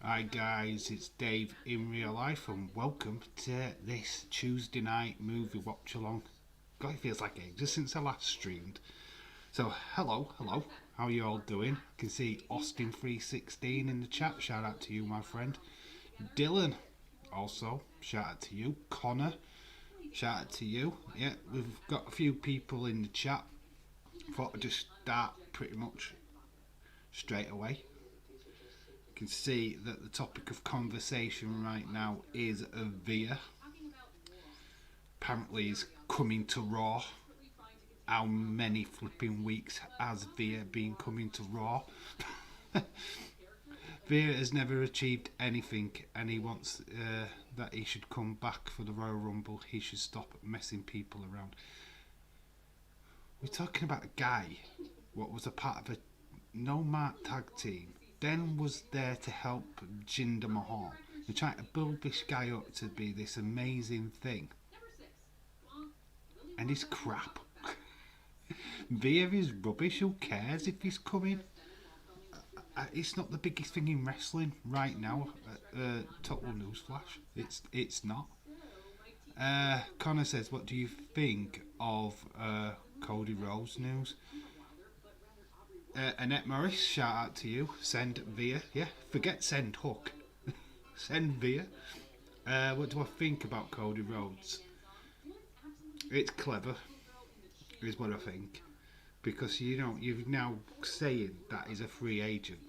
Hi guys, it's Dave in real life and welcome to this Tuesday night movie watch along. God, it feels like ages since I last streamed. So hello, how are you all doing? I can see Austin316 in the chat, shout out to you my friend. Dylan, also, shout out to you. Connor, shout out to you. Yeah, we've got a few people in the chat. Thought I'd just start pretty much straight away. You can see that the topic of conversation right now is Veer. Apparently he's coming to Raw. How many flipping weeks has Veer been coming to Raw? Veer has never achieved anything and he wants that he should come back for the Royal Rumble. He should stop messing people around. We're talking about a guy what was a part of a no-mark tag team, then was there to help Jinder Mahal. They're trying to build this guy up to be this amazing thing. And he's crap. Veer is rubbish. Who cares if he's coming? It's not the biggest thing in wrestling right now. Total newsflash. It's not. Connor says, "What do you think of Cody Rhodes news?" Annette Morris, shout out to you. Send Veer. Yeah, forget send Hook. Send Veer. What do I think about Cody Rhodes? It's clever, is what I think. Because you're now saying that he's a free agent.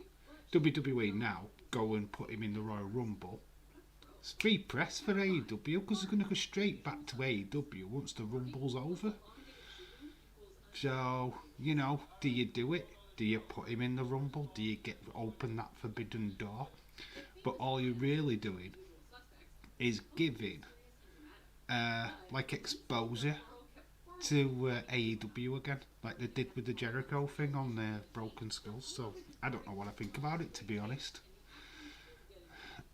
WWE now go and put him in the Royal Rumble. It's free press for AEW because he's going to go straight back to AEW once the Rumble's over. So, do you do it? Do you put him in the Rumble? Do you open that forbidden door? But all you're really doing is giving exposure to AEW again, like they did with the Jericho thing on their Broken Skulls. So I don't know what I think about it, to be honest.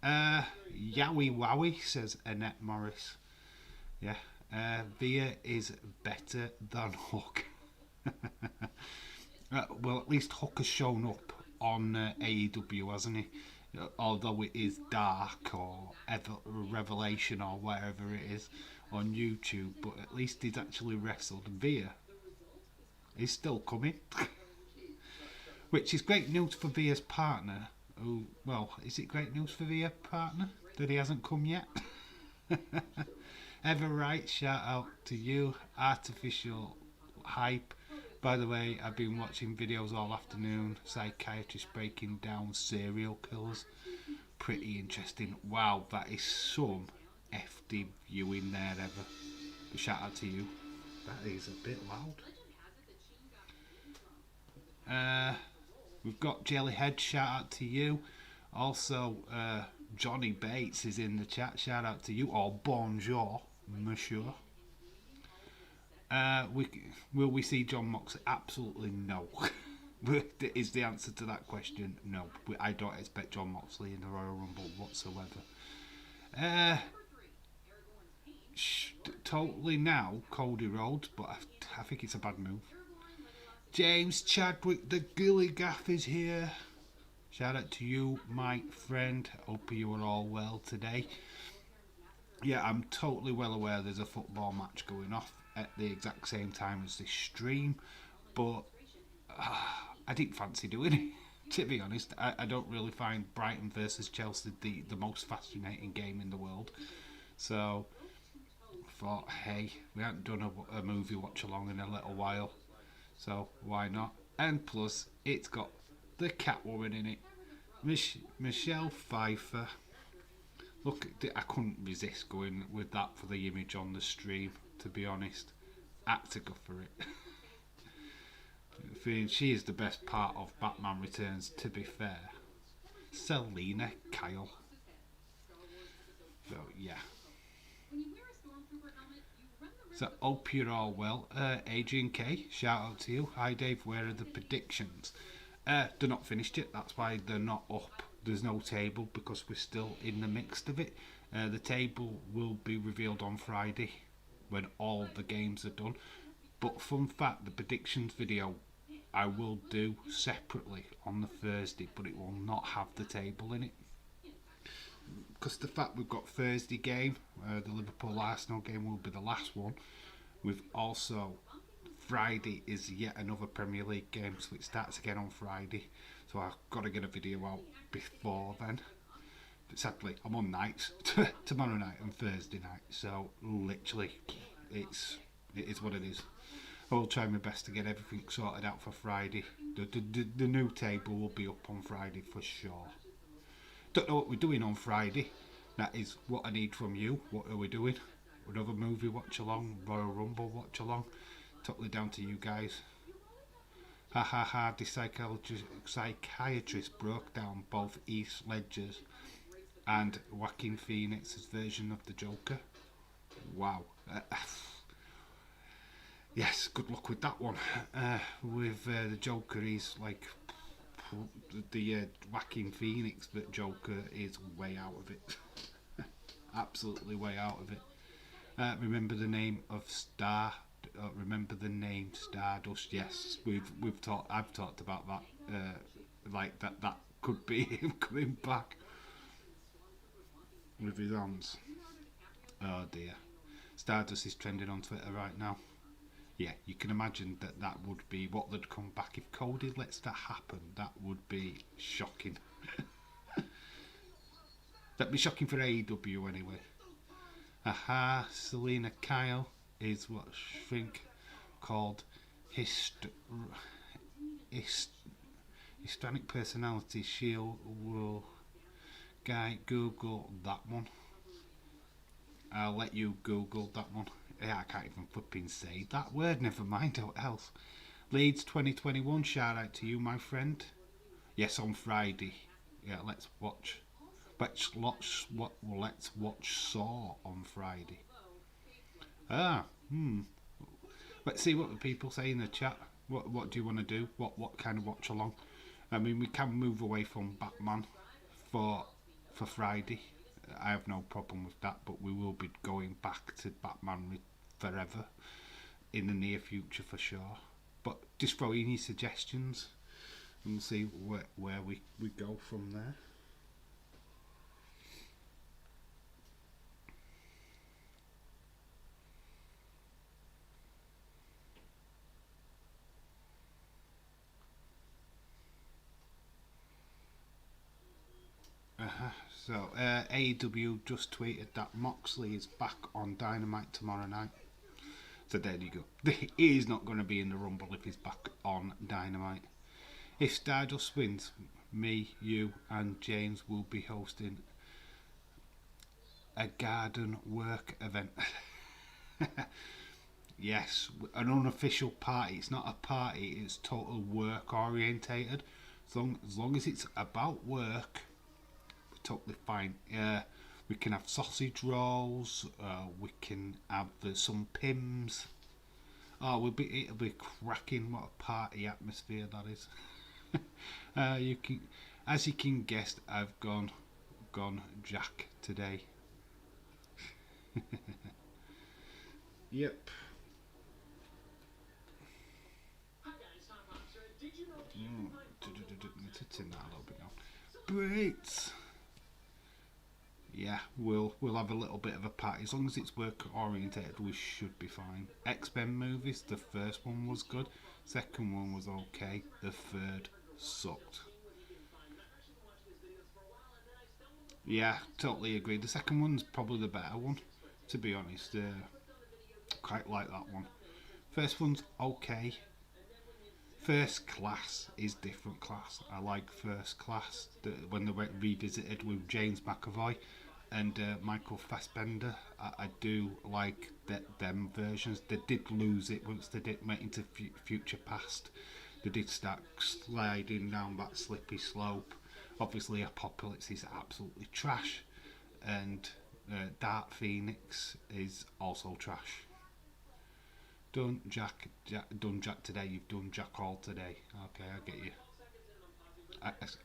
Yowie Wowie, says Annette Morris. Yeah, Veer is better than Hook. Well, at least Hook has shown up on AEW, hasn't he? Although it is Dark or Revelation or wherever it is on YouTube, but at least he's actually wrestled. Veer is still coming, which is great news for Veer's partner. Who, well, is it great news for Veer's partner that he hasn't come yet? Ever right, shout out to you. Artificial hype. By the way, I've been watching videos all afternoon. Psychiatrists breaking down serial killers. Pretty interesting. Wow, that is some FD viewing there ever. But shout out to you. That is a bit loud. We've got Jellyhead. Shout out to you. Also, Johnny Bates is in the chat. Shout out to you. Or bonjour, monsieur. Will we see John Moxley? Absolutely no. Is the answer to that question no? I don't expect John Moxley in the Royal Rumble whatsoever. Totally now Cody Rhodes, but I think it's a bad move. James Chadwick, the Gilly Gaff is here. Shout out to you, my friend. Hope you are all well today. Yeah, I'm totally well aware there's a football match going off at the exact same time as this stream, but I didn't fancy doing it. To be honest, I don't really find Brighton versus Chelsea the most fascinating game in the world. So I thought, hey, we haven't done a movie watch along in a little while, so why not? And plus, it's got the Catwoman in it, Michelle Pfeiffer. Look, I couldn't resist going with that for the image on the stream, to be honest. Had to go for it. She is the best part of Batman Returns, to be fair. Selena Kyle. So, yeah. So, hope you're all well. Adrian K, shout out to you. Hi Dave, where are the predictions? They're not finished yet, that's why they're not up. There's no table because we're still in the midst of it. The table will be revealed on Friday when all the games are done. But fun fact, the predictions video I will do separately on the Thursday, but it will not have the table in it. because the fact we've got Thursday game, the Liverpool Arsenal game will be the last one. We've also Friday is yet another Premier League game, so it starts again on Friday. So I've got to get a video out before then. But sadly, I'm on nights tomorrow night and Thursday night, so literally, it is what it is. I will try my best to get everything sorted out for Friday. The new table will be up on Friday for sure. Don't know what we're doing on Friday. That is what I need from you. What are we doing? Another movie watch along, Royal Rumble watch along. Totally down to you guys. Ha ha ha, the psychiatrist broke down both Heath Ledger's and Joaquin Phoenix's version of the Joker. Wow. Yes, good luck with that one. With the Joker, he's like the Joaquin Phoenix, but Joker is way out of it. Absolutely way out of it. Remember the name of remember the name Stardust? Yes, we've talked. I've talked about that. Like that could be him coming back with his arms. Oh dear. Stardust is trending on Twitter right now. Yeah, you can imagine that would be what would come back if Cody lets that happen. That would be shocking. That'd be shocking for AEW anyway. Aha, Selena Kyle is what I think called histrionic personality. Will guy Google that one. I'll let you Google that one. Yeah, I can't even flipping say that word, never mind what else. Leeds 2021, shout out to you, my friend. Yes, on Friday. Yeah, let's watch Saw on Friday. Let's see what the people say in the chat. What do you want to do? What kind of watch along? I mean, we can move away from Batman for Friday. I have no problem with that, but we will be going back to Batman Forever in the near future for sure. But just throw in your suggestions and we'll see where we go from there. So, AEW just tweeted that Moxley is back on Dynamite tomorrow night. So there you go. He is not going to be in the Rumble if he's back on Dynamite. If Stardust wins, me, you and James will be hosting a garden work event. Yes, an unofficial party. It's not a party, it's total work orientated. As long as it's about work, totally fine. We can have sausage rolls. We can have some Pims. Oh, it'll be cracking. What a party atmosphere that is. As you can guess, I've gone Jack today. Yep. It's in that a little bit now. Great. Yeah, we'll have a little bit of a party. As long as it's work orientated, we should be fine. X-Men movies, the first one was good, second one was okay, the third sucked. Yeah, totally agree. The second one's probably the better one, to be honest. Quite like that one. First one's okay. First Class is different class. I like First Class. When they went revisited with James McAvoy and Michael Fassbender, I do like them versions. They did lose it once they went into Future Past. They did start sliding down that slippy slope. Obviously, Apocalypse is absolutely trash, and Dark Phoenix is also trash. Done Jack today. You've done Jack all today. Okay, I get you.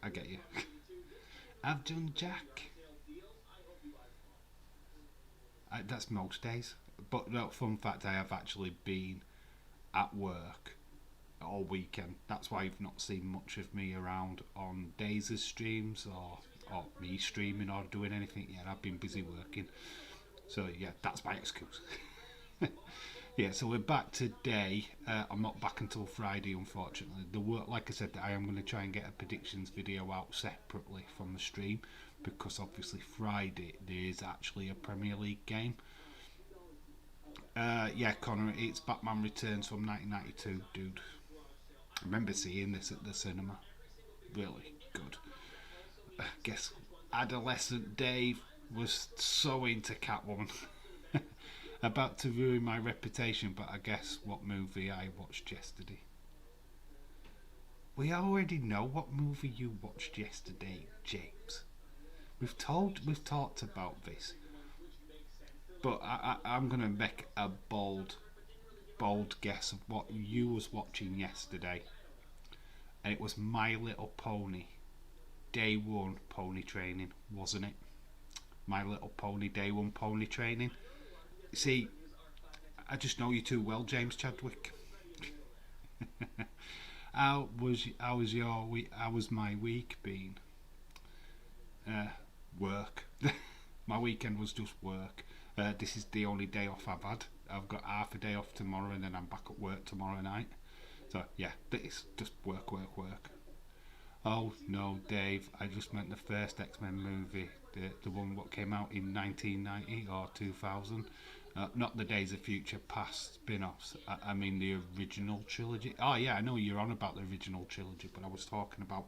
I get you. I've done Jack. That's most days. But no, fun fact, I have actually been at work all weekend. That's why you've not seen much of me around on Days' streams or or me streaming or doing anything yet. I've been busy working. So yeah, that's my excuse. Yeah, so we're back today. I'm not back until Friday, unfortunately. The work, like I said, I am going to try and get a predictions video out separately from the stream because obviously Friday there is actually a Premier League game. Yeah, Connor, it's Batman Returns from 1992, dude. I remember seeing this at the cinema. Really good. I guess adolescent Dave was so into Catwoman. About to ruin my reputation, but I guess what movie I watched yesterday. We already know what movie you watched yesterday, James. We've talked about this, but I'm gonna make a bold guess of what you was watching yesterday, and it was My Little Pony, Day One Pony Training, wasn't it? My Little Pony Day One Pony Training. See, I just know you too well, James Chadwick. How was my week been? Work. My weekend was just work. This is the only day off I've had. I've got half a day off tomorrow, and then I'm back at work tomorrow night. So yeah, it's just work. Oh no, Dave! I just meant the first X-Men movie, the one what came out in 1990 or 2000. Not the Days of Future Past spin-offs. I mean the original trilogy. Oh yeah, I know you're on about the original trilogy, but I was talking about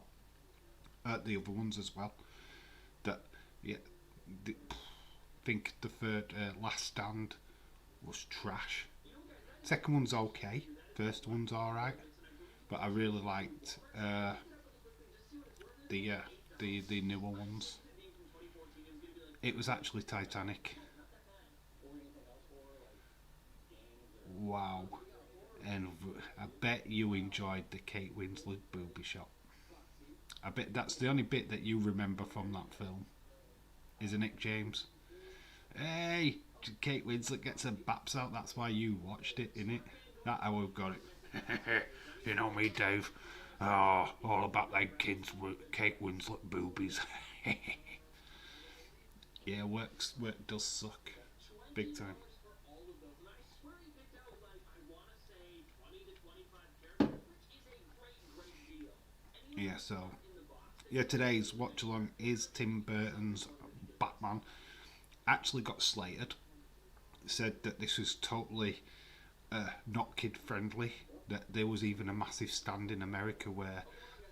the other ones as well. That yeah, I think the third Last Stand was trash. Second one's okay. First one's alright, but I really liked the newer ones. It was actually Titanic. Wow. And I bet you enjoyed the Kate Winslet booby shot. I bet that's the only bit that you remember from that film, isn't it, James? Hey, Kate Winslet gets her baps out. That's why you watched it, innit? That how we've got it. You know me, Dave. Oh, all about that kids' Kate Winslet boobies. Yeah, work does suck, big time. Yeah, so yeah, today's watch along is Tim Burton's Batman. Actually got slated. Said that this was totally not kid friendly. That there was even a massive stand in America where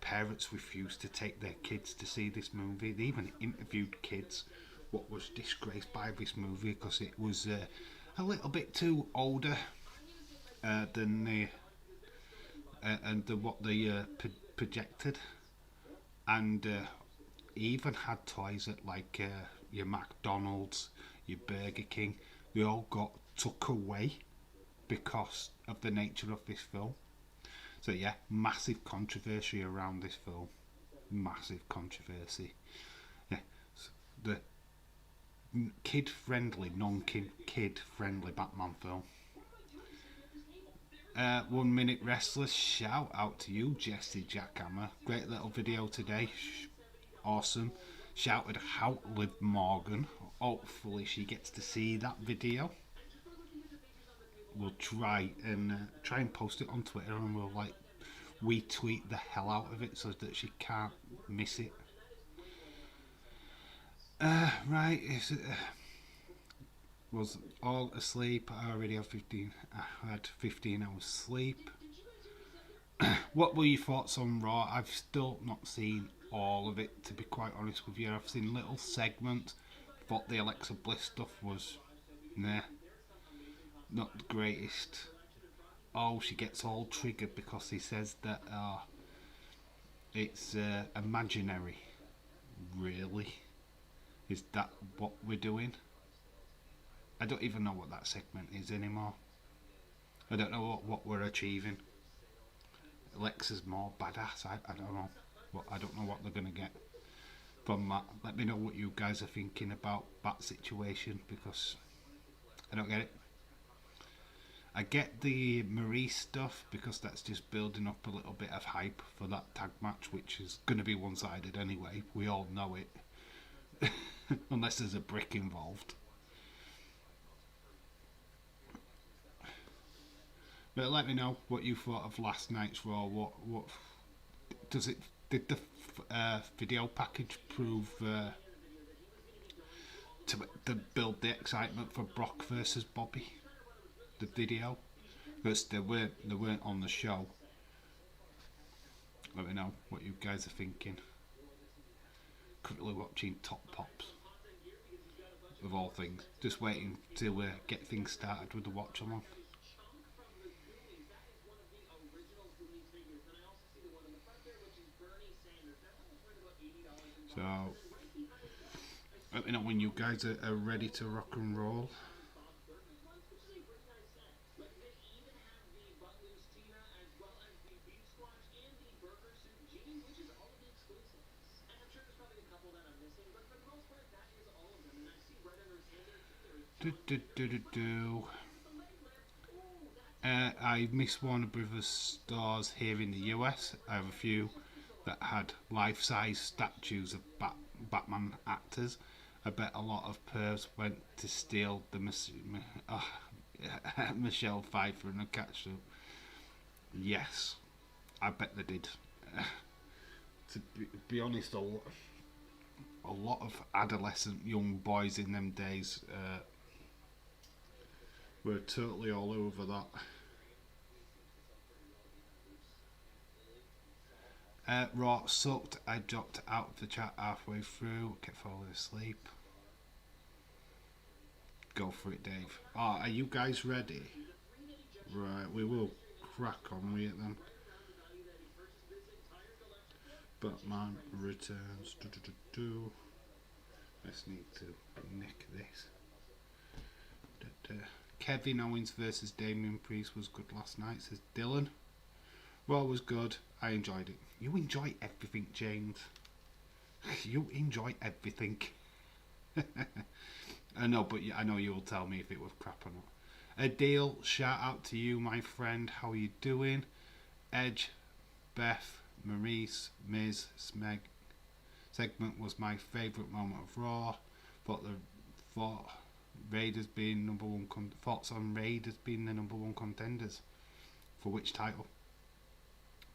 parents refused to take their kids to see this movie. They even interviewed kids what was disgraced by this movie because it was a little bit too older than the and the, what they projected, and even had toys at like your McDonald's, your Burger King. They all got took away because of the nature of this film. So yeah, massive controversy around this film. Massive controversy. Yeah, so the kid-friendly, non-kid-friendly Batman film. 1 Minute Restless, shout out to you, Jesse Jackhammer. Great little video today. Awesome. Shouted out Liv Morgan. Hopefully she gets to see that video. We'll try and post it on Twitter, and we'll like retweet the hell out of it so that she can't miss it. Right, is it, was all asleep. I already have 15. I had 15 hours sleep. What were your thoughts on Raw? I've still not seen all of it, to be quite honest with you. I've seen little segments. Thought the Alexa Bliss stuff was nah, not the greatest. Oh, she gets all triggered because he says that it's imaginary. Really? Is that what we're doing? I don't even know what that segment is anymore. I don't know what we're achieving. Alexa's more badass. I don't know. I don't know what they're going to get from that. Let me know what you guys are thinking about that situation, because I don't get it. I get the Marie stuff because that's just building up a little bit of hype for that tag match, which is going to be one-sided anyway. We all know it. Unless there's a brick involved. But let me know what you thought of last night's Raw. What does it? Did the video package prove to build the excitement for Brock versus Bobby? The video, because they weren't on the show. Let me know what you guys are thinking. Currently watching Top Pops, of all things. Just waiting to get things started with the watch along. So let me know when you guys are ready to rock and roll. I miss Warner Brothers stores here in the US. I have a few that had life-size statues of Batman actors. I bet a lot of pervs went to steal the Michelle Pfeiffer and a catsuit. Yes, I bet they did. To be honest, a lot of adolescent young boys in them days were totally all over that. Raw sucked. I dropped out of the chat halfway through. Kept falling asleep. Go for it, Dave. Oh, are you guys ready? Right, we will crack on with it then. Batman Returns. Let's need to nick this. Kevin Owens versus Damian Priest was good last night, says Dylan. Raw was good. I enjoyed it. You enjoy everything, James. You enjoy everything. I know, but I know you'll tell me if it was crap or not. Adele, shout out to you, my friend. How are you doing? Edge, Beth, Maurice, Miz, Smeg segment was my favourite moment of Raw. Thought Raiders being number one. Thoughts on Raiders being the number one contenders for which title?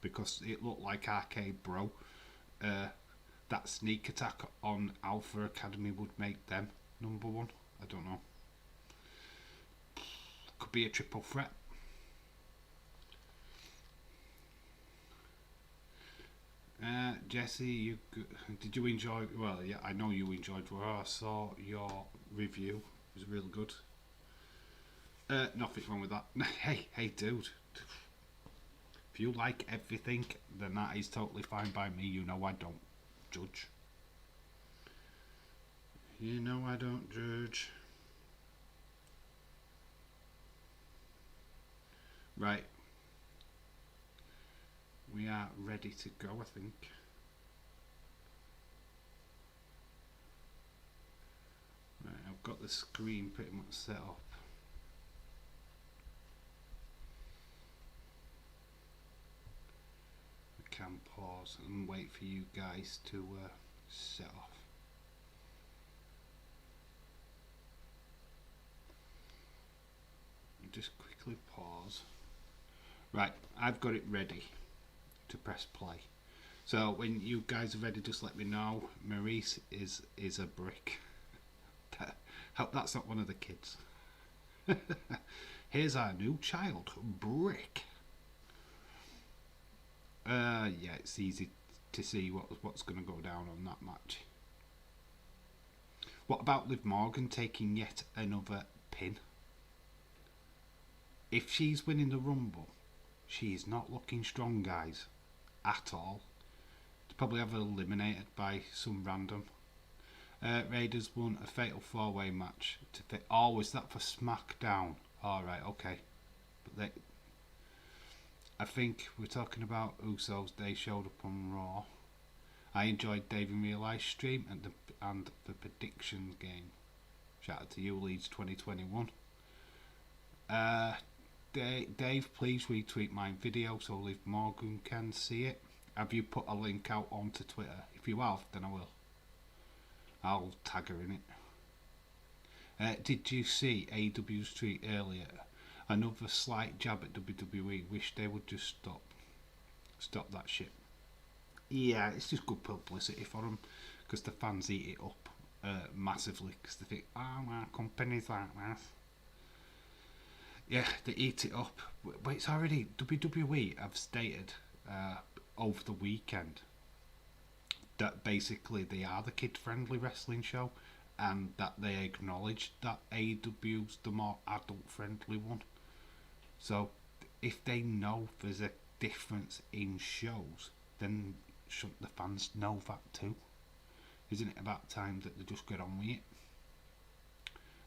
Because it looked like Arcade Bro. That sneak attack on Alpha Academy would make them number one. I don't know. Could be a triple threat. Jesse, did you enjoy? Well, yeah, I know you enjoyed Raw. I saw your review. It was really good. Nothing wrong with that. hey, dude. If you like everything, then that is totally fine by me. You know I don't judge. You know I don't judge. Right. We are ready to go, I think. Right, I've got the screen pretty much set up. I can pause and wait for you guys to set off. Just quickly pause. Right, I've got it ready to press play. So when you guys are ready, just let me know. Maurice is a brick. Hope that's not one of the kids. Here's our new child, Brick. Yeah, it's easy to see what's going to go down on that match. What about Liv Morgan taking yet another pin? If she's winning the Rumble, she is not looking strong, guys, at all. To probably have her eliminated by some random. Raiders won a fatal 4-way match. Oh, was that for SmackDown? Alright, okay. But I think we're talking about Usos. They showed up on Raw. I enjoyed Dave in real life stream and the predictions game. Shout out to you, Leeds 2021. Dave, please retweet my video so Liv Morgan can see it. Have you put a link out onto Twitter? If you have, then I will. I'll tag her in it. Did you see AW's tweet earlier? Another slight jab at WWE. Wish they would just stop that shit. Yeah, it's just good publicity for them because the fans eat it up massively because they think, oh, my company's like this. Yeah, they eat it up. But it's already WWE have stated over the weekend that basically they are the kid-friendly wrestling show, and that they acknowledge that AEW's the more adult-friendly one. So, if they know there's a difference in shows, then shouldn't the fans know that too? Isn't it about time that they just get on with it?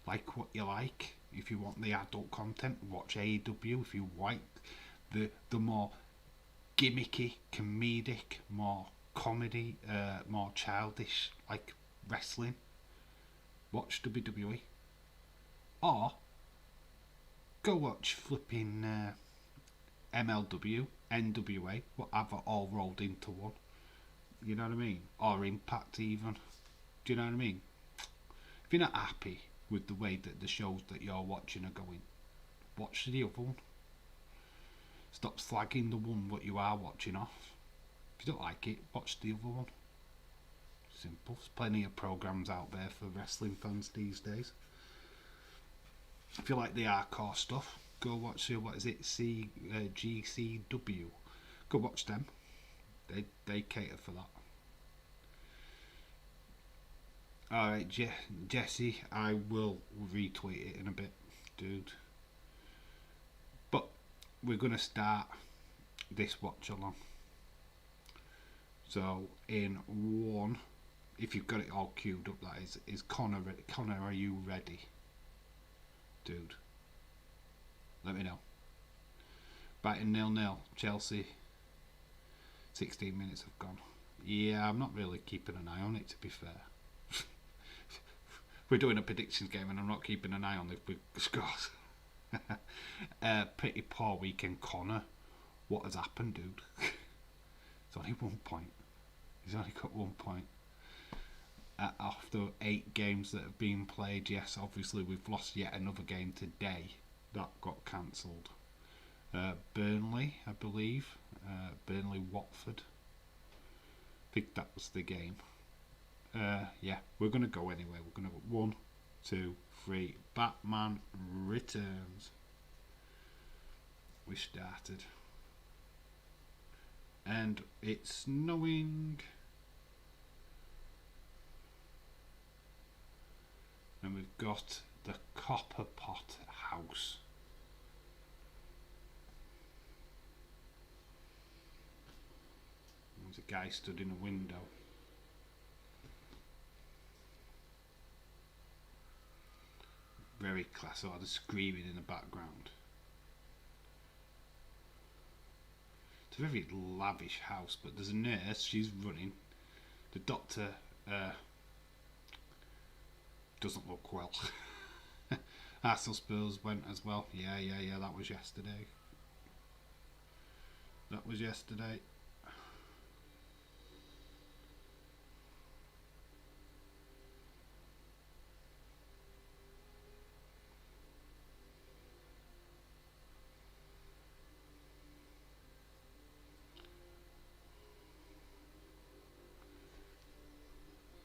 Like what you like. If you want the adult content, watch AEW. If you like the more gimmicky, comedic, more comedy, more childish, like wrestling, watch WWE. Or go watch flipping MLW, NWA, whatever, all rolled into one. You know what I mean? Or Impact even. Do you know what I mean? If you're not happy with the way that the shows that you're watching are going, watch the other one. Stop slagging the one that you are watching off. If you don't like it, watch the other one. Simple. There's plenty of programs out there for wrestling fans these days. If you like the hardcore stuff, go watch what is it, GCW. Go watch them. They cater for that. Alright, Jesse, I will retweet it in a bit, dude. But we're going to start this watch along. So, in one, if you've got it all queued up, that is Connor ready? Connor, are you ready? Dude, let me know. Brighton 0-0, Chelsea, 16 minutes have gone. Yeah, I'm not really keeping an eye on it, to be fair. We're doing a predictions game and I'm not keeping an eye on the scores. Pretty poor weekend, Connor. What has happened, dude? It's only 1 point. He's only got 1 point. After 8 games that have been played, yes, obviously we've lost yet another game today. That got cancelled. Burnley, I believe. Burnley-Watford. I think that was the game. Yeah, we're going to go anyway. We're going to go 1, 2, 3. Batman Returns. We started. And it's snowing. And we've got the Copper Pot House. There's a guy stood in a window. Very class, or the screaming in the background. It's a very lavish house, but there's a nurse, she's running. The doctor doesn't look well. Arsenal Spurs went as well. Yeah, that was yesterday.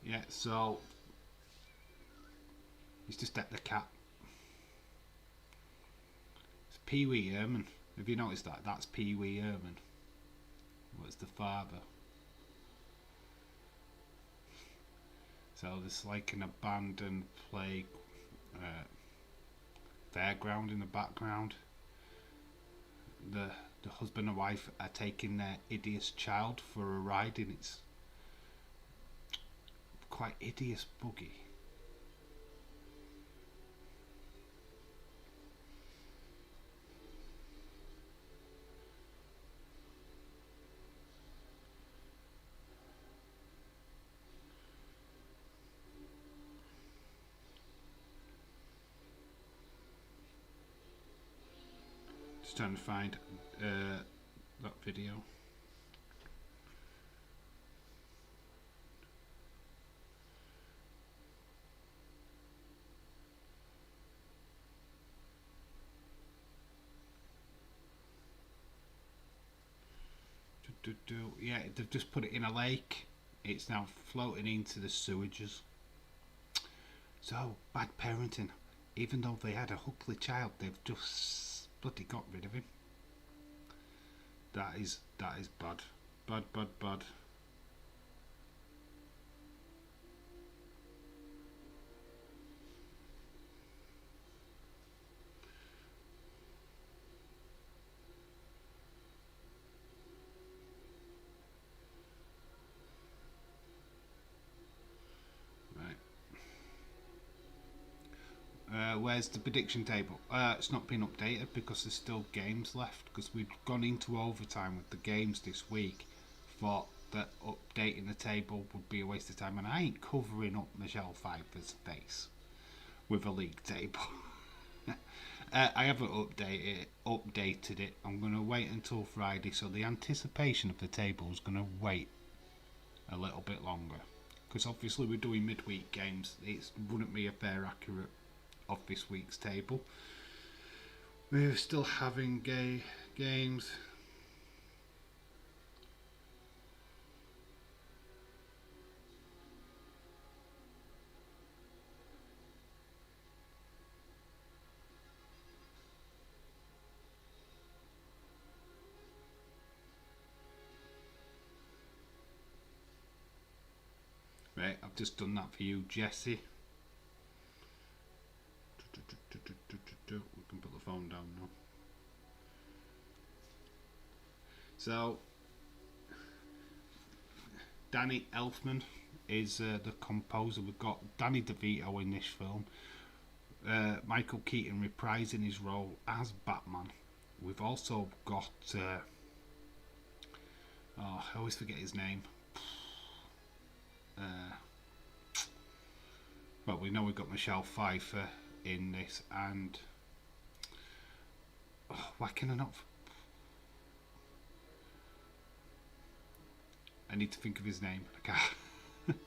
Yeah, so he's just at the cap. It's Pee Wee Herman. Have you noticed that? That's Pee Wee Herman. What's the father? So there's like an abandoned fairground in the background. The husband and wife are taking their hideous child for a ride in its quite hideous buggy. Just trying to find that video. Yeah, they've just put it in a lake. It's now floating into the sewages. So, bad parenting. Even though they had a ugly child, they've just bloody got rid of him. That is bad. Bad, bad, bad. Where's the prediction table? It's not been updated because there's still games left. Because we've gone into overtime with the games this week. Thought that updating the table would be a waste of time, and I ain't covering up Michelle Pfeiffer's face with a league table. I haven't updated it. I'm going to wait until Friday, so the anticipation of the table is going to wait a little bit longer. Because obviously we're doing midweek games. It wouldn't be a fair accurate of this week's table. We're still having games. Right, I've just done that for you, Jesse. We can put the phone down now. So, Danny Elfman is the composer. We've got Danny DeVito in this film. Michael Keaton reprising his role as Batman. We've also got I always forget his name. Well, we know we've got Michelle Pfeiffer in this, and why can I not? I need to think of his name. I can't.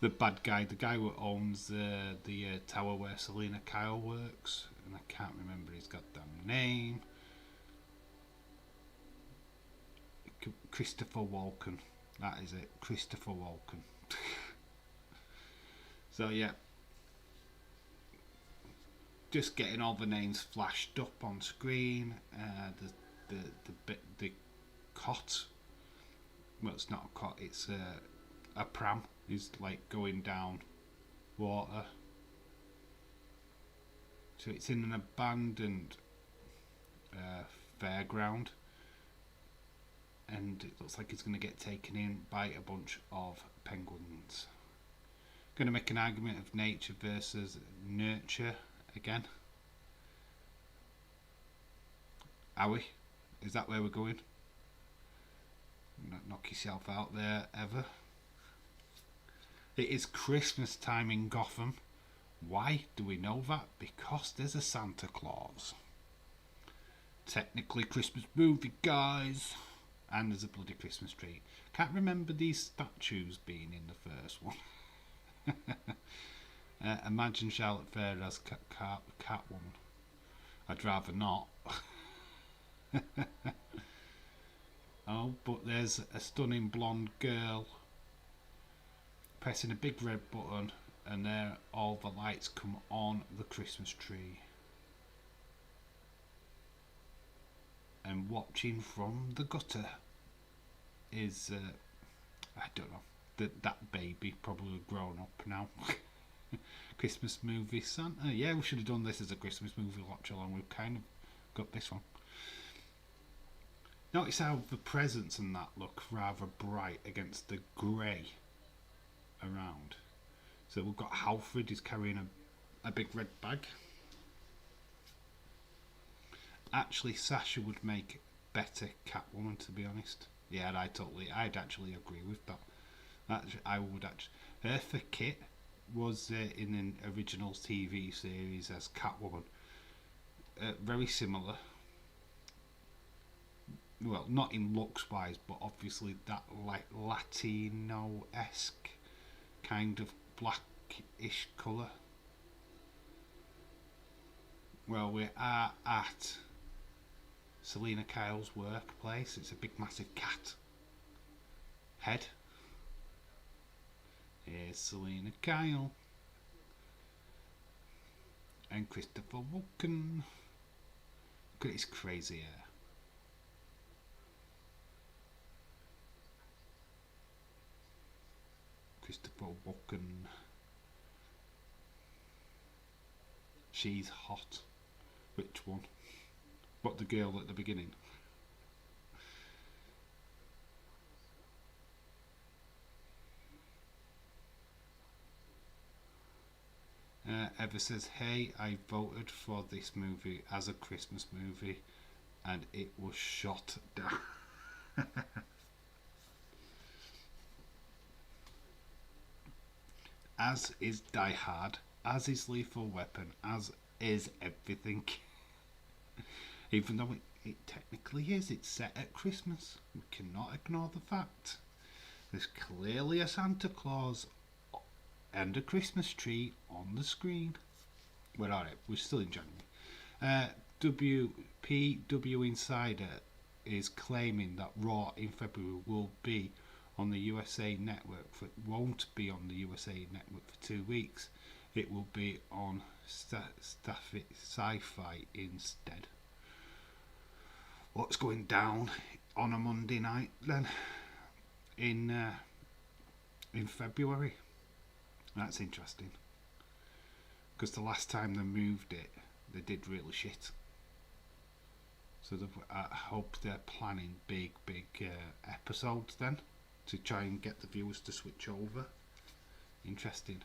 The bad guy, the guy who owns the tower where Selina Kyle works, and I can't remember his goddamn name. Christopher Walken. That is it, Christopher Walken. So yeah, just getting all the names flashed up on screen. The cot. Well, it's not a cot. It's a pram. Is like going down water. So it's in an abandoned fairground, and it looks like it's going to get taken in by a bunch of penguins. Going to make an argument of nature versus nurture again. Are we? Is that where we're going? Not knock yourself out there ever. It is Christmas time in Gotham. Why do we know that? Because there's a Santa Claus. Technically Christmas movie, guys. And there's a bloody Christmas tree. Can't remember these statues being in the first one. Imagine Charlotte Fair as Catwoman. I'd rather not. Oh, but there's a stunning blonde girl pressing a big red button, and there all the lights come on the Christmas tree. And watching from the gutter is I don't know, that baby, probably grown up now. Christmas movie Santa. Yeah, we should have done this as a Christmas movie watch along. We've kind of got this one. Notice how the presents and that look rather bright against the grey around. So we've got Alfred is carrying a big red bag. Actually, Sasha would make better Catwoman, to be honest. Yeah, I'd actually agree with that. I would actually. Eartha Kitt was in an original TV series as Catwoman. Very similar. Well, not in looks wise, but obviously that like Latino-esque kind of blackish colour. Well, we are at Selina Kyle's workplace. It's a big massive cat head. Here's Selena Kyle and Christopher Walken. Look at his crazy hair. Christopher Walken. She's hot. Which one? What, the girl at the beginning? Eva says, hey, I voted for this movie as a Christmas movie and it was shot down. As is Die Hard, as is Lethal Weapon, as is everything. Even though it technically is, it's set at Christmas. We cannot ignore the fact. There's clearly a Santa Claus and a Christmas tree on the screen. Where are it? We're still in January. WPW Insider is claiming that Raw in February will be on the USA Network, won't be on the USA Network for 2 weeks. It will be on Sci-Fi instead. What's going down on a Monday night then in February? That's interesting, because the last time they moved it, they did really shit. So I hope they're planning big episodes then to try and get the viewers to switch over. Interesting.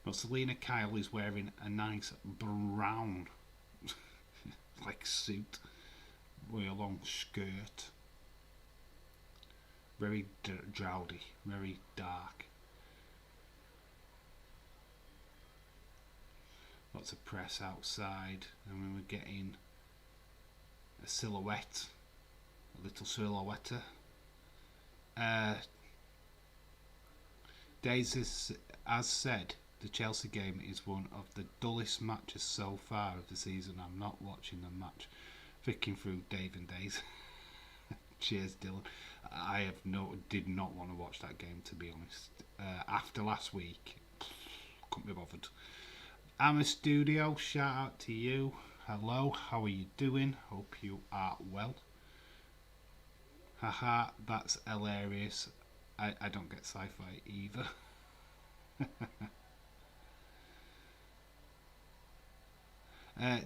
But Selena Kyle is wearing a nice brown like suit with a long skirt. Very drowdy, very dark. Lots of press outside, and we were getting a silhouette, a little silhouette. Days as said, the Chelsea game is one of the dullest matches so far of the season. I'm not watching the match. Flicking through Dave and Days. Cheers, Dylan. I did not want to watch that game, to be honest. After last week, couldn't be bothered. I'm a studio. Shout out to you. Hello, how are you doing? Hope you are well. Haha, that's hilarious. I don't get sci-fi either.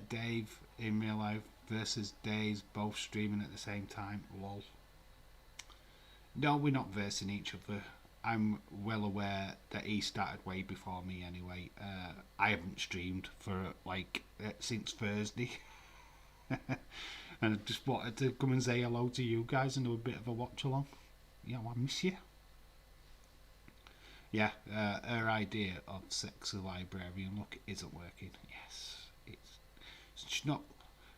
Dave in real life versus Days, both streaming at the same time. Lol. No, we're not versing each other. I'm well aware that he started way before me anyway. I haven't streamed for since Thursday. And I just wanted to come and say hello to you guys and do a bit of a watch along. Yeah, well, I miss you. Yeah, her idea of sexy librarian look isn't working. Yes, it's not.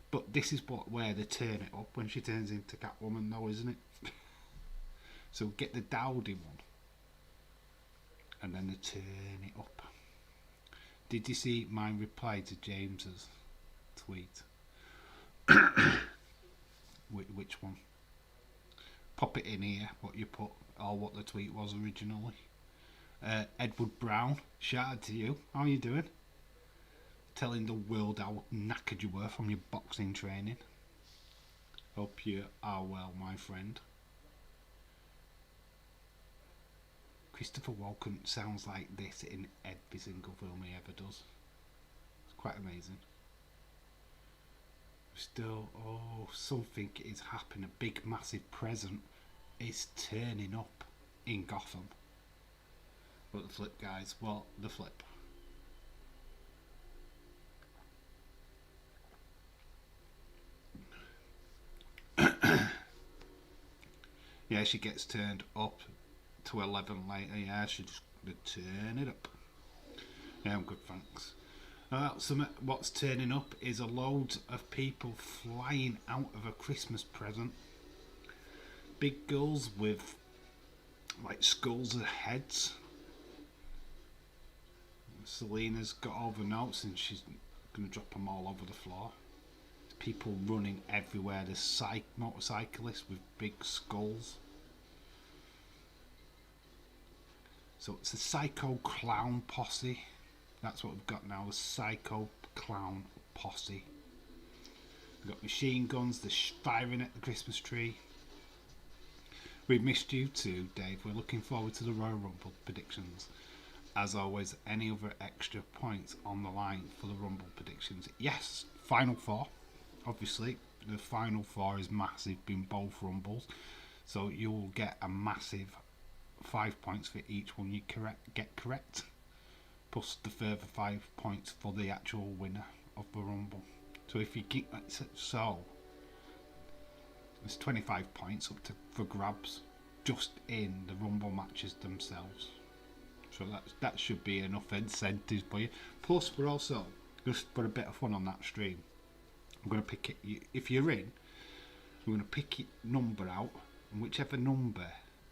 But this is where they turn it up when she turns into Catwoman, though, isn't it? So get the dowdy one, and then they turn it up. Did you see my reply to James's tweet? Which one? Pop it in here, what you put, or what the tweet was originally. Edward Brown, shout out to you. How are you doing? Telling the world how knackered you were from your boxing training. Hope you are well, my friend. Christopher Walken sounds like this in every single film he ever does. It's quite amazing. Still, something is happening. A big, massive present is turning up in Gotham. What the flip, guys? What the flip? Yeah, she gets turned up to 11 later. Yeah, she just turn it up. Yeah, I'm good, thanks. What's turning up is a load of people flying out of a Christmas present. Big girls with like skulls of heads. Selena's got all the notes and she's going to drop them all over the floor. People running everywhere. There's motorcyclists with big skulls. So it's the Psycho Clown Posse. That's what we've got now, the Psycho Clown Posse. We've got machine guns, they're firing at the Christmas tree. We've missed you too, Dave. We're looking forward to the Royal Rumble predictions. As always, any other extra points on the line for the Rumble predictions? Yes, Final Four. Obviously, the Final Four is massive in both Rumbles. So you'll get a massive 5 points for each one you get correct. Plus the further 5 points for the actual winner of the Rumble. So if you keep that, so there's 25 points up for grabs just in the Rumble matches themselves. So that should be enough incentives for you. Plus, we're also, just for a bit of fun on that stream, I'm going to pick it. If you're in, we're going to pick your number out, and whichever number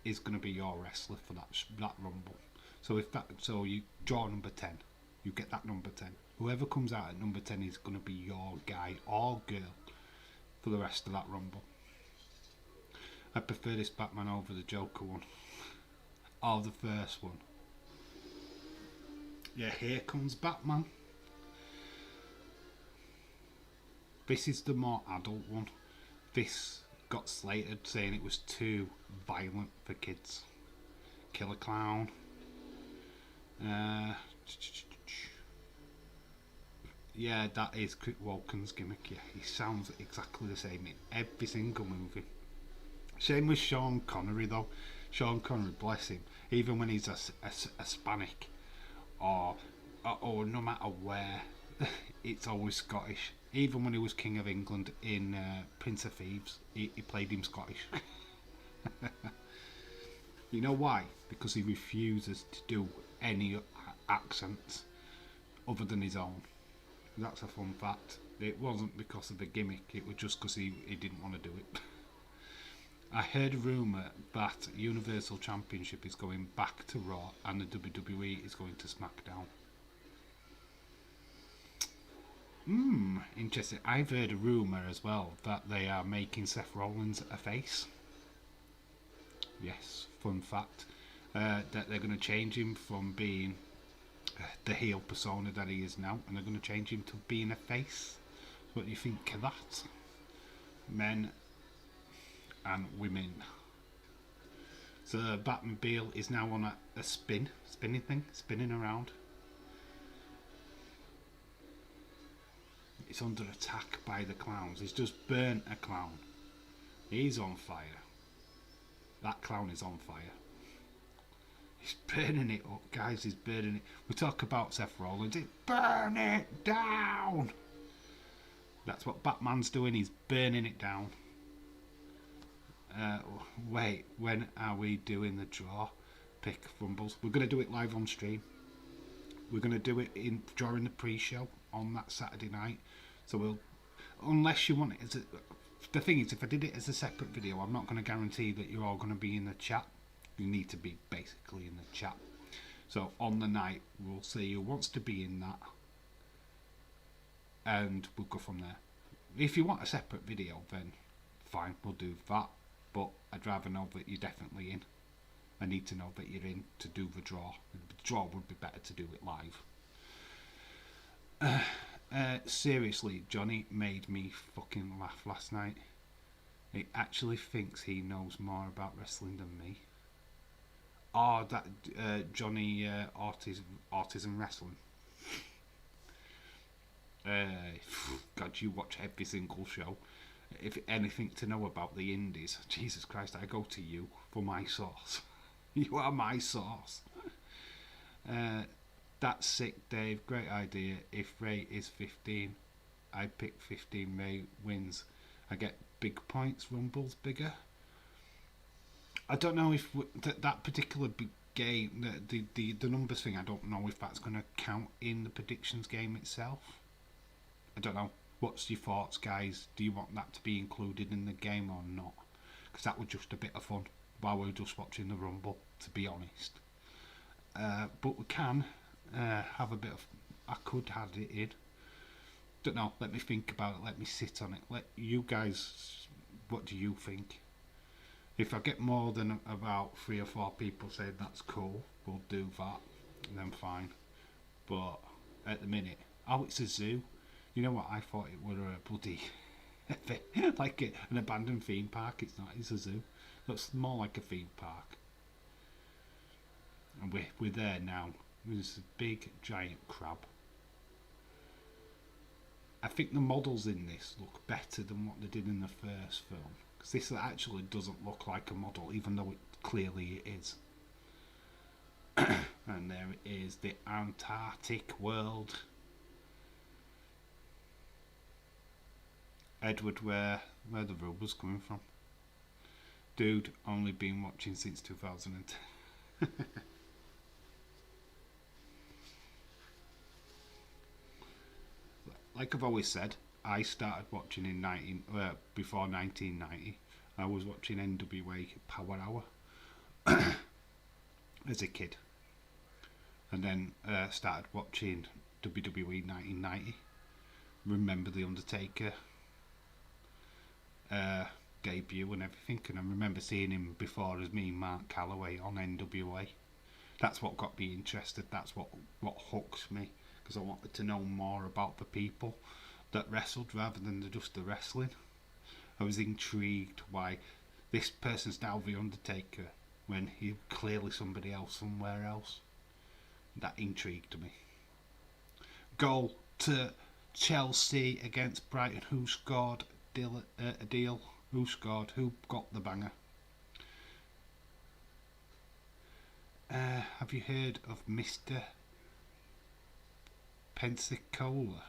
is going to be your wrestler for that Rumble. So you draw number 10, you get that number 10. Whoever comes out at number 10 is going to be your guy or girl for the rest of that Rumble. I prefer this Batman over the Joker one. Or the first one. Yeah, here comes Batman. This is the more adult one. This got slated saying it was too violent for kids. Killer Clown. Yeah, that is Chris Walken's gimmick. Yeah, he sounds exactly the same in every single movie. Same with Sean Connery though. Sean Connery, bless him, even when he's a Hispanic or no matter where, it's always Scottish. Even when he was King of England in Prince of Thieves, he played him Scottish. You know why? Because he refuses to do any accents other than his own. That's a fun fact. It wasn't because of the gimmick, it was just because he didn't want to do it. I heard a rumour that Universal Championship is going back to Raw and the WWE is going to SmackDown. Interesting. I've heard a rumour as well that they are making Seth Rollins a face. Yes, fun fact. That they're going to change him from being the heel persona that he is now, and they're going to change him to being a face. What do you think of that? Men and women. So the Batmobile is now on a spinning around. It's under attack by the clowns. He's just burnt a clown. He's on fire. That clown is on fire. He's burning it up, guys. He's burning it. We talk about Seth Rollins. Burn it down. That's what Batman's doing. He's burning it down. Wait, when are we doing the draw pick Rumbles? We're going to do it live on stream. We're going to do it during the pre-show on that Saturday night. So we'll, unless you want it as a, the thing is, if I did it as a separate video, I'm not going to guarantee that you're all going to be in the chat. You need to be basically in the chat. So on the night, we'll see who wants to be in that, and we'll go from there. If you want a separate video, then fine, we'll do that. But I'd rather know that you're definitely in. I need to know that you're in to do the draw. The draw would be better to do it live. Seriously, Johnny made me fucking laugh last night. He actually thinks he knows more about wrestling than me. Oh, that Johnny Autism Wrestling. God, you watch every single show. If anything to know about the indies, Jesus Christ, I go to you for my source. You are my source. That's sick, Dave. Great idea. If Ray is 15, I pick 15. Ray wins. I get big points. Rumble's bigger. I don't know if that particular big game, the numbers thing, I don't know if that's going to count in the predictions game itself. I don't know. What's your thoughts, guys? Do you want that to be included in the game or not? Because that was just a bit of fun while we were just watching the Rumble, to be honest. But we can have a bit of... I could add it in. Don't know. Let me think about it. Let me sit on it. Let you guys... What do you think? If I get more than about 3 or 4 people saying that's cool, we'll do that, then fine. But at the minute, oh, it's a zoo. You know what? I thought it were a bloody like an abandoned theme park. It's not. It's a zoo. Looks more like a theme park. And we're there now. There's a big giant crab. I think the models in this look better than what they did in the first film, because this actually doesn't look like a model, even though it clearly is. And there it is, the Antarctic world. Edward, where the rubber's coming from? Dude, only been watching since 2010. Like I've always said, I started watching in before 1990. I was watching NWA Power Hour as a kid, and then started watching WWE 1990. Remember the Undertaker debut and everything, and I remember seeing him before as me, Mark Calloway, on NWA. That's what got me interested. That's what hooked me, because I wanted to know more about the people that wrestled rather than just the wrestling. I was intrigued why this person's now the Undertaker when he clearly somebody else somewhere else. That intrigued me. Goal to Chelsea against Brighton. Who scored a deal? Who scored? Who got the banger? Have you heard of Mr. Pensacola?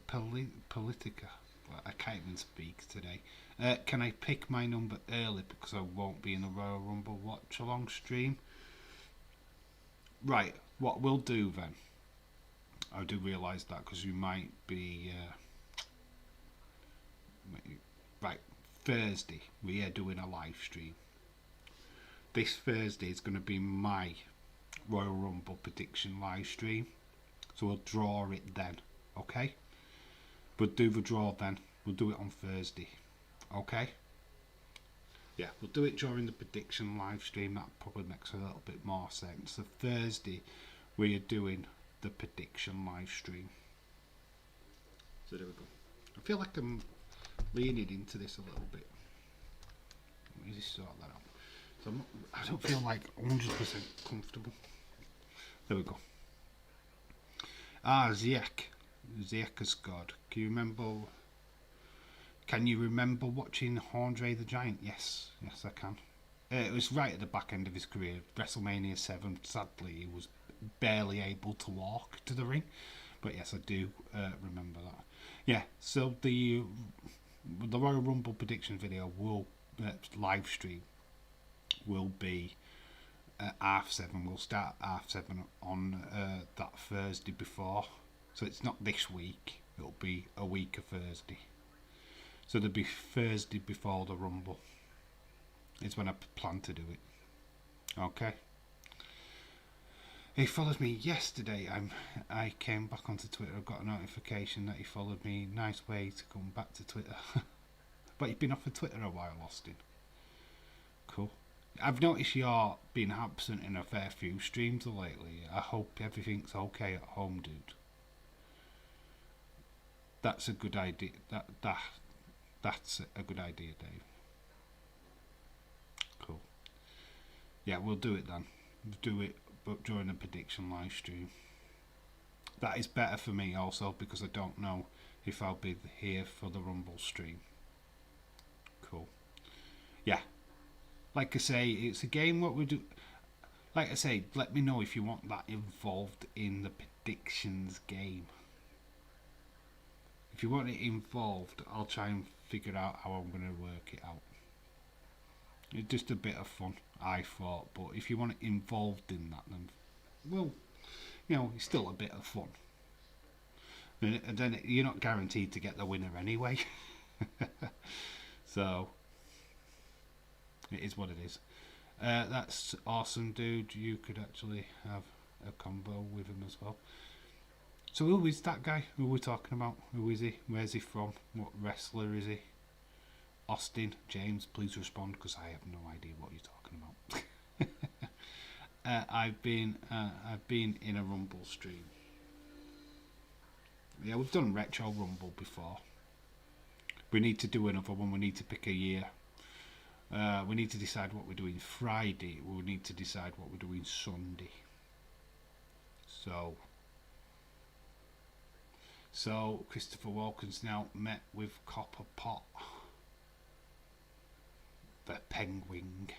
Politica. Well, I can't even speak today. Can I pick my number early because I won't be in the Royal Rumble watch along stream? Right, what we'll do then, I do realise that because you might be right, Thursday we are doing a live stream. This Thursday is going to be my Royal Rumble prediction live stream, so we'll draw it then, okay? We'll do the draw then. We'll do it on Thursday, okay? Yeah, we'll do it during the prediction live stream. That probably makes a little bit more sense. So Thursday we are doing the prediction live stream. So there we go. I feel like I'm leaning into this a little bit. Let me just sort that out. So I don't feel like 100% comfortable. There we go. Ziyech. Ziyech has scored. Can you remember watching Andre the Giant? Yes, I can. It was right at the back end of his career. WrestleMania 7. Sadly, he was barely able to walk to the ring. But yes, I do remember that. Yeah, so the Royal Rumble prediction video will live stream will be at 7:30. We'll start at 7:30 on that Thursday before. So it's not this week. It'll be a week of Thursday. So there'll be Thursday before the Rumble. It's when I plan to do it. Okay. He followed me yesterday. I came back onto Twitter. I got a notification that he followed me. Nice way to come back to Twitter. But you've been off of Twitter a while, Austin. Cool. I've noticed you're been absent in a fair few streams lately. I hope everything's okay at home, dude. That's a good idea. That's a good idea, Dave. Cool. Yeah, we'll do it then. We'll do it, but during the prediction live stream. That is better for me also because I don't know if I'll be here for the Rumble stream. Cool. Yeah. Like I say, it's a game what we do. Like I say, let me know if you want that involved in the predictions game. If you want it involved, I'll try and figure out how I'm going to work it out. It's just a bit of fun, I thought. But if you want it involved in that, then, well, you know, it's still a bit of fun. And then you're not guaranteed to get the winner anyway. So, it is what it is. That's awesome, dude. You could actually have a combo with him as well. So who is that guy? Who are we talking about? Who is he? Where's he from? What wrestler is he? Austin, James, please respond because I have no idea what you're talking about. I've been in a Rumble stream. Yeah, we've done Retro Rumble before. We need to do another one. We need to pick a year. We need to decide what we're doing Friday. We need to decide what we're doing Sunday. So Christopher Walken's now met with Copper Pot, the penguin.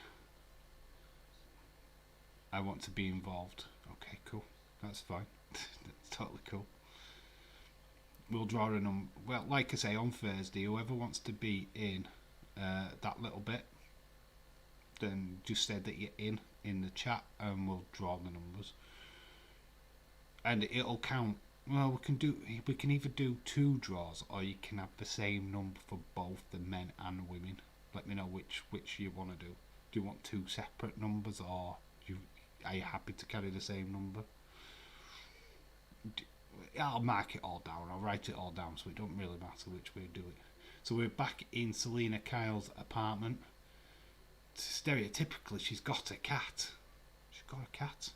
I want to be involved. Okay, cool. That's fine. That's totally cool. We'll draw a number. Well, like I say, on Thursday, whoever wants to be in that little bit, then just say that you're in the chat, and we'll draw the numbers. And it'll count. Well, we can either do 2 draws, or you can have the same number for both the men and women. Let me know which you want to do. Do you want 2 separate numbers, or are you happy to carry the same number? I'll mark it all down. I'll write it all down, so it don't really matter which way we do it. So we're back in Selena Kyle's apartment. Stereotypically, she's got a cat. She's got a cat.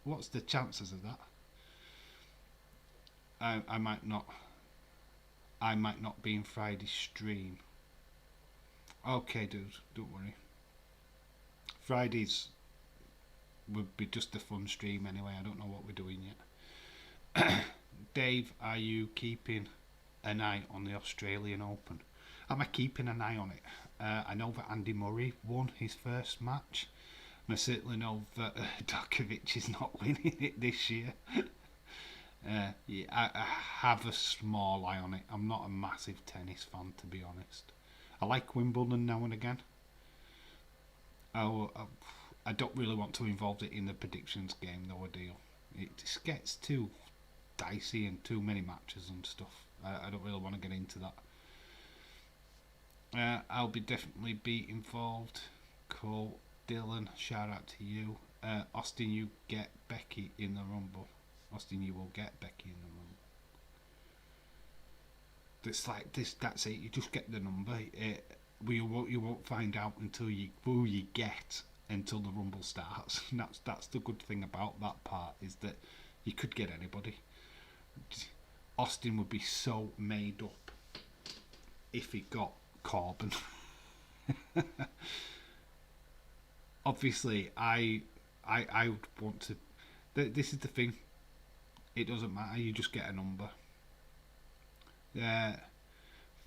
What's the chances of that? I might not be in Friday's stream. Okay, dude, don't worry. Fridays would be just a fun stream anyway. I don't know what we're doing yet. Dave, are you keeping an eye on the Australian Open? Am I keeping an eye on it? I know that Andy Murray won his first match, and I certainly know that Djokovic is not winning it this year. Yeah, I have a small eye on it. I'm not a massive tennis fan, to be honest. I like Wimbledon now and again. I don't really want to involve it in the predictions game, though, a deal. It just gets too dicey and too many matches and stuff. I don't really want to get into that. I'll definitely be involved. Cool. Dylan, shout out to you. Austin, you get Becky in the Rumble. Austin, you will get Becky in the Rumble. It's like this. That's it. You just get the number. You won't find out until who you get until the Rumble starts. And that's the good thing about that part, is that you could get anybody. Austin would be so made up if he got Corbin. Obviously, I would want to. This is the thing. It doesn't matter. You just get a number.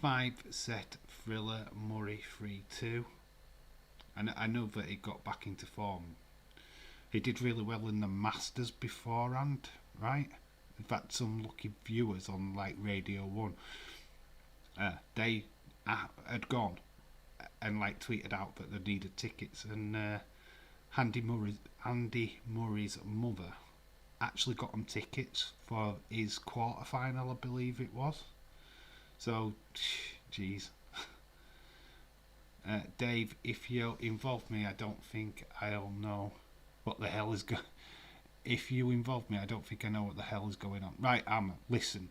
5-set Thriller Murray 3-2. And I know that he got back into form. He did really well in the Masters beforehand, right? In fact, some lucky viewers on like Radio 1, they had gone and like tweeted out that they needed tickets, and Andy Murray's mother actually got him tickets for his quarter-final, I believe it was. So, jeez. Dave, if you involve me, I don't think I'll know what the hell is going. If you involve me, I don't think I know what the hell is going on. Right, listen.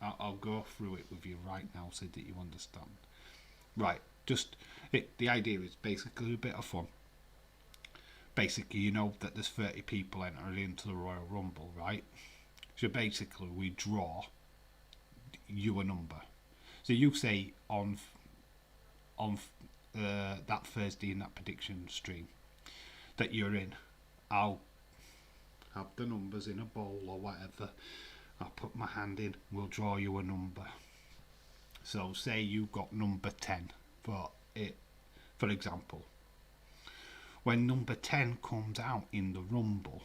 I'll go through it with you right now so that you understand. Right, the idea is basically a bit of fun. Basically, you know that there's 30 people entering into the Royal Rumble, right? So basically, we draw you a number. So you say on that Thursday in that prediction stream that you're in, I'll have the numbers in a bowl or whatever. I'll put my hand in. We'll draw you a number. So say you got number 10 for example. When number 10 comes out in the Rumble,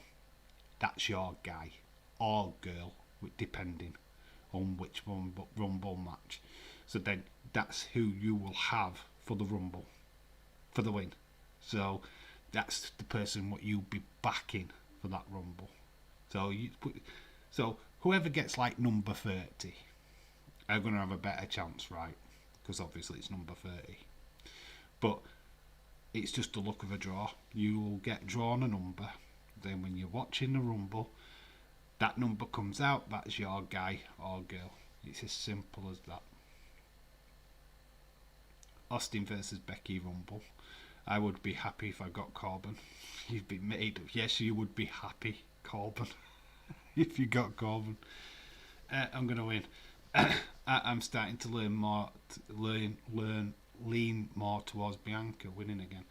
that's your guy or girl, depending on which one Rumble match. So then that's who you will have for the Rumble, for the win. So that's the person what you'll be backing for that Rumble. So whoever gets like number 30 are going to have a better chance, right? Because obviously it's number 30. But it's just the luck of a draw. You will get drawn a number. Then when you're watching the Rumble, that number comes out. That's your guy or girl. It's as simple as that. Austin versus Becky Rumble. I would be happy if I got Corbin. You'd be made. Yes, you would be happy, Corbin, if you got Corbin. I'm gonna win. I'm starting to learn more, lean more towards Bianca winning again.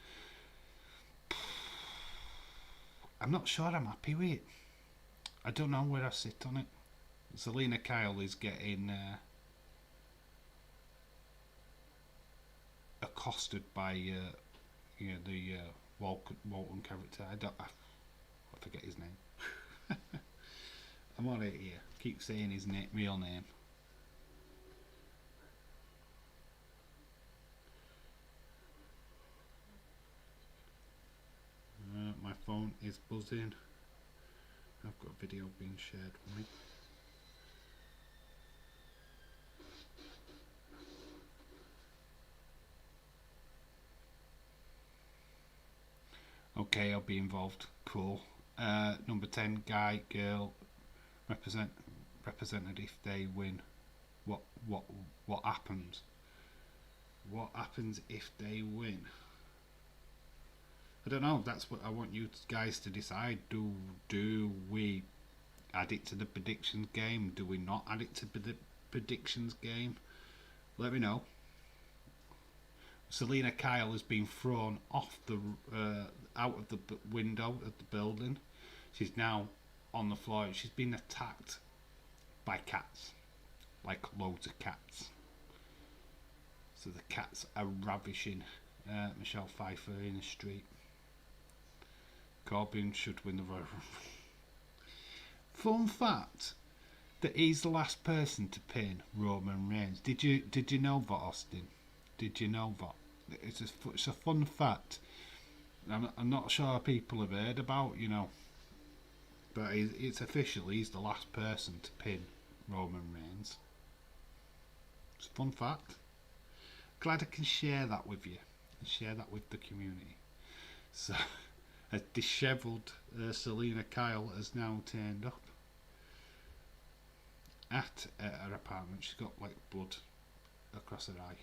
I'm not sure I'm happy with it. I don't know where I sit on it. Selena Kyle is getting accosted by the Walton character. I forget his name. I'm on it here. Keep saying his real name. My phone is buzzing. I've got a video being shared with me. Okay, I'll be involved. Cool. Number 10, guy, girl, represented if they win. What happens? What happens if they win? I don't know. That's what I want you guys to decide. Do we add it to the predictions game? Do we not add it to the predictions game? Let me know. Selena Kyle has been thrown off the out of the window of the building. She's now on the floor. She's been attacked by cats, like loads of cats. So the cats are ravishing Michelle Pfeiffer in the street. Corbin should win the Royal Rumble. Fun fact that he's the last person to pin Roman Reigns. Did you know that, Austin? Did you know that? It's a fun fact. I'm not sure people have heard about, but it's official. He's the last person to pin Roman Reigns. It's a fun fact. Glad I can share that with you and share that with the community. So, a dishevelled Selena Kyle has now turned up at her apartment. She's got like blood across her eye.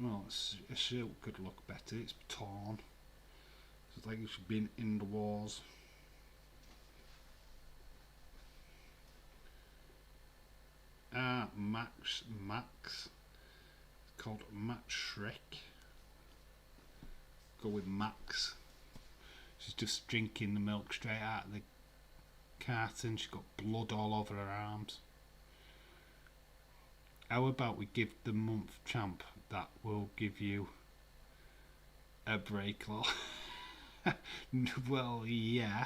Well, a shirt could look better. It's torn. It's like it's been in the wars. Max. It's called Max Shrek. Go with Max. She's just drinking the milk straight out of the carton. She's got blood all over her arms. How about we give the month champ? That will give you a break, lol. Well, yeah,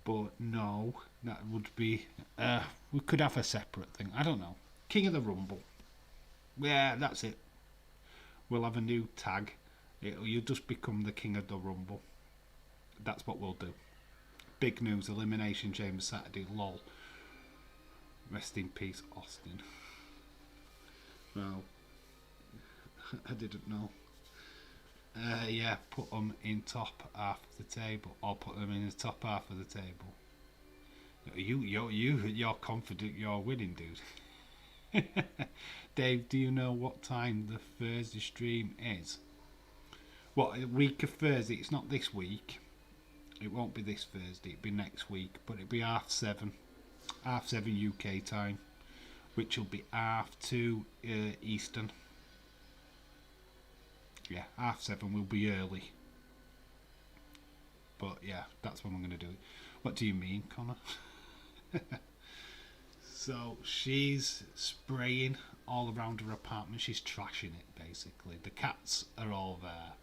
but no, that would be. We could have a separate thing. I don't know. King of the Rumble. Yeah, that's it. We'll have a new tag. You'll just become the King of the Rumble. That's what we'll do. Big news: Elimination Chamber Saturday. Lol. Rest in peace, Austin. Well, I didn't know. Yeah, put them in top half of the table, or put them in the top half of the table. You're confident you're winning, dude. Dave, do you know what time the Thursday stream is? What, a week of Thursday? It's not this week. It won't be this Thursday. It'll be next week, but it'll be 7:30 UK time, which will be 2:30 Eastern. Yeah, 7:30 will be early. But yeah, that's when we're going to do it. What do you mean, Connor? So she's spraying all around her apartment. She's trashing it, basically. The cats are all there.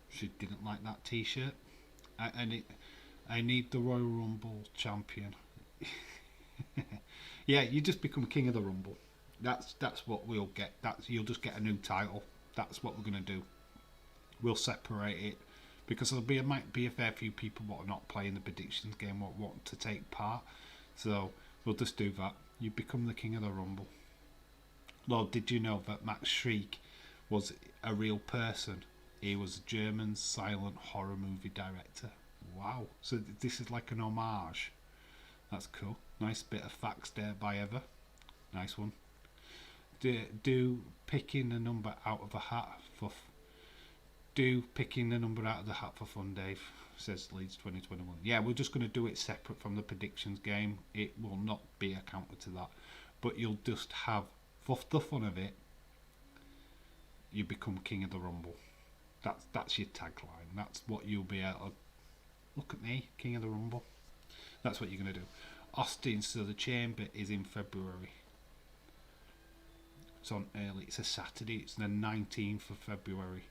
She didn't like that t-shirt. I need the Royal Rumble champion. Yeah, you just become King of the Rumble. That's what we'll get. You'll just get a new title. That's what we're gonna do. We'll separate it because might be a fair few people what are not playing the predictions game what want to take part. So we'll just do that. You become the King of the Rumble. Lord, did you know that Max Shriek was a real person. He was a German silent horror movie director. Wow. So this is like an homage. That's cool. Nice bit of facts there by Eva. Nice one. Do picking a number out of a hat for picking the number out of the hat for fun, Dave, says Leeds 2021. Yeah, we're just going to do it separate from the predictions game. It will not be a counter to that, but you'll just have, for the fun of it, you become King of the Rumble. That's your tagline. That's what you'll be able to, look at me, King of the Rumble. That's what you're going to do. Austin, so the Chamber is in February. It's on early. It's a Saturday. It's the 19th of February.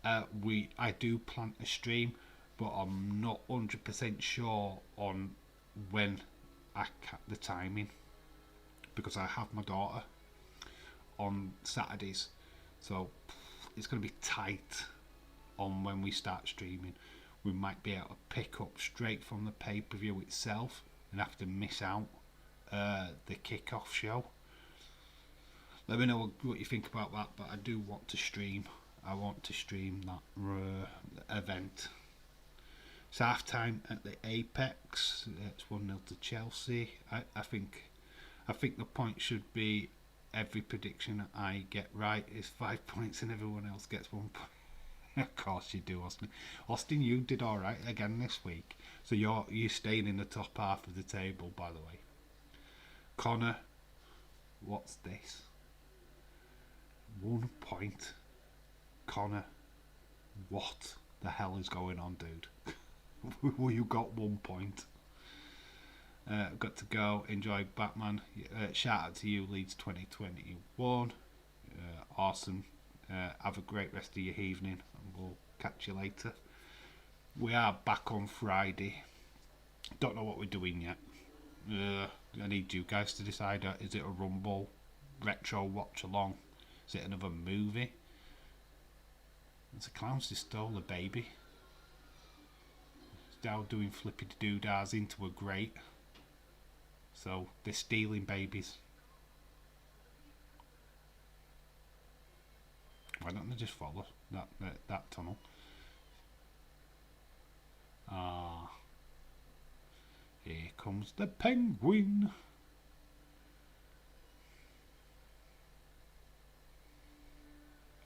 I do plan a stream, but I'm not 100% sure on when the timing, because I have my daughter on Saturdays, so it's going to be tight on when we start streaming. We might be able to pick up straight from the pay-per-view itself and have to miss out the kick-off show. Let me know what you think about that, but I do want to stream. I want to stream that event. It's half time at the Apex. It's 1-0 to Chelsea. I think the point should be every prediction I get right is 5 points and everyone else gets 1 point. Of course you do, Austin. Austin, you did all right again this week, so you're staying in the top half of the table, by the way. Connor, what's this? 1 point. Connor, what the hell is going on, dude? Well, you got 1 point. Got to go. Enjoy Batman. Shout out to you, Leeds 2021. Awesome. Have a great rest of your evening, and we'll catch you later. We are back on Friday. Don't know what we're doing yet. I need you guys to decide. Is it a Rumble retro watch along? Is it another movie? It's a clowns who stole a baby. It's now doing flippy doodahs into a grate. So they're stealing babies. Why don't they just follow that tunnel? Here comes the penguin.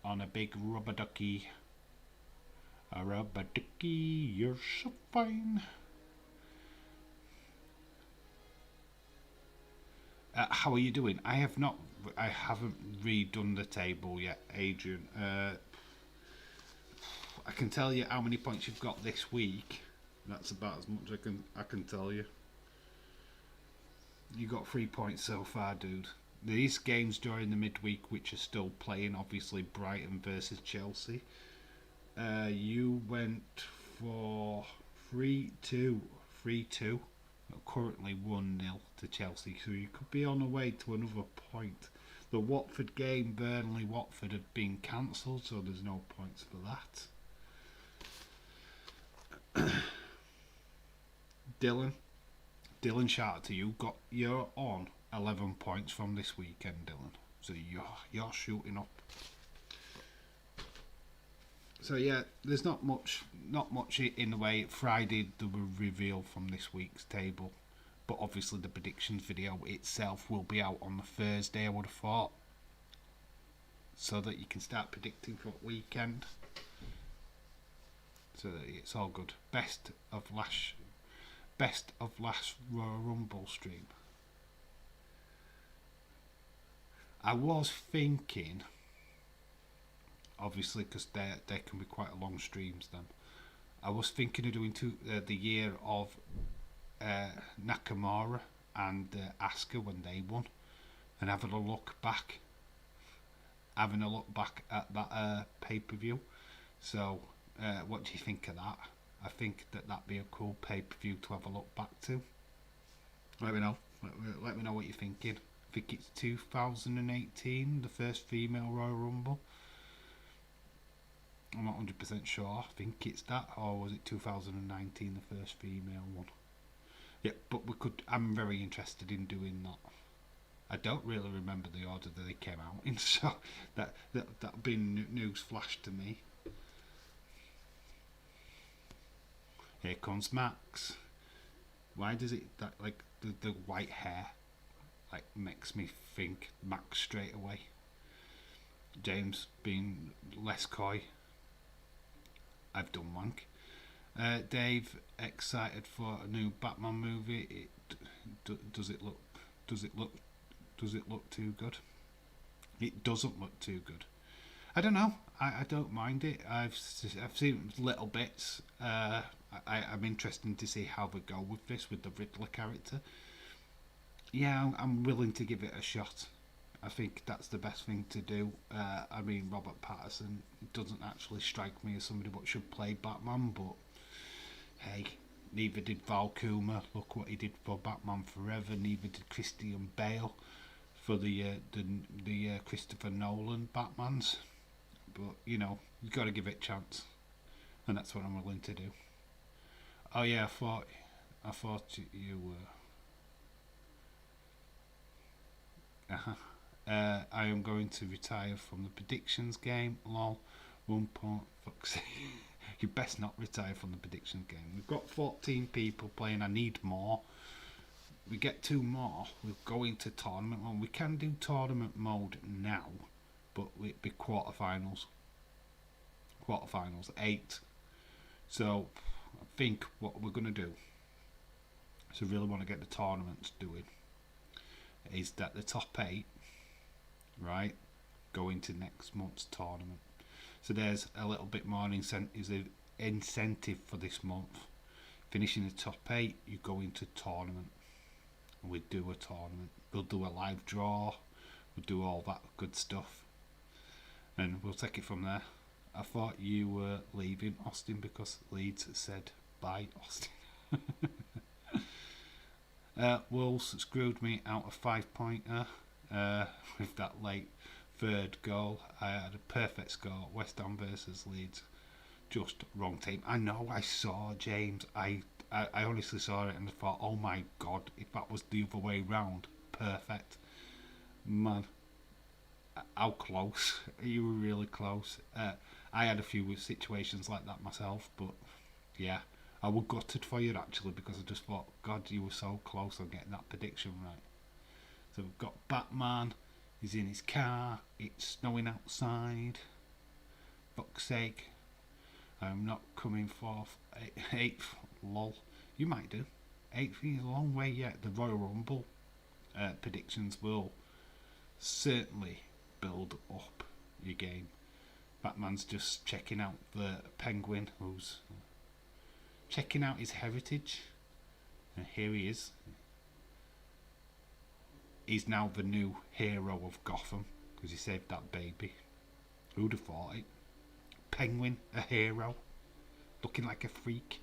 On a big rubber ducky. A rubber ducky, you're so fine. How are you doing? I haven't redone the table yet, Adrian. I can tell you how many points you've got this week. That's about as much I can tell you. You got 3 points so far, dude. These games during the midweek, which are still playing, obviously Brighton versus Chelsea. You went for 3-2. Currently 1-0 to Chelsea, so you could be on the way to another point. The Watford game, Burnley-Watford, had been cancelled, so there's no points for that. Dylan, shout out to you. You're on 11 points from this weekend, Dylan. So you're shooting up. So yeah, there's not much in the way. Friday there will reveal from this week's table, but obviously the predictions video itself will be out on the Thursday, I would have thought, so that you can start predicting for the weekend. So that it's all good. Best of last Royal Rumble stream. I was thinking, obviously, because they can be quite long streams then, I was thinking of doing the year of Nakamura and Asuka when they won, and having a look back at that pay-per-view. So what do you think of that? I think that'd be a cool pay-per-view to have a look back to. Let me know. Let me know what you're thinking. I think it's 2018, the first female Royal Rumble. I'm not 100% sure. I think it's that, or was it 2019, the first female one? Yeah, but I'm very interested in doing that. I don't really remember the order that they came out in, so that'll be news flash to me. Here comes Max. Why does it that like the white hair like makes me think Max straight away? James being less coy. I've done wank. Dave excited for a new Batman movie. Does it look? Does it look? Does it look too good? It doesn't look too good. I don't know. I don't mind it. I've seen little bits. I'm interested to see how they go with this with the Riddler character. Yeah, I'm willing to give it a shot. I think that's the best thing to do. I mean, Robert Pattinson doesn't actually strike me as somebody what should play Batman, but hey, neither did Val Kilmer. Look what he did for Batman Forever. Neither did Christian Bale for the Christopher Nolan Batmans. But you know, you got to give it a chance, and that's what I'm willing to do. Oh yeah, I thought you were. I am going to retire from the predictions game. Lol. 1 point. Fuck's sake. You best not retire from the predictions game. We've got 14 people playing. I need more. We get 2 more. We'll go into tournament mode. We can do tournament mode now, but it'd be quarterfinals. Quarterfinals 8. So I think what we're gonna do, so really want to get the tournaments doing, is that the top 8, right, go into next month's tournament. So there's a little bit more incentive for this month. Finishing the top 8, you go into tournament. And we do a tournament. We'll do a live draw. We'll do all that good stuff. And we'll take it from there. I thought you were leaving Austin because Leeds said bye, Austin. Wolves screwed me out of 5-pointer with that late third goal. I had a perfect score. West Ham versus Leeds. Just wrong team. I know, I saw James. I honestly saw it and I thought, oh my god, if that was the other way round, perfect. Man, how close. You were really close. I had a few situations like that myself, but yeah, I was gutted for you actually because I just thought, God, you were so close on getting that prediction right. So we've got Batman. He's in his car. It's snowing outside. Fuck's sake. I'm not coming fourth. 8th. Lol. You might do. 8th is a long way yet. The Royal Rumble predictions will certainly build up your game. Batman's just checking out the Penguin, who's checking out his heritage. And here he is. He's now the new hero of Gotham because he saved that baby. Who'd have thought it? Penguin, a hero, looking like a freak.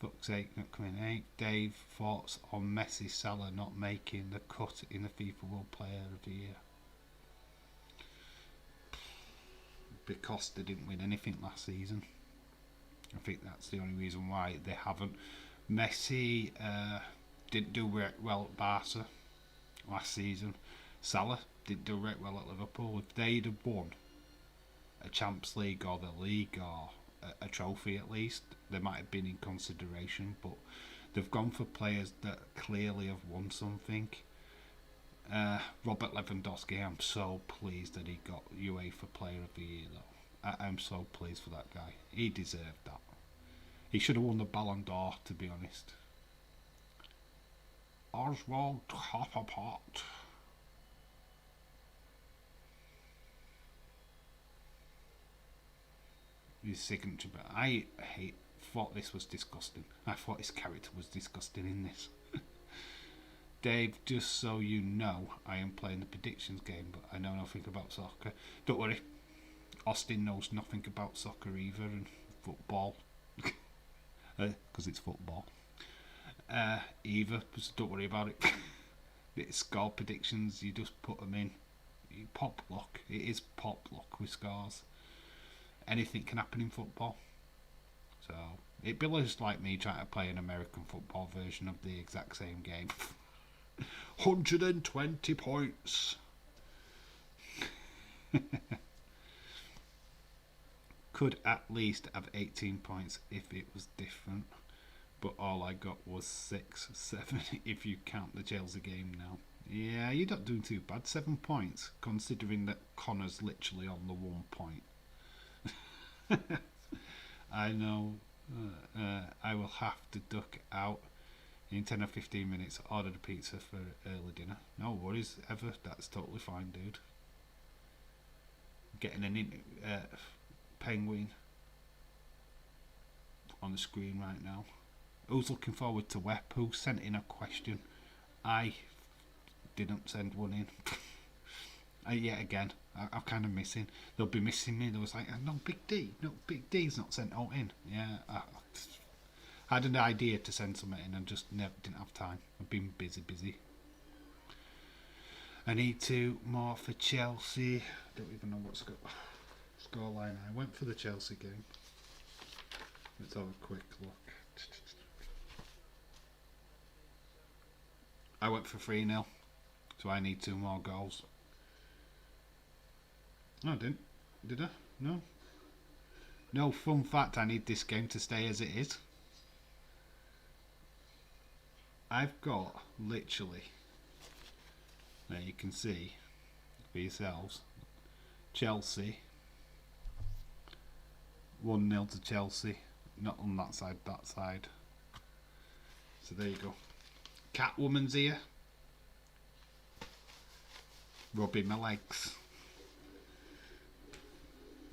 Fuck's sake, not coming 8. Dave, thoughts on Messi Salah not making the cut in the FIFA World Player of the Year? Because they didn't win anything last season. I think that's the only reason why they haven't. Messi didn't do well at Barca last season. Salah didn't do well at Liverpool. If they'd have won a Champions League or the league or a trophy at least, they might have been in consideration. But they've gone for players that clearly have won something. Robert Lewandowski, I'm so pleased that he got UEFA Player of the Year though. I'm so pleased for that guy. He deserved that. He should have won the Ballon d'Or, to be honest. Oswald Copplepot. His signature, but I thought this was disgusting. I thought his character was disgusting in this. Dave, just so you know, I am playing the predictions game, but I know nothing about soccer. Don't worry, Austin knows nothing about soccer either, and football, because it's football. Either, so don't worry about it. It's score predictions, you just put them in. You pop luck. It is pop luck with scores. Anything can happen in football. So It'd be just like me trying to play an American football version of the exact same game. 120 points. Could at least have 18 points if it was different, but all I got was 6, 7 if you count the Chelsea game now. Yeah, you're not doing too bad. 7 points, considering that Connor's literally on the 1 point. I know. I will have to duck out in 10 or 15 minutes. Ordered a pizza for early dinner. No worries, ever. That's totally fine, dude. Getting an penguin on the screen right now. Who's looking forward to WEP? Who sent in a question? I didn't send one in. Yet again, I'm kind of missing. They'll be missing me. There was like, no, Big D's not sent out in. Yeah, I had an idea to send something in and just never didn't have time. I've been busy. I need 2 more for Chelsea. I don't even know what scoreline. I went for the Chelsea game. Let's have a quick look. I went for 3-0, so I need 2 more goals. No, I didn't. Did I? No. No, fun fact, I need this game to stay as it is. I've got literally, there you can see for yourselves, Chelsea 1-0 to Chelsea, not on that side, that side. So there you go. Catwoman's here, rubbing my legs.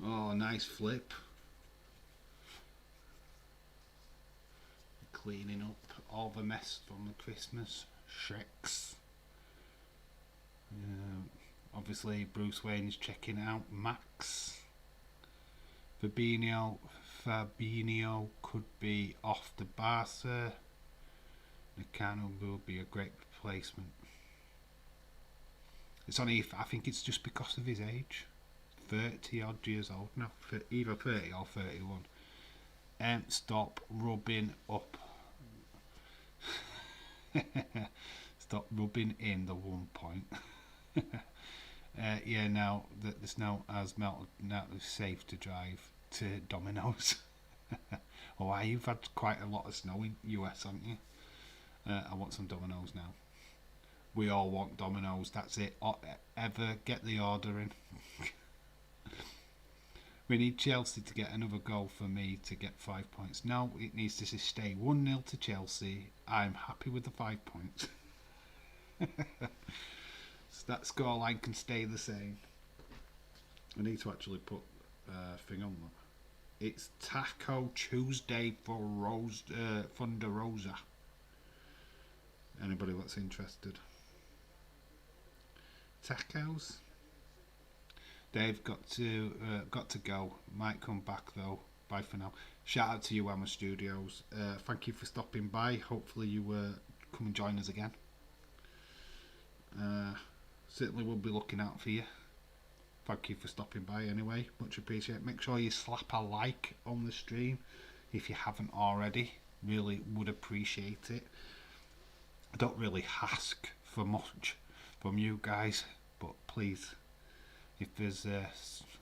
Oh, nice flip. Cleaning up all the mess from the Christmas Shreks. Obviously, Bruce Wayne's checking out Max. Fabinho could be off the Barca. Nakano will be a great replacement. It's only, I think it's just because of his age. 30 odd years old now, either 30 or 31. Stop rubbing up. Stop rubbing in the 1 point. Yeah, now that the snow has melted, now it's safe to drive to Domino's. Oh, you've had quite a lot of snow in US, haven't you? I want some Domino's now. We all want Domino's, that's it. Ever get the order in. We need Chelsea to get another goal for me to get 5 points. No, it needs to stay 1-0 to Chelsea. I'm happy with the 5 points. So that scoreline can stay the same. I need to actually put a thing on that. It's Taco Tuesday for Thunder Rosa. Anybody that's interested. Tacos. Dave got to go. Might come back though. Bye for now. Shout out to you, Emma Studios. Thank you for stopping by. Hopefully you come and join us again. Certainly we'll be looking out for you. Thank you for stopping by anyway. Much appreciated. Make sure you slap a like on the stream if you haven't already. Really would appreciate it. I don't really ask for much from you guys, but please, if there's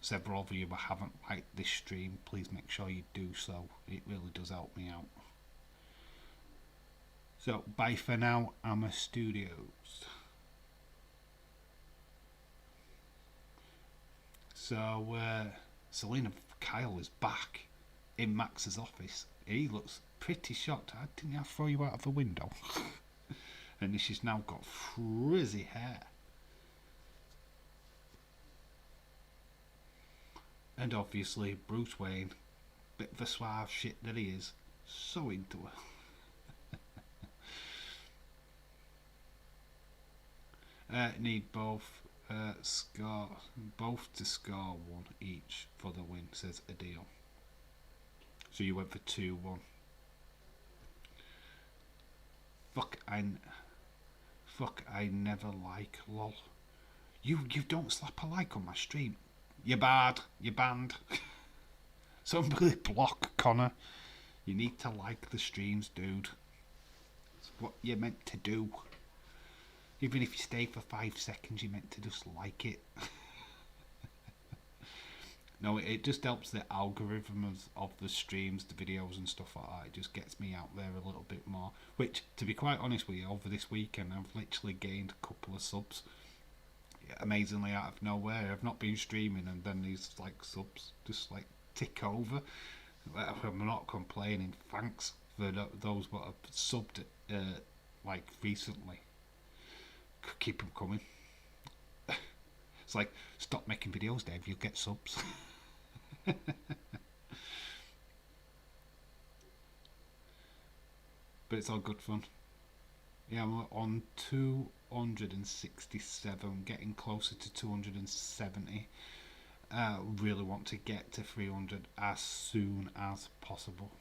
several of you that haven't liked this stream, please make sure you do so. It really does help me out. So bye for now, Amma Studios. So Selena Kyle is back in Max's office. He looks pretty shocked. Didn't I throw you out of the window? And she's now got frizzy hair. And obviously Bruce Wayne, bit of a suave shit that he is, so into her. Need both to score 1 each for the win, says Adil. So you went for 2-1. Fuck, I never like, lol. You don't slap a like on my stream. You're bad. You're banned. Somebody block Connor. You need to like the streams, dude. It's what you're meant to do. Even if you stay for 5 seconds, you're meant to just like it. No, it just helps the algorithm of the streams, the videos and stuff like that. It just gets me out there a little bit more. Which, to be quite honest with you, over this weekend I've literally gained a couple of subs. Amazingly out of nowhere. I've not been streaming and then these like subs just like tick over. I'm not complaining. Thanks for those that have subbed like recently. Keep them coming. It's like, stop making videos, Dave, you'll get subs. But it's all good fun. Yeah, I'm on 267, getting closer to 270. Really want to get to 300 as soon as possible.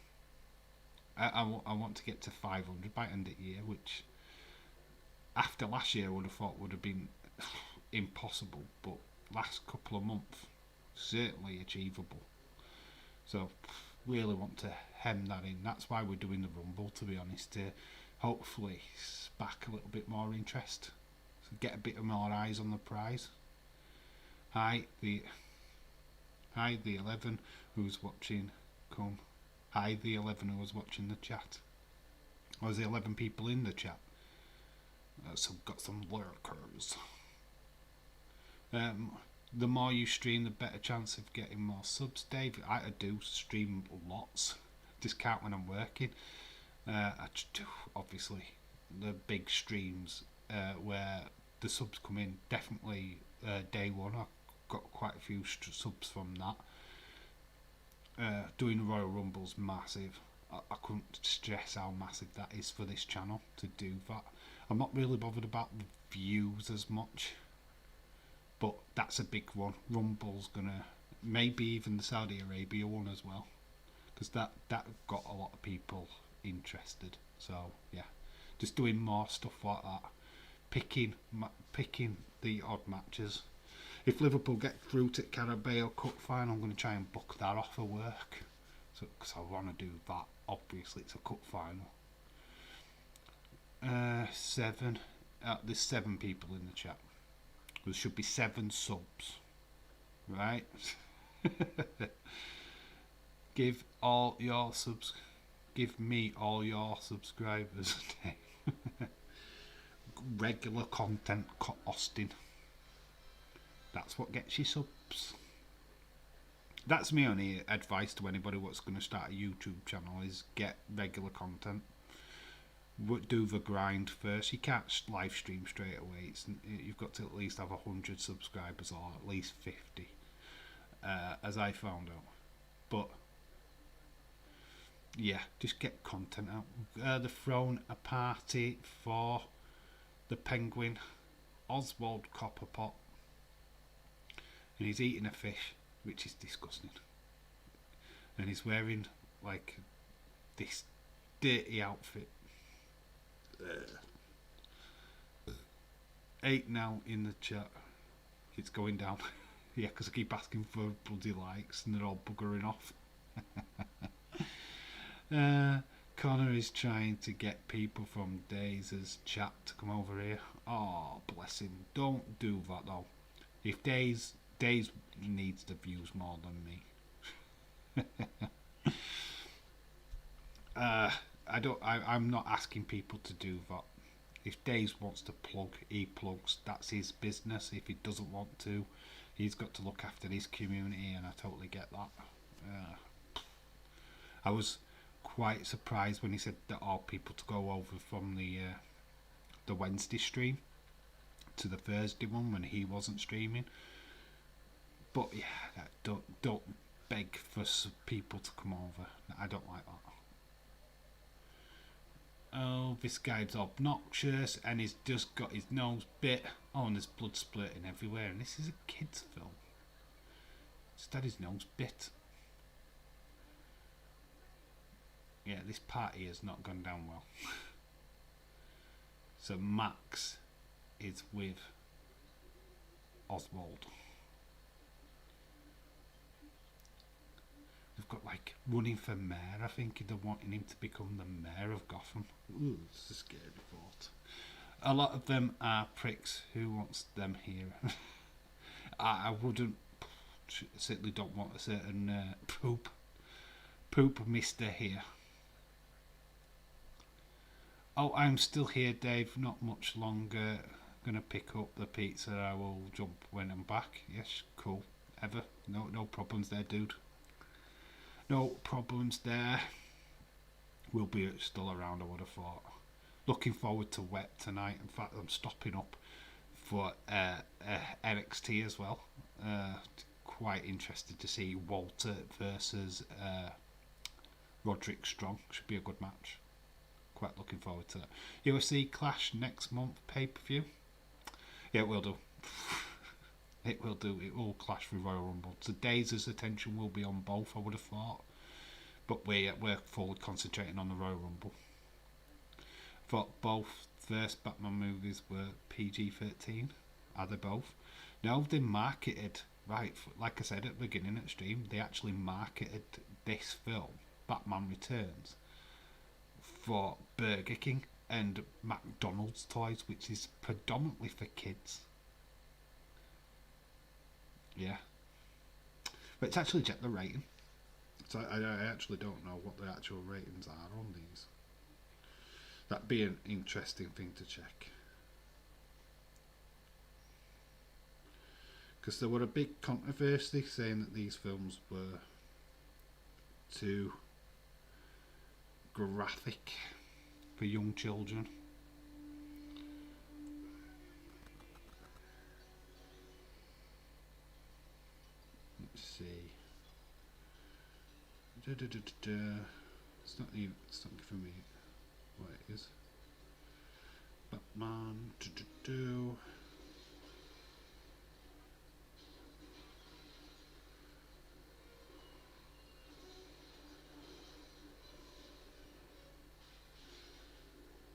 I want to get to 500 by end of the year, which after last year I would have thought would have been impossible, but last couple of months certainly achievable. So really want to hem that in. That's why we're doing the Rumble, to be honest, to hopefully spark a little bit more interest, so get a bit more eyes on the prize. Hi the 11 who's watching, come. Hi the 11 who was watching the chat. Or was the 11 people in the chat? So got some lurkers. The more you stream, the better chance of getting more subs, Dave. I do stream lots. Just count when I'm working. I do, obviously, the big streams where the subs come in. Definitely day one. I got quite a few subs from that. Doing the Royal Rumble's massive. I couldn't stress how massive that is for this channel to do that. I'm not really bothered about the views as much, but that's a big one. Rumble's gonna, maybe even the Saudi Arabia one as well, because that got a lot of people interested. So yeah, just doing more stuff like that, picking the odd matches. If Liverpool get through to Carabao Cup final, I'm going to try and book that off of work, so because I want to do that. Obviously, it's a cup final. 7. There's 7 people in the chat. There should be 7 subs, right? Give me all your subscribers. Regular content, Austin. That's what gets you subs. That's my only advice to anybody what's going to start a YouTube channel, is get regular content. Do the grind first. You can't live stream straight away. You've got to at least have 100 subscribers, or at least 50, as I found out. But yeah, just get content out. They've thrown a party for the Penguin, Oswald Copperpot, and he's eating a fish, which is disgusting. And he's wearing like this dirty outfit. 8 now in the chat. It's going down. Yeah, because I keep asking for bloody likes and they're all buggering off. Connor is trying to get people from Daze's chat to come over here. Oh, bless him. Don't do that though. If Daze needs the views more than me. I'm not asking people to do that. If Daze wants to plug, he plugs. That's his business. If he doesn't want to, he's got to look after his community, and I totally get that. I was quite surprised when he said that all people to go over from the Wednesday stream to the Thursday one when he wasn't streaming. But yeah, don't beg for people to come over. I don't like that. Oh, this guy's obnoxious, and he's just got his nose bit. Oh, and there's blood splurting everywhere, and this is a kid's film. Just had his nose bit. Yeah, this party has not gone down well. So Max is with Oswald. They've got like running for mayor. I think they're wanting him to become the mayor of Gotham. Ooh, it's a scary thought. A lot of them are pricks. Who wants them here? I wouldn't. Certainly don't want a certain poop mister here. Oh, I'm still here, Dave. Not much longer. Gonna pick up the pizza. I will jump when I'm back. Yes, cool. Ever. No problems there, dude. No problems there. We'll be still around, I would have thought. Looking forward to Wet tonight. In fact, I'm stopping up for NXT as well. Quite interested to see Walter versus Roderick Strong. Should be a good match. Quite looking forward to that. UFC Clash next month, pay-per-view. Yeah, it will do. It will do. It will clash with Royal Rumble. Today's attention will be on both, I would have thought. But we're fully concentrating on the Royal Rumble. Thought both first Batman movies were PG-13. Are they both? No, they marketed, right, like I said at the beginning of the stream, they actually marketed this film, Batman Returns, for Burger King and McDonald's toys, which is predominantly for kids. Yeah. But it's actually checked the rating. So I actually don't know what the actual ratings are on these. That'd be an interesting thing to check. Because there were a big controversy saying that these films were too graphic for young children. Let's see. It's not giving me what it is. Batman.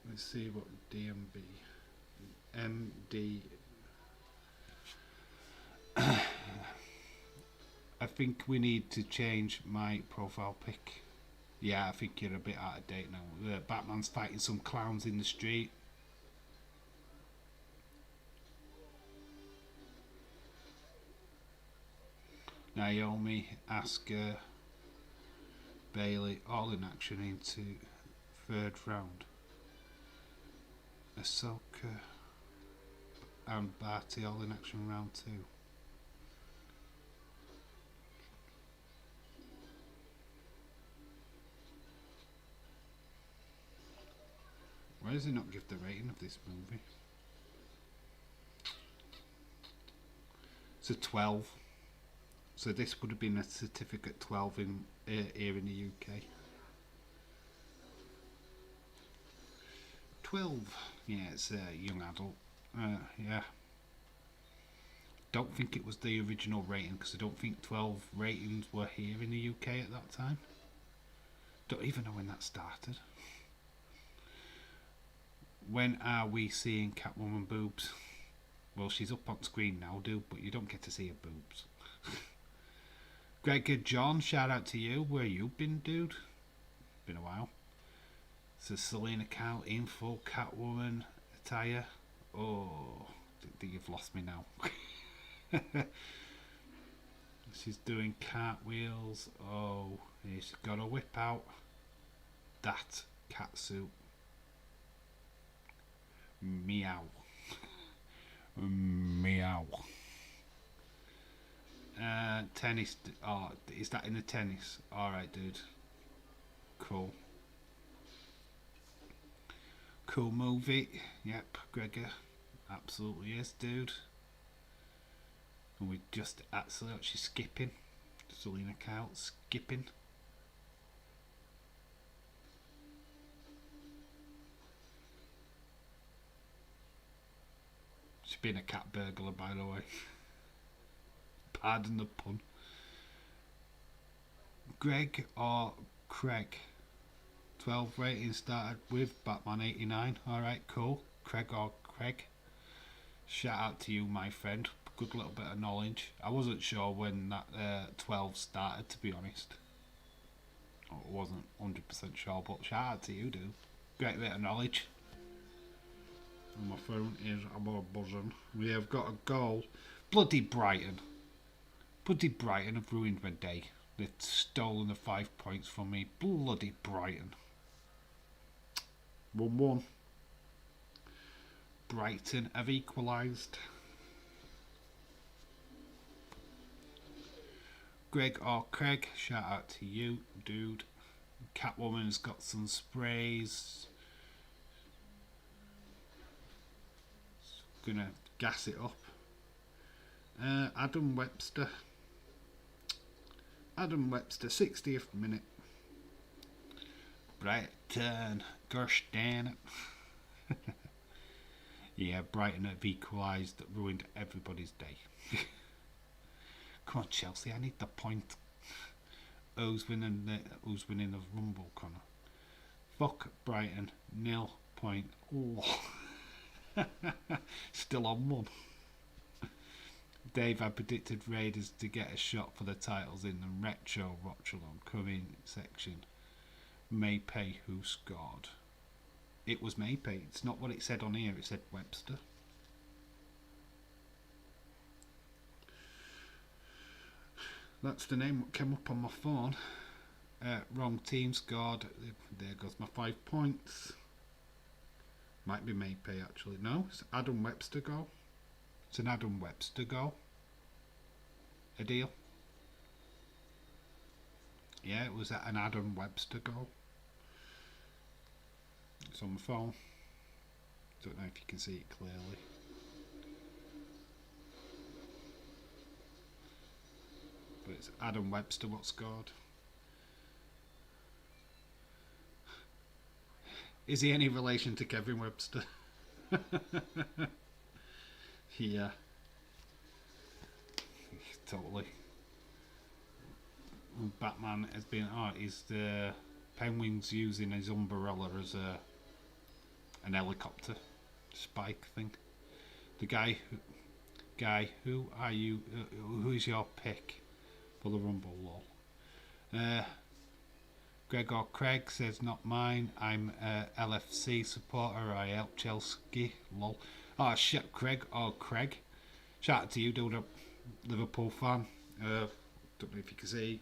Let's see what DMB. MD. I think we need to change my profile pic. Yeah, I think you're a bit out of date now. Batman's fighting some clowns in the street. Naomi, Asuka, Bailey, all in action into third round. Ahsoka and Barty all in action round 2. Why does it not give the rating of this movie? It's a 12. So this would have been a certificate 12 in here in the UK. 12. Yeah, it's a young adult. Yeah. Don't think it was the original rating because I don't think 12 ratings were here in the UK at that time. Don't even know when that started. When are we seeing Catwoman boobs? Well, she's up on screen now, dude, but you don't get to see her boobs. Gregor John, shout out to you. Where you been, dude? Been a while. So Selena Kyle in full Catwoman attire. Oh, you've lost me now. She's doing cartwheels. Oh, she's got a whip out. That cat suit. Meow. Meow. Tennis. Oh, is that in the tennis? Alright, dude. Cool. Cool movie. Yep, Gregor. Absolutely is, dude. And we just absolutely she's skipping. Selena Kyle skipping. She's been a cat burglar, by the way. Pardon the pun. Greg or Craig? 12 rating started with Batman 89. Alright, cool. Craig or Craig? Shout out to you, my friend. Good little bit of knowledge. I wasn't sure when that 12 started, to be honest. I wasn't 100% sure, but shout out to you, dude. Great bit of knowledge. And my phone is about buzzing. We have got a goal. Bloody Brighton. Bloody Brighton have ruined my day. They've stolen the 5 points from me. Bloody Brighton. 1-1. Brighton have equalised. Greg or Craig, shout out to you, dude. Catwoman's got some sprays. Gonna gas it up. Adam Webster, 60th minute. Brighton, gosh damn it. Yeah, Brighton have equalised, ruined everybody's day. Come on, Chelsea, I need the point. Who's winning the Rumble, Connor? Fuck Brighton, 0 point. Oh. Still on 1. Dave, I predicted Raiders to get a shot for the titles in the retro watch-along coming section. Maypay who scored. It was Maypay. It's not what it said on here. It said Webster. That's the name that came up on my phone. Wrong team scored. There goes my 5 points. Might be Maypay actually. No, it's Adam Webster goal. It's an Adam Webster goal. A deal. Yeah, it was an Adam Webster goal. It's on my phone. Don't know if you can see it clearly. But it's Adam Webster what scored. Is he any relation to Kevin Webster? Yeah. Totally. Batman has been... Oh, he's the Penguin's using his umbrella as an helicopter spike thing. The guy, who are you? Who is your pick for the Rumble, lol? Gregor Craig says, not mine. I'm a LFC supporter. I help Chelsea, lol. Oh shit, Craig. Oh, Craig. Shout out to you, dude, a Liverpool fan. Don't know if you can see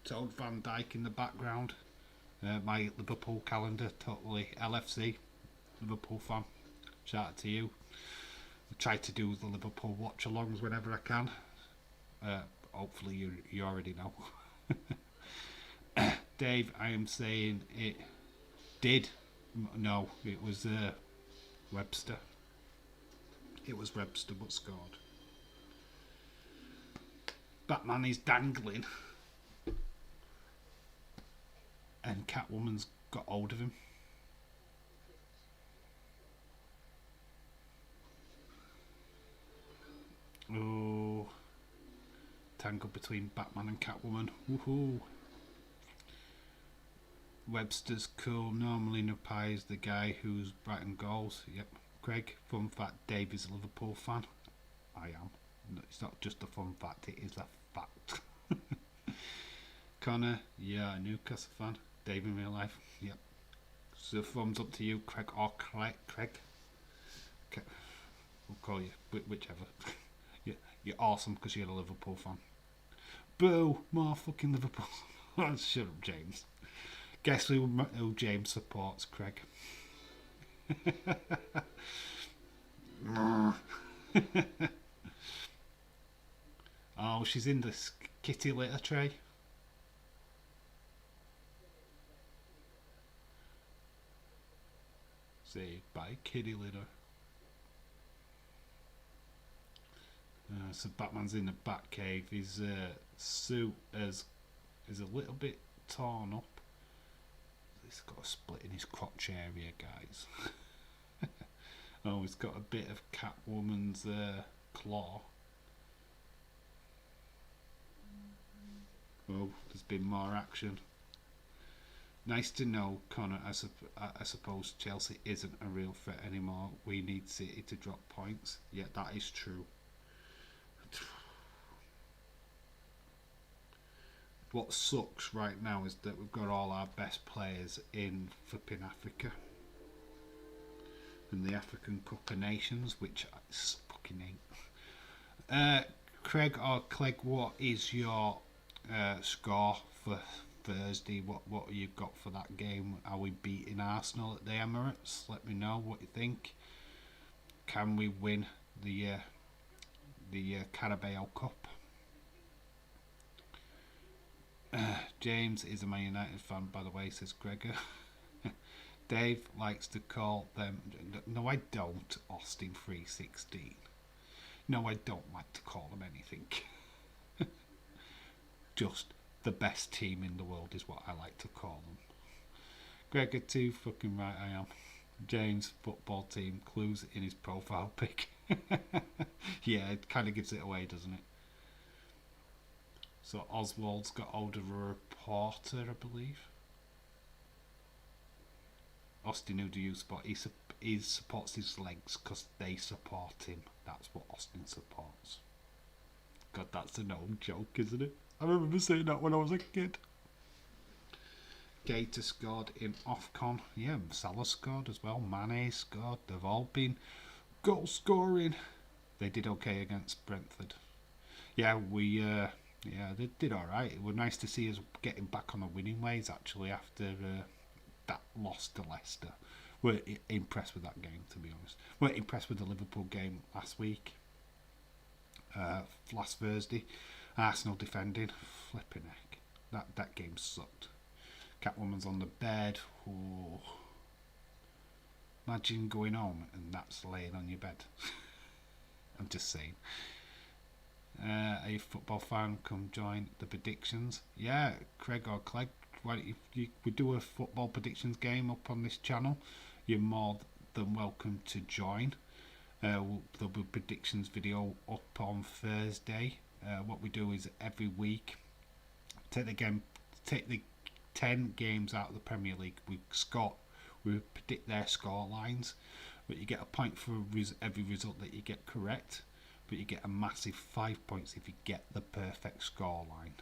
Toad Van Dyke in the background. My Liverpool calendar, totally LFC, Liverpool fan. Shout out to you. I try to do the Liverpool watch-alongs whenever I can. Hopefully you already know. Dave, I am saying it did. No, it was Webster. It was Webster but scored. Batman is dangling. And Catwoman's got hold of him. Oh. Tangle between Batman and Catwoman. Woohoo. Webster's cool. Normally Napai the guy who's Brighton goals. Yep. Craig, fun fact, Dave is a Liverpool fan. I am. No, it's not just a fun fact, it is a fact. Connor, yeah, a Newcastle fan. Dave in real life, yep. So thumbs up to you, Craig or Craig. Okay. We'll call you, whichever. You're awesome because you're a Liverpool fan. Boo! More fucking Liverpool. Shut up, James. Guess who James supports, Craig? Oh, she's in the kitty litter tray. Saved by kitty litter. So Batman's in the Batcave. His suit is a little bit torn up. He's got a split in his crotch area, guys. Oh, he's got a bit of Catwoman's claw. Oh, there's been more action. Nice to know, Connor. I suppose Chelsea isn't a real threat anymore. We need City to drop points. Yeah, that is true. What sucks right now is that we've got all our best players in flipping Africa. In the African Cup of Nations, which I fucking hate. Craig or Clegg, what is your score for Thursday? What you got for that game? Are we beating Arsenal at the Emirates? Let me know what you think. Can we win the Carabao Cup? James is a Man United fan, by the way, says Gregor. Dave likes to call them. No, I don't. Austin 316. No, I don't like to call them anything. Just the best team in the world is what I like to call them. Gregor, too fucking right I am. James football team clues in his profile pic. Yeah, it kind of gives it away, doesn't it? So Oswald's got hold of a reporter, I believe. Austin, who do you support? He supports his legs because they support him. That's what Austin supports. God, that's an old joke, isn't it? I remember saying that when I was a kid. Gator scored in Ofcon. Yeah, Salah scored as well. Mane scored. They've all been goal scoring. They did okay against Brentford. Yeah, they did all right. It was nice to see us getting back on the winning ways actually after that loss to Leicester. We're impressed with that game, to be honest. We're impressed with the Liverpool game last week. Last Thursday. Arsenal defending. Flipping heck. That game sucked. Catwoman's on the bed. Oh. Imagine going home and that's laying on your bed. I'm just saying. A football fan, come join the predictions. Yeah, Craig or Clegg, why don't we do a football predictions game up on this channel? You're more than welcome to join. There'll be a predictions video up on Thursday. What we do is every week take the 10 games out of the Premier League. We predict their score lines, but you get a point for every result that you get correct. But you get a massive 5 points if you get the perfect score line.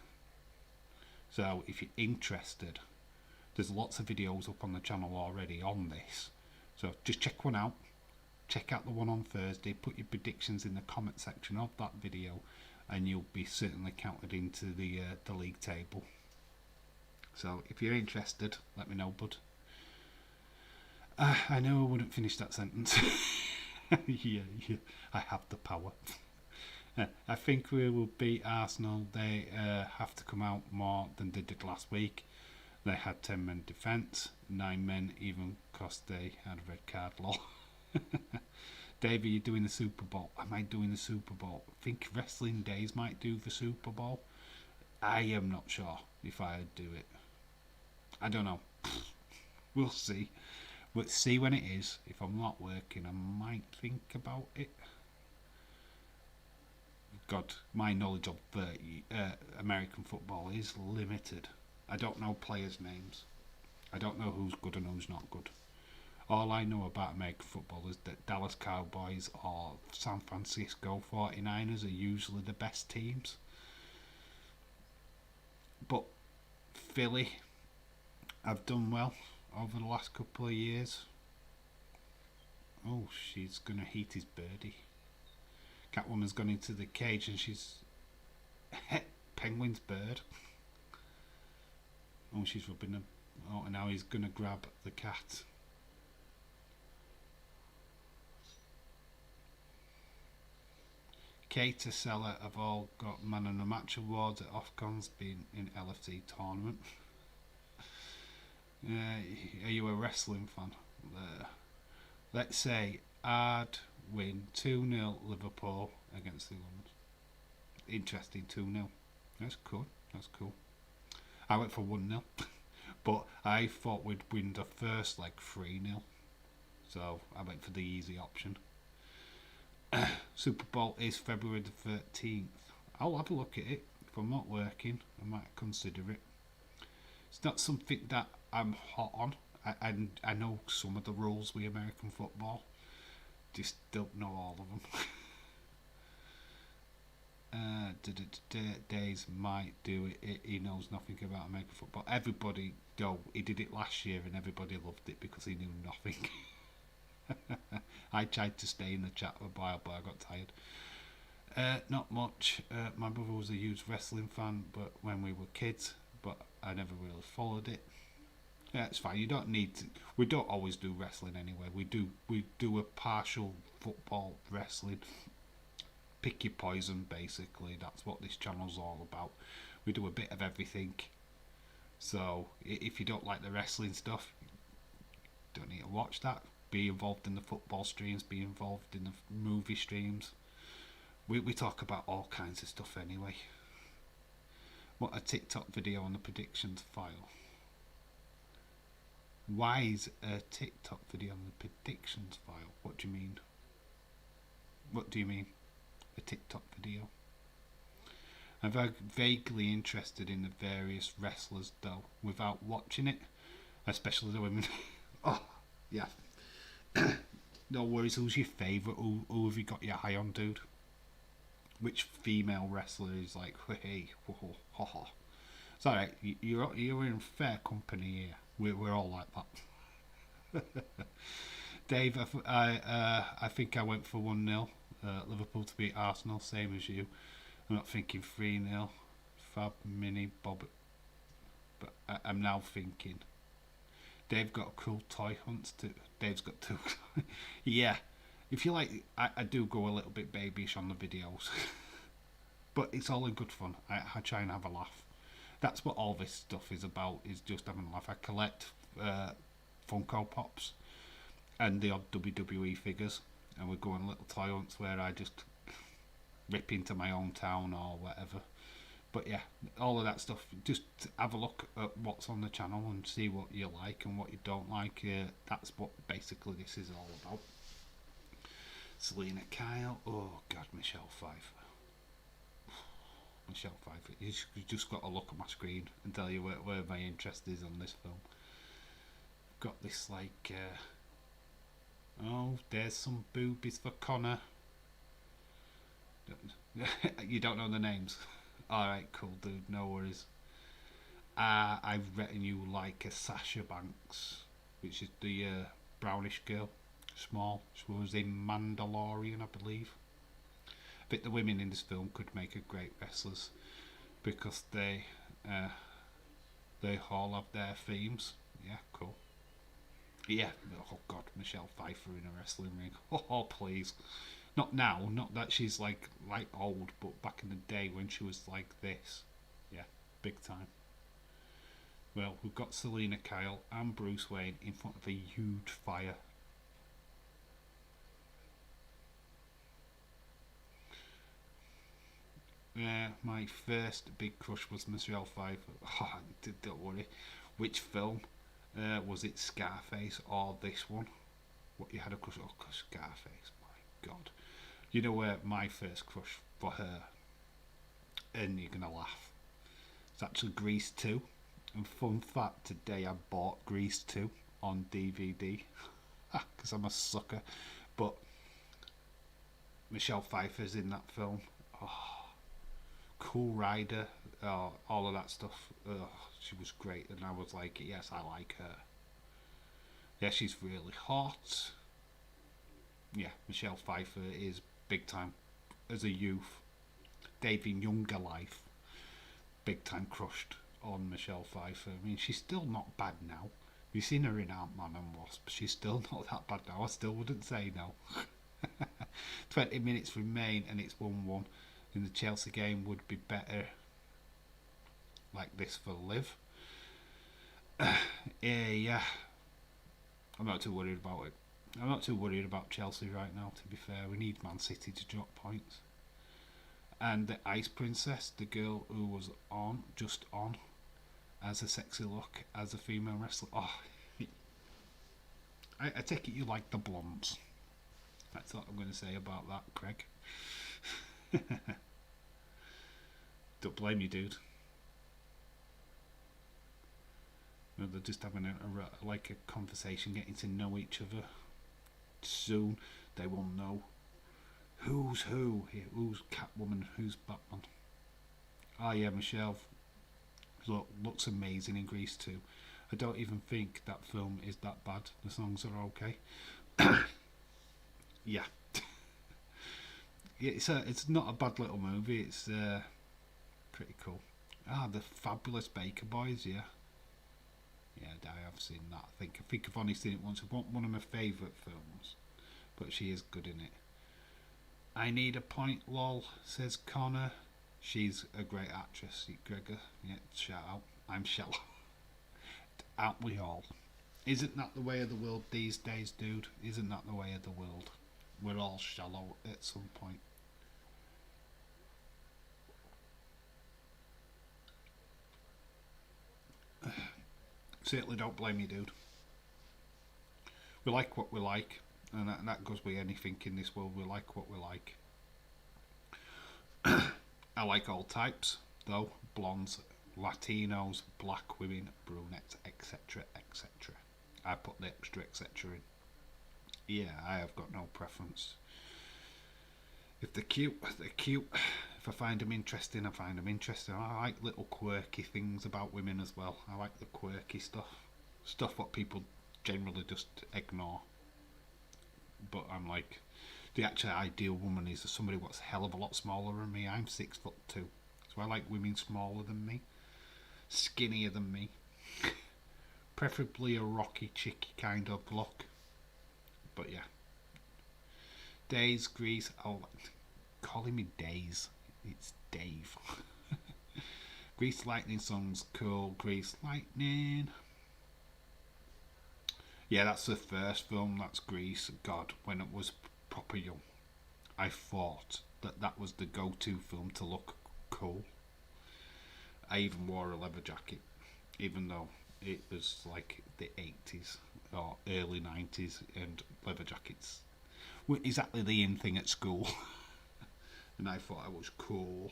So if you're interested, there's lots of videos up on the channel already on this. So just check one out. Check out the one on Thursday. Put your predictions in the comment section of that video, and you'll be certainly counted into the league table. So if you're interested, let me know, bud. I know I wouldn't finish that sentence. yeah, I have the power. I think we will beat Arsenal. They have to come out more than they did last week. They had 10 men defence, 9 men even because they had a red card law. Dave, are you doing the Super Bowl? Am I doing the Super Bowl? I think Wrestling Days might do the Super Bowl. I am not sure if I'd do it. I don't know. We'll see. But see when it is. If I'm not working, I might think about it. God, my knowledge of American football is limited. I don't know players' names. I don't know who's good and who's not good. All I know about American football is that Dallas Cowboys or San Francisco 49ers are usually the best teams. But Philly have done well over the last couple of years. Oh, she's going to heat his birdie. Catwoman's gone into the cage and she's Penguin's bird. Oh, she's rubbing him. Oh, and now he's going to grab the cat. Cater Seller have all got Man of the Match awards at Ofcon's been in LFC tournament. Are you a wrestling fan? Let's say I'd win 2-0 Liverpool against the Lions. Interesting, 2-0. That's cool. I went for 1-0. But I thought we'd win the first leg 3-0. So I went for the easy option. Super Bowl is February the 13th. I'll have a look at it. If I'm not working, I might consider it. It's not something that I'm hot on. I know some of the rules with American football. Just don't know all of them. Days might do it. He knows nothing about American football. Everybody, he did it last year and everybody loved it because he knew nothing. I tried to stay in the chat for a while, but I got tired. Not much. My brother was a huge wrestling fan, but when we were kids, but I never really followed it. Yeah, it's fine. You don't need to. We don't always do wrestling anyway. We do a partial football wrestling. Pick your poison, basically. That's what this channel's all about. We do a bit of everything. So if you don't like the wrestling stuff, don't need to watch that. Be involved in the football streams. Be involved in the movie streams. We talk about all kinds of stuff anyway. What a TikTok video on the predictions file. Why is a TikTok video on the predictions file? What do you mean? What do you mean? A TikTok video? I'm vaguely interested in the various wrestlers though, without watching it, especially the women. Oh, yeah. No worries. Who's your favourite? Who have you got your eye on, dude? Which female wrestler is like, hey, ho, ho, ho. It's alright, you're in fair company here. We're all like that. Dave, I think I went for 1-0. Liverpool to beat Arsenal, same as you. I'm not thinking 3-0. Fab, Mini, Bob. But I'm now thinking. Dave got a cool toy hunt too. Dave's got two. Yeah. If you like, I do go a little bit babyish on the videos. But it's all in good fun. I try and have a laugh. That's what all this stuff is about, is just having a laugh. I collect Funko Pops and the odd WWE figures. And we go on little toy hunts where I just rip into my own town or whatever. But yeah, all of that stuff, just have a look at what's on the channel and see what you like and what you don't like. That's what basically this is all about. Selena Kyle, oh god, Michelle Pfeiffer. Michelle Pfeiffer, you just got to look at my screen and tell you where my interest is on this film. Got this like, oh, there's some boobies for Connor. You don't know the names? Alright, cool dude, no worries. I've written you like a Sasha Banks, which is the brownish girl. Small. She was in Mandalorian, I believe. I think the women in this film could make a great wrestlers because they all have their themes. Yeah, cool. Yeah, oh god, Michelle Pfeiffer in a wrestling ring. Oh please. Not now, not that she's like old, but back in the day when she was like this. Yeah, big time. Well, we've got Selena Kyle and Bruce Wayne in front of a huge fire. My first big crush was Michelle Pfeiffer. Oh, don't worry. Which film? Was it Scarface or this one? What you had a crush? Oh, Scarface. My God. You know where my first crush for her, and you're gonna laugh. It's actually Grease 2. And fun fact, today I bought Grease 2 on DVD because I'm a sucker. But Michelle Pfeiffer's in that film. Oh. Cool Rider, all of that stuff. She was great, and I was like, yes, I like her. Yeah, she's really hot. Yeah, Michelle Pfeiffer is big time as a youth. Dave in younger life, big time crushed on Michelle Pfeiffer. I mean, she's still not bad now. You've seen her in Ant-Man and Wasp. She's still not that bad now. I still wouldn't say no. 20 minutes remain and it's 1-1. In the Chelsea game would be better like this for Liv. Yeah. I'm not too worried about it. I'm not too worried about Chelsea right now, to be fair. We need Man City to drop points. And the Ice Princess, the girl who was just on, as a sexy look, as a female wrestler. Oh, I take it you like the blondes. That's what I'm going to say about that, Craig. Don't blame you, dude. You know, they're just having a conversation, getting to know each other. Soon they will know Who's who? Who's Catwoman? Who's Batman? Ah, yeah, Michelle looks amazing in Grease too. I don't even think that film is that bad. The songs are okay. Yeah, yeah, it's not a bad little movie. It's pretty cool. Ah, the Fabulous Baker Boys. Yeah, yeah, I have seen that. I think I've only seen it once. It's one of my favourite films, but she is good in it. I need a point, lol, says Connor. She's a great actress, Gregor. Yeah, shout out. I'm shallow. Aren't we all? Isn't that the way of the world these days, dude? Isn't that the way of the world? We're all shallow at some point. Certainly don't blame you, dude. We like what we like, and that goes with anything in this world. We like what we like. I like all types, though. Blondes, Latinos, black women, brunettes, etc., etc. I put the extra etc. in. Yeah, I have got no preference. If they're cute, they're cute. If I find them interesting, I find them interesting. I like little quirky things about women as well. I like the quirky stuff. Stuff what people generally just ignore. But I'm like, the actual ideal woman is somebody what's a hell of a lot smaller than me. I'm 6'2", so I like women smaller than me, skinnier than me, preferably a rocky, chicky kind of look. But yeah, Days, Grease. Oh, calling me Days. It's Dave. Grease Lightning songs cool. Grease Lightning. Yeah, that's the first film. That's Grease. God, when it was proper young, I thought that was the go-to film to look cool. I even wore a leather jacket, even though it was like the 80s or early 90s, and leather jackets were exactly the in thing at school. And I thought I was cool.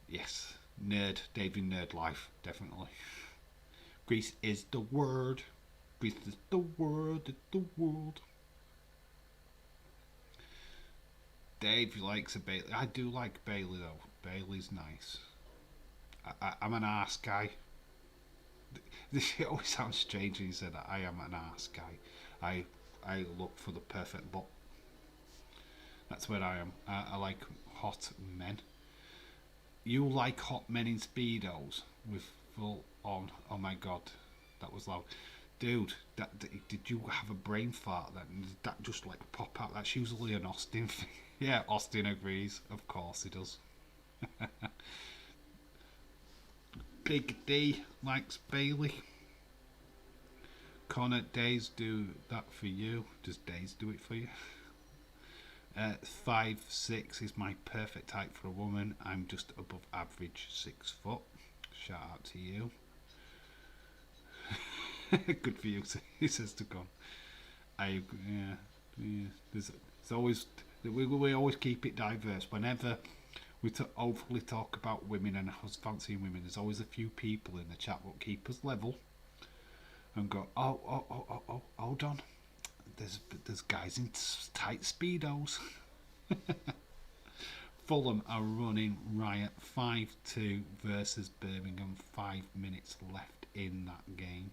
Yes, nerd, David Nerd Life, definitely. Grease is the word. Grease is the word. It's the world. Dave likes a Bailey. I do like Bailey though. Bailey's nice. I'm an arse guy. This always sounds strange when you say that. I am an arse guy. I look for the perfect butt. That's where I am. I like hot men. You like hot men in speedos with full on. Oh my god, that was loud, dude. Did you have a brain fart then? Did that just like pop out? That's usually an Austin thing. Yeah, Austin agrees. Of course he does. Big D likes Bailey. Connor, Days do that for you. Does Days do it for you? 5'6" is my perfect height for a woman. I'm just above average 6 foot. Shout out to you. Good for you, he says to Con. Yeah. There's always we always keep it diverse. Whenever we overly talk about women and us fancying women, there's always a few people in the chat that keep us level and go, oh, hold on. There's guys in tight speedos. Fulham are running riot 5-2 versus Birmingham. 5 minutes left in that game.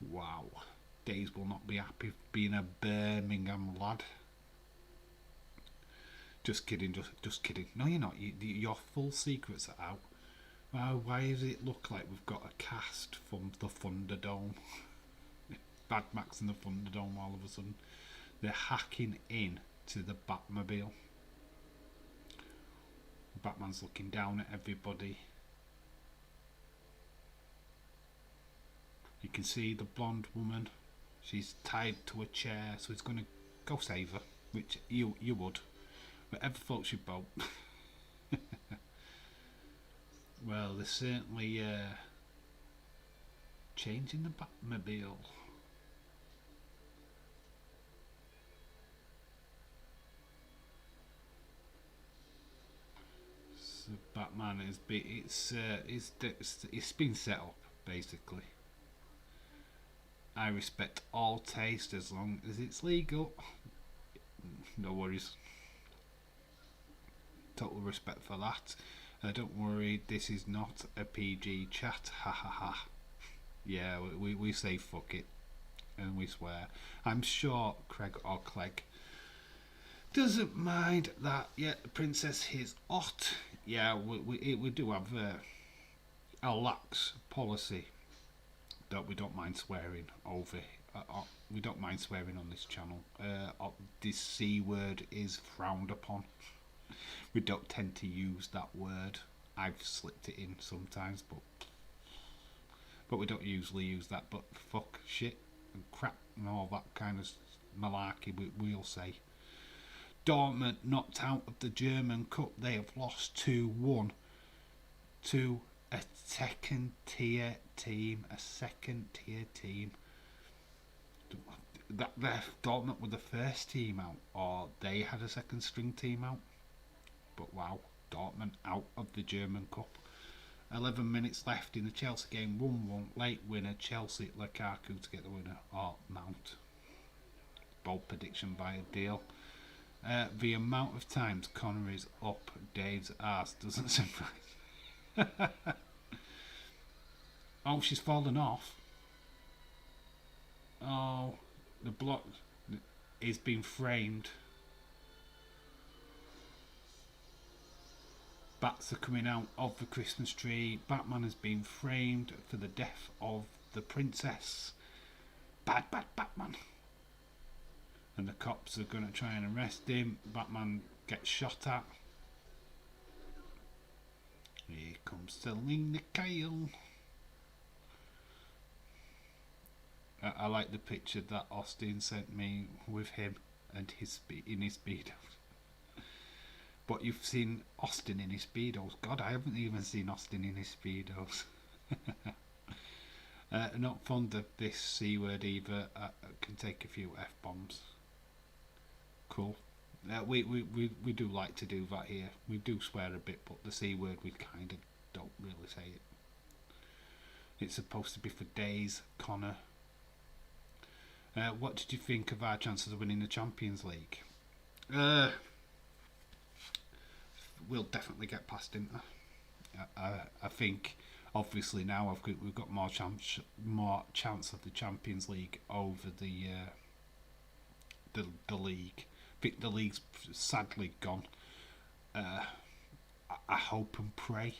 Wow. Days will not be happy being a Birmingham lad. Just kidding, just kidding. No, you're not. Your full secrets are out. Why does it look like we've got a cast from the Thunderdome? Bad Max and the Thunderdome all of a sudden. They're hacking in to the Batmobile. Batman's looking down at everybody. You can see the blonde woman. She's tied to a chair, so he's going to go save her, which you would. Whatever floats your boat. Well, they're certainly changing the Batmobile. So Batman is it's been set up basically. I respect all taste as long as it's legal. No worries. total respect for that. Don't worry, this is not a PG chat. Ha ha ha. Yeah, we say fuck it and we swear. I'm sure Craig or Clegg doesn't mind that. Yeah, the princess is hot. Yeah, we do have a lax policy that we don't mind swearing over. We don't mind swearing on this channel. This C word is frowned upon. We don't tend to use that word. I've slipped it in sometimes, but we don't usually use that. But fuck, shit, and crap, and all that kind of malarkey we'll say. Dortmund knocked out of the German Cup. They have lost 2-1 to a second tier team. That Dortmund were the first team out, or they had a second string team out. But wow, Dortmund out of the German Cup. 11 minutes left in the Chelsea game. 1-1 late winner. Chelsea, Lukaku to get the winner, or Mount. Bold prediction by a deal. The amount of times Connor is up Dave's arse doesn't surprise. Oh, she's fallen off. Oh, the block is being framed. Bats are coming out of the Christmas tree. Batman has been framed for the death of the princess. Bad Batman. And the cops are going to try and arrest him. Batman gets shot at. Here comes Selina Kyle. I like the picture that Austin sent me with him and in his speedos. But you've seen Austin in his speedos. God, I haven't even seen Austin in his speedos. Not fond of this C word either. Can take a few F-bombs. Cool. We do like to do that here. We do swear a bit, but the C word we kind of don't really say it. It's supposed to be for days, Connor. What did you think of our chances of winning the Champions League? We'll definitely get past Inter. I think obviously now we've got more chance of the Champions League over the league. I think the league's sadly gone. I hope and pray,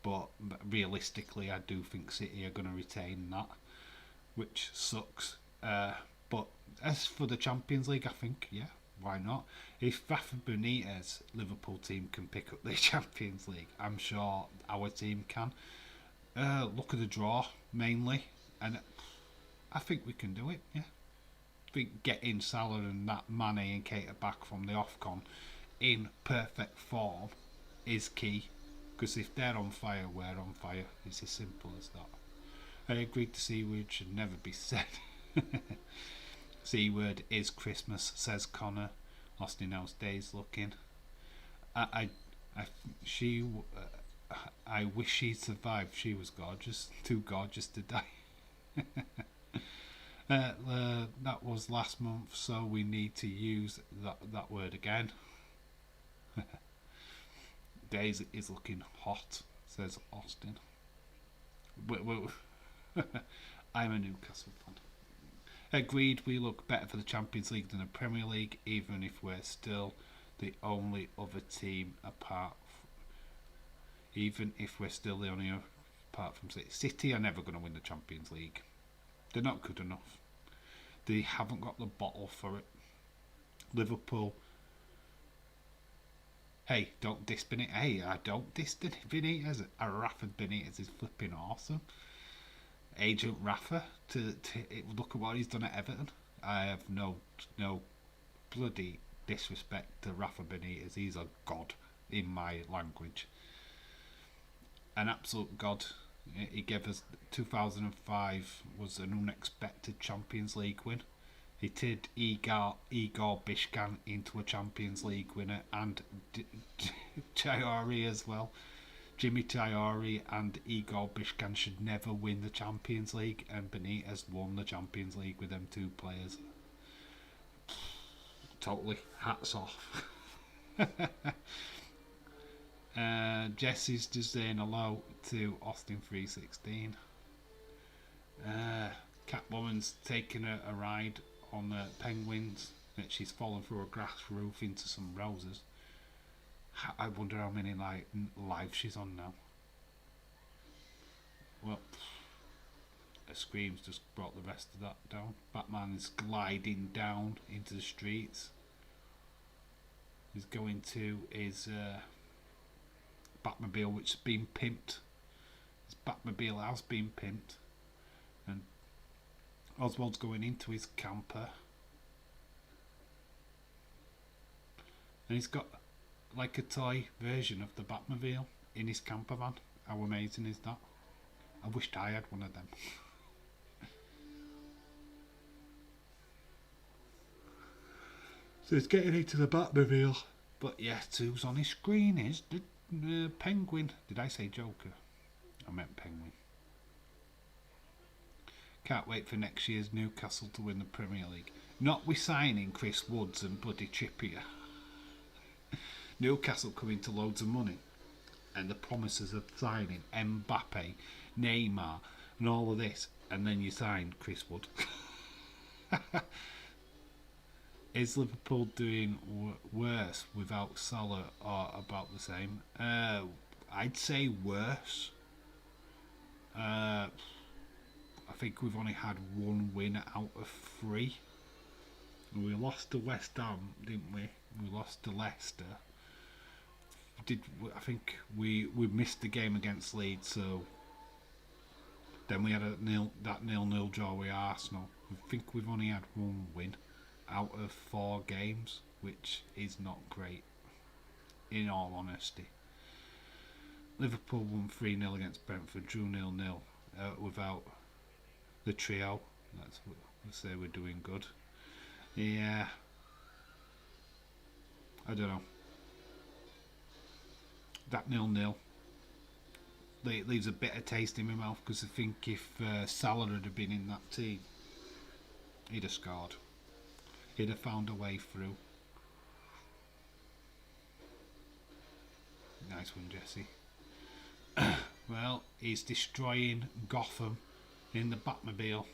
but realistically, I do think City are going to retain that, which sucks. But as for the Champions League, I think, yeah, why not? If Rafa Benitez Liverpool team can pick up the Champions League, I'm sure our team can. Look at the draw, mainly, and I think we can do it, yeah. I think getting Salah and that Mane and Keita back from the AFCON in perfect form is key, because if they're on fire, we're on fire. It's as simple as that. I agree the C word should never be said. C word is Christmas, says Connor. Austin House Days looking. I wish she survived. She was gorgeous, too gorgeous to die. That was last month, so we need to use that word again. Days is looking hot, says Austin. I'm a Newcastle fan. Agreed, we look better for the Champions League than the Premier League, even if we're still the only other team apart from City. City are never going to win the Champions League. They're not good enough. They haven't got the bottle for it. Liverpool. Hey, don't diss Benitez. Hey, I don't diss Benitez. Rafa Benitez is flipping awesome. Agent Rafa, to look at what he's done at Everton. I have no bloody disrespect to Rafa Benitez. He's a god in my language. An absolute god. He gave us 2005 was an unexpected Champions League win. He turned Igor Bishkan into a Champions League winner, and Traore as well. Jimmy Traore and Igor Bishkan should never win the Champions League, and Benitez won the Champions League with them two players. Totally, hats off. Jesse's just saying hello to Austin 316. Catwoman's taking a ride on the penguins. She's fallen through a grass roof into some roses. I wonder how many lives she's on now. Well, her screams just brought the rest of that down. Batman's gliding down into the streets. He's going to his Batmobile, which has been pimped. His Batmobile has been pimped. And Oswald's going into his camper. And he's got like a toy version of the Batmobile in his camper van. How amazing is that? I wished I had one of them. So he's getting into the Batmobile. But yes, who's on his screen is the Penguin. Did I say Joker? I meant Penguin. Can't wait for next year's Newcastle to win the Premier League. Not with signing Chris Woods and bloody Trippier. Newcastle coming to loads of money, and the promises of signing Mbappe, Neymar, and all of this, and then you sign Chris Wood. Is Liverpool doing worse without Salah or about the same? I'd say worse. I think we've only had one win out of 3. We lost to West Ham, didn't we? We lost to Leicester. I think we missed the game against Leeds, so then we had that 0-0 draw with Arsenal. I think we've only had one win out of 4 games, which is not great, in all honesty. Liverpool won 3-0 against Brentford, drew 0-0 without the trio. That's what we say we're doing good. Yeah, I don't know. That 0-0 leaves a bitter taste in my mouth, because I think if Salah had been in that team, he'd have scored. He'd have found a way through. Nice one, Jesse. Well, he's destroying Gotham in the Batmobile.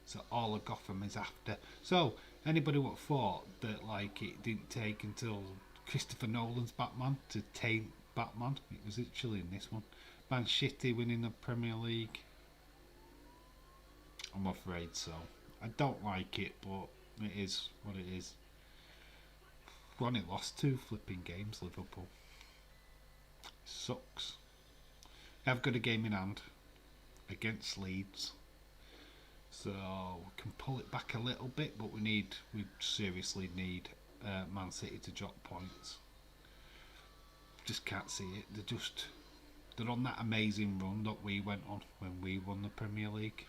So all of Gotham is after. So anybody would have thought that like it didn't take until Christopher Nolan's Batman to tame Batman? It was actually in this one. Man City winning the Premier League. I'm afraid so. I don't like it, but it is what it is. We only lost 2 flipping games, Liverpool. Sucks. I've got a game in hand against Leeds, so we can pull it back a little bit, but we seriously need Man City to drop points. Just can't see it. They're on that amazing run that we went on when we won the Premier League.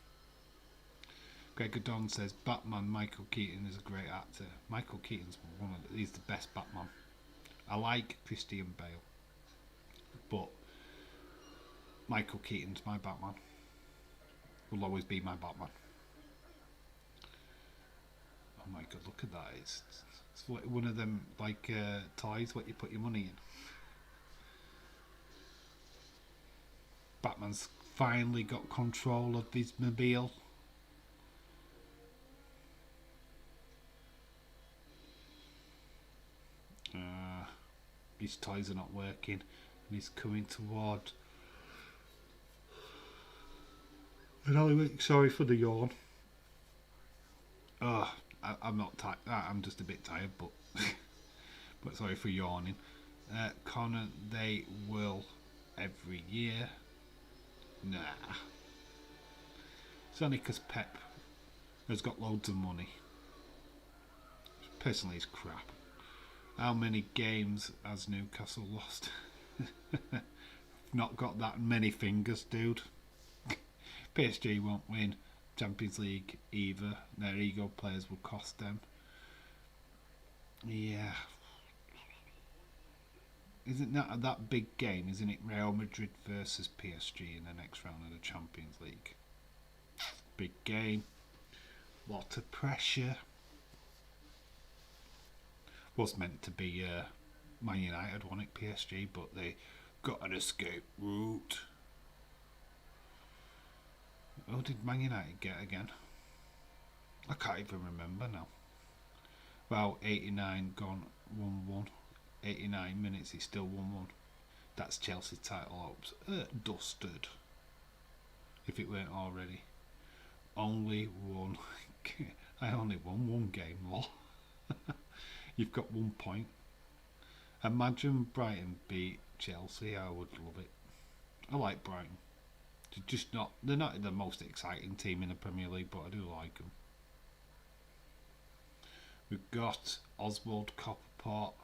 Gregor Don says Batman Michael Keaton is a great actor. Michael Keaton's he's the best Batman. I like Christian Bale, but Michael Keaton's my Batman. Will always be my Batman. Oh my god, look at that. It's one of them like toys what you put your money in. Batman's finally got control of his mobile. His toys are not working, and he's coming toward. Sorry for the yawn. I'm not tired. I'm just a bit tired, but but sorry for yawning. Connor, they will every year. Nah. It's only because Pep has got loads of money. Personally, it's crap. How many games has Newcastle lost? Not got that many fingers, dude. PSG won't win Champions League either. Their ego players will cost them. Yeah. Isn't that big game? Isn't it Real Madrid versus PSG in the next round of the Champions League? Big game. Lot of pressure. Was meant to be Man United won it, PSG, but they got an escape route. Who did Man United get again? I can't even remember now. Well, 89 gone, 1-1. 89 minutes, he's still 1-1. That's Chelsea title hopes dusted. If it weren't already. Only one. I only won one game, lol. You've got 1 point. Imagine Brighton beat Chelsea. I would love it. I like Brighton. They're not the most exciting team in the Premier League, but I do like them. We've got Oswald Copperpot.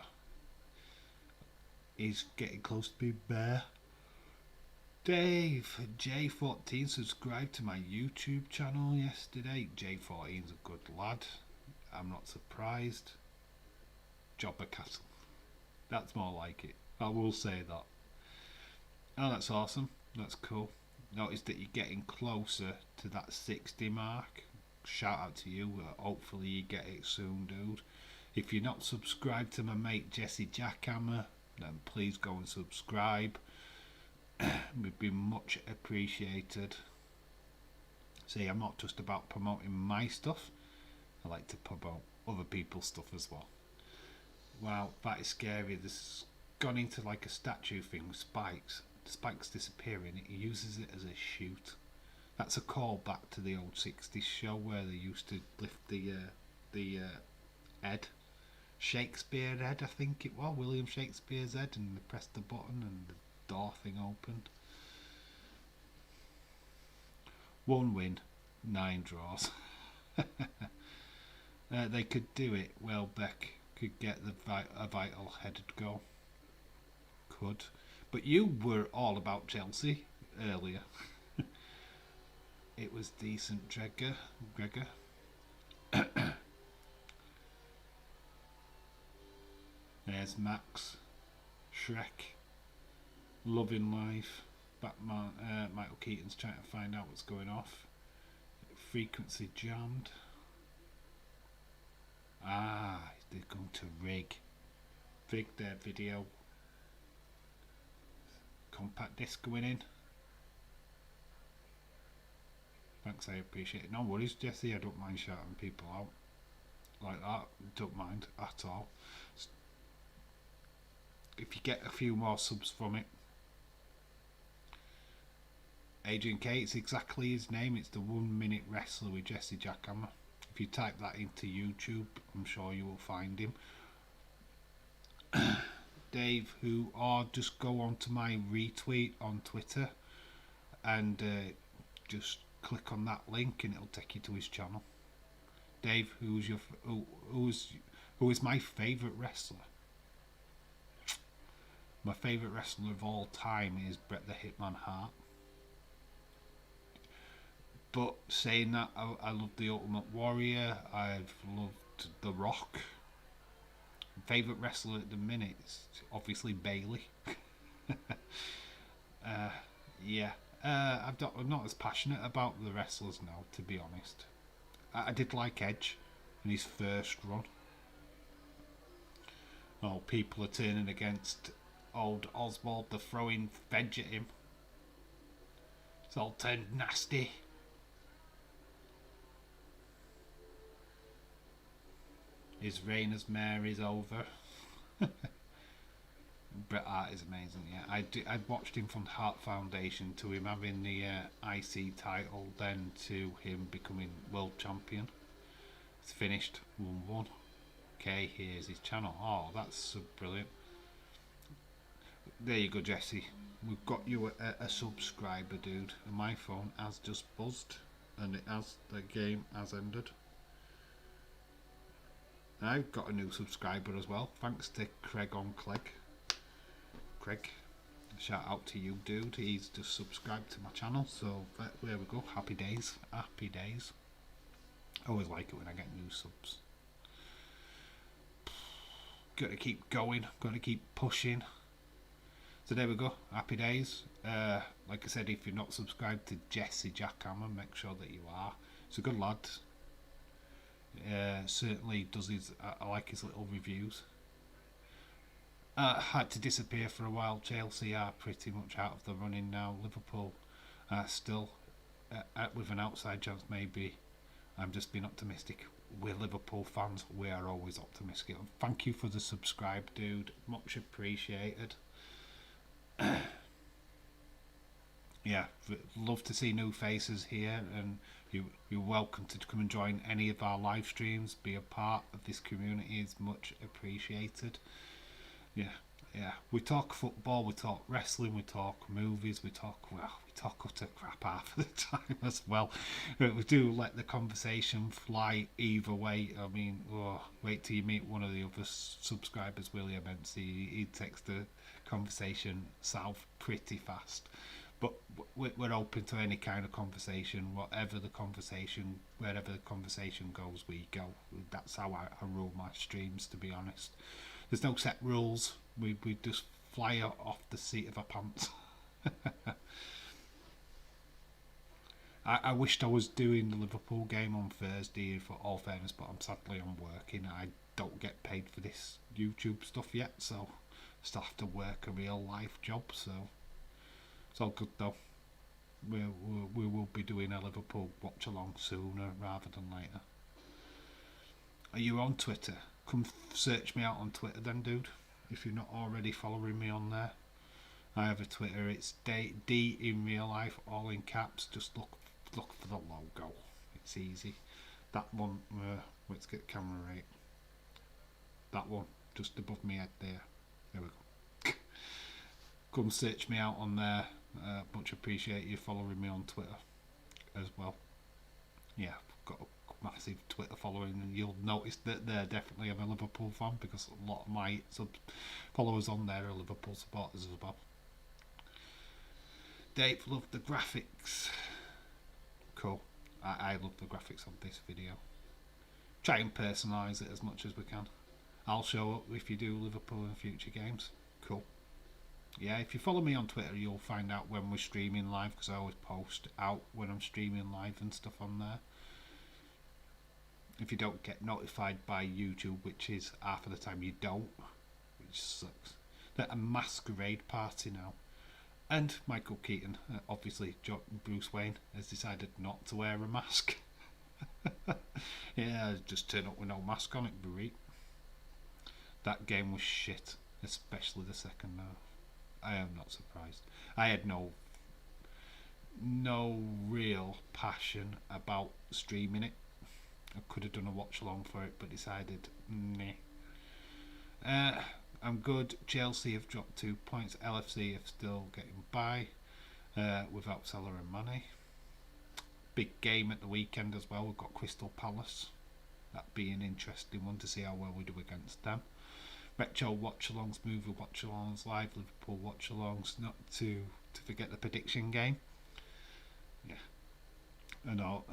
He's getting close to being bare. Dave J14 subscribed to my YouTube channel yesterday. J14's a good lad. I'm not surprised. Jobber Castle. That's more like it. I will say that. Oh, that's awesome. That's cool. Notice that you're getting closer to that 60 mark. Shout out to you. Hopefully you get it soon, dude. If you're not subscribed to my mate Jesse Jackhammer, then please go and subscribe. Would be much appreciated. See, I'm not just about promoting my stuff. I like to promote other people's stuff as well. Wow, that is scary. This has gone into like a statue thing with spikes. The spikes disappearing. He uses it as a shoot. That's a call back to the old 60s show where they used to lift the head. Shakespeare head, I think it was. William Shakespeare's head, and they pressed the button and the door thing opened. 1 win, 9 draws. They could do it. Welbeck could get a vital headed goal. Could. But you were all about Chelsea earlier. It was decent, Gregor. There's Max, Shrek, Loving Life, Batman. Michael Keaton's trying to find out what's going off. Frequency jammed. Ah, they're going to rig their video. Compact disc going in. Thanks, I appreciate it. No worries, Jesse. I don't mind shouting people out like that. Don't mind at all. If you get a few more subs from it. Adrian K, it's exactly his name. It's the 1 Minute Wrestler with Jesse Jackhammer. If you type that into YouTube, I'm sure you will find him. Dave, or just go on to my retweet on Twitter and just click on that link and it'll take you to his channel. Dave, who is my favourite wrestler? My favourite wrestler of all time is Bret the Hitman Hart. But saying that, I love The Ultimate Warrior. I've loved The Rock. Favourite wrestler at the minute is obviously Bailey. Yeah. I'm not as passionate about the wrestlers now, to be honest. I did like Edge in his first run. Oh, people are turning against old Oswald. They're throwing veg at him. It's all turned nasty. His reign as mayor is over. Bret Hart is amazing, yeah. I watched him from the Hart Foundation to him having the IC title, then to him becoming world champion. It's finished 1-1. Okay, here's his channel. Oh, that's so brilliant. There you go, Jesse. We've got you a subscriber, dude. And my phone has just buzzed, and the game has ended. I've got a new subscriber as well, thanks to Craig on Clegg. Craig, shout out to you, dude. He's just subscribed to my channel, so there we go. Happy days, happy days. I always like it when I get new subs. Got to keep going, got to keep pushing. So there we go, happy days. Like I said, if you're not subscribed to Jesse Jackhammer, make sure that you are. He's a good lad. Certainly does his. I like his little reviews. Had to disappear for a while. Chelsea are pretty much out of the running now. Liverpool are still with an outside chance, maybe. I'm just being optimistic. We're Liverpool fans. We are always optimistic. Thank you for the subscribe, dude. Much appreciated. Yeah, love to see new faces here, and you're welcome to come and join any of our live streams. Be a part of this community is much appreciated. Yeah. We talk football, we talk wrestling, we talk movies, we talk utter crap half of the time as well. But we do let the conversation fly either way. I mean, wait till you meet one of the other subscribers, William MC. He takes the conversation south pretty fast. But we're open to any kind of conversation, wherever the conversation goes, we go. That's how I rule my streams, to be honest. There's no set rules. We just fly off the seat of our pants. I wished I was doing the Liverpool game on Thursday, for all fairness, but sadly I'm working. I don't get paid for this YouTube stuff yet, so I still have to work a real life job, so it's all good though. We will be doing a Liverpool watch along sooner rather than later. Are you on Twitter? Come search me out on Twitter then, dude, if you're not already following me on there. I have a Twitter. It's D in real life, all in caps. Just look for the logo. It's easy. That one, let's get camera right. That one, just above my head there. There we go. Come search me out on there. Much appreciate you following me on Twitter as well. Yeah, I've got a massive Twitter following, and you'll notice that they're definitely a Liverpool fan, because a lot of my followers on there are Liverpool supporters as well. Dave, love the graphics. Cool. I love the graphics on this video. Try and personalise it as much as we can. I'll show up if you do Liverpool in future games. Cool. Yeah, if you follow me on Twitter, you'll find out when we're streaming live, because I always post out when I'm streaming live and stuff on there. If you don't get notified by YouTube, which is half of the time you don't, which sucks. They're a masquerade party now. And Michael Keaton, obviously Bruce Wayne, has decided not to wear a mask. Yeah, just turn up with no mask on it, great. That game was shit, especially the second half. I am not surprised. I had no real passion about streaming it. I could have done a watch along for it, but decided, nah. I'm good. Chelsea have dropped 2 points. LFC are still getting by without Salah and Mane. Big game at the weekend as well. We've got Crystal Palace. That'd be an interesting one to see how well we do against them. Retro watch-alongs, movie watch-alongs, live Liverpool watch-alongs. Not to forget the prediction game. Yeah, and all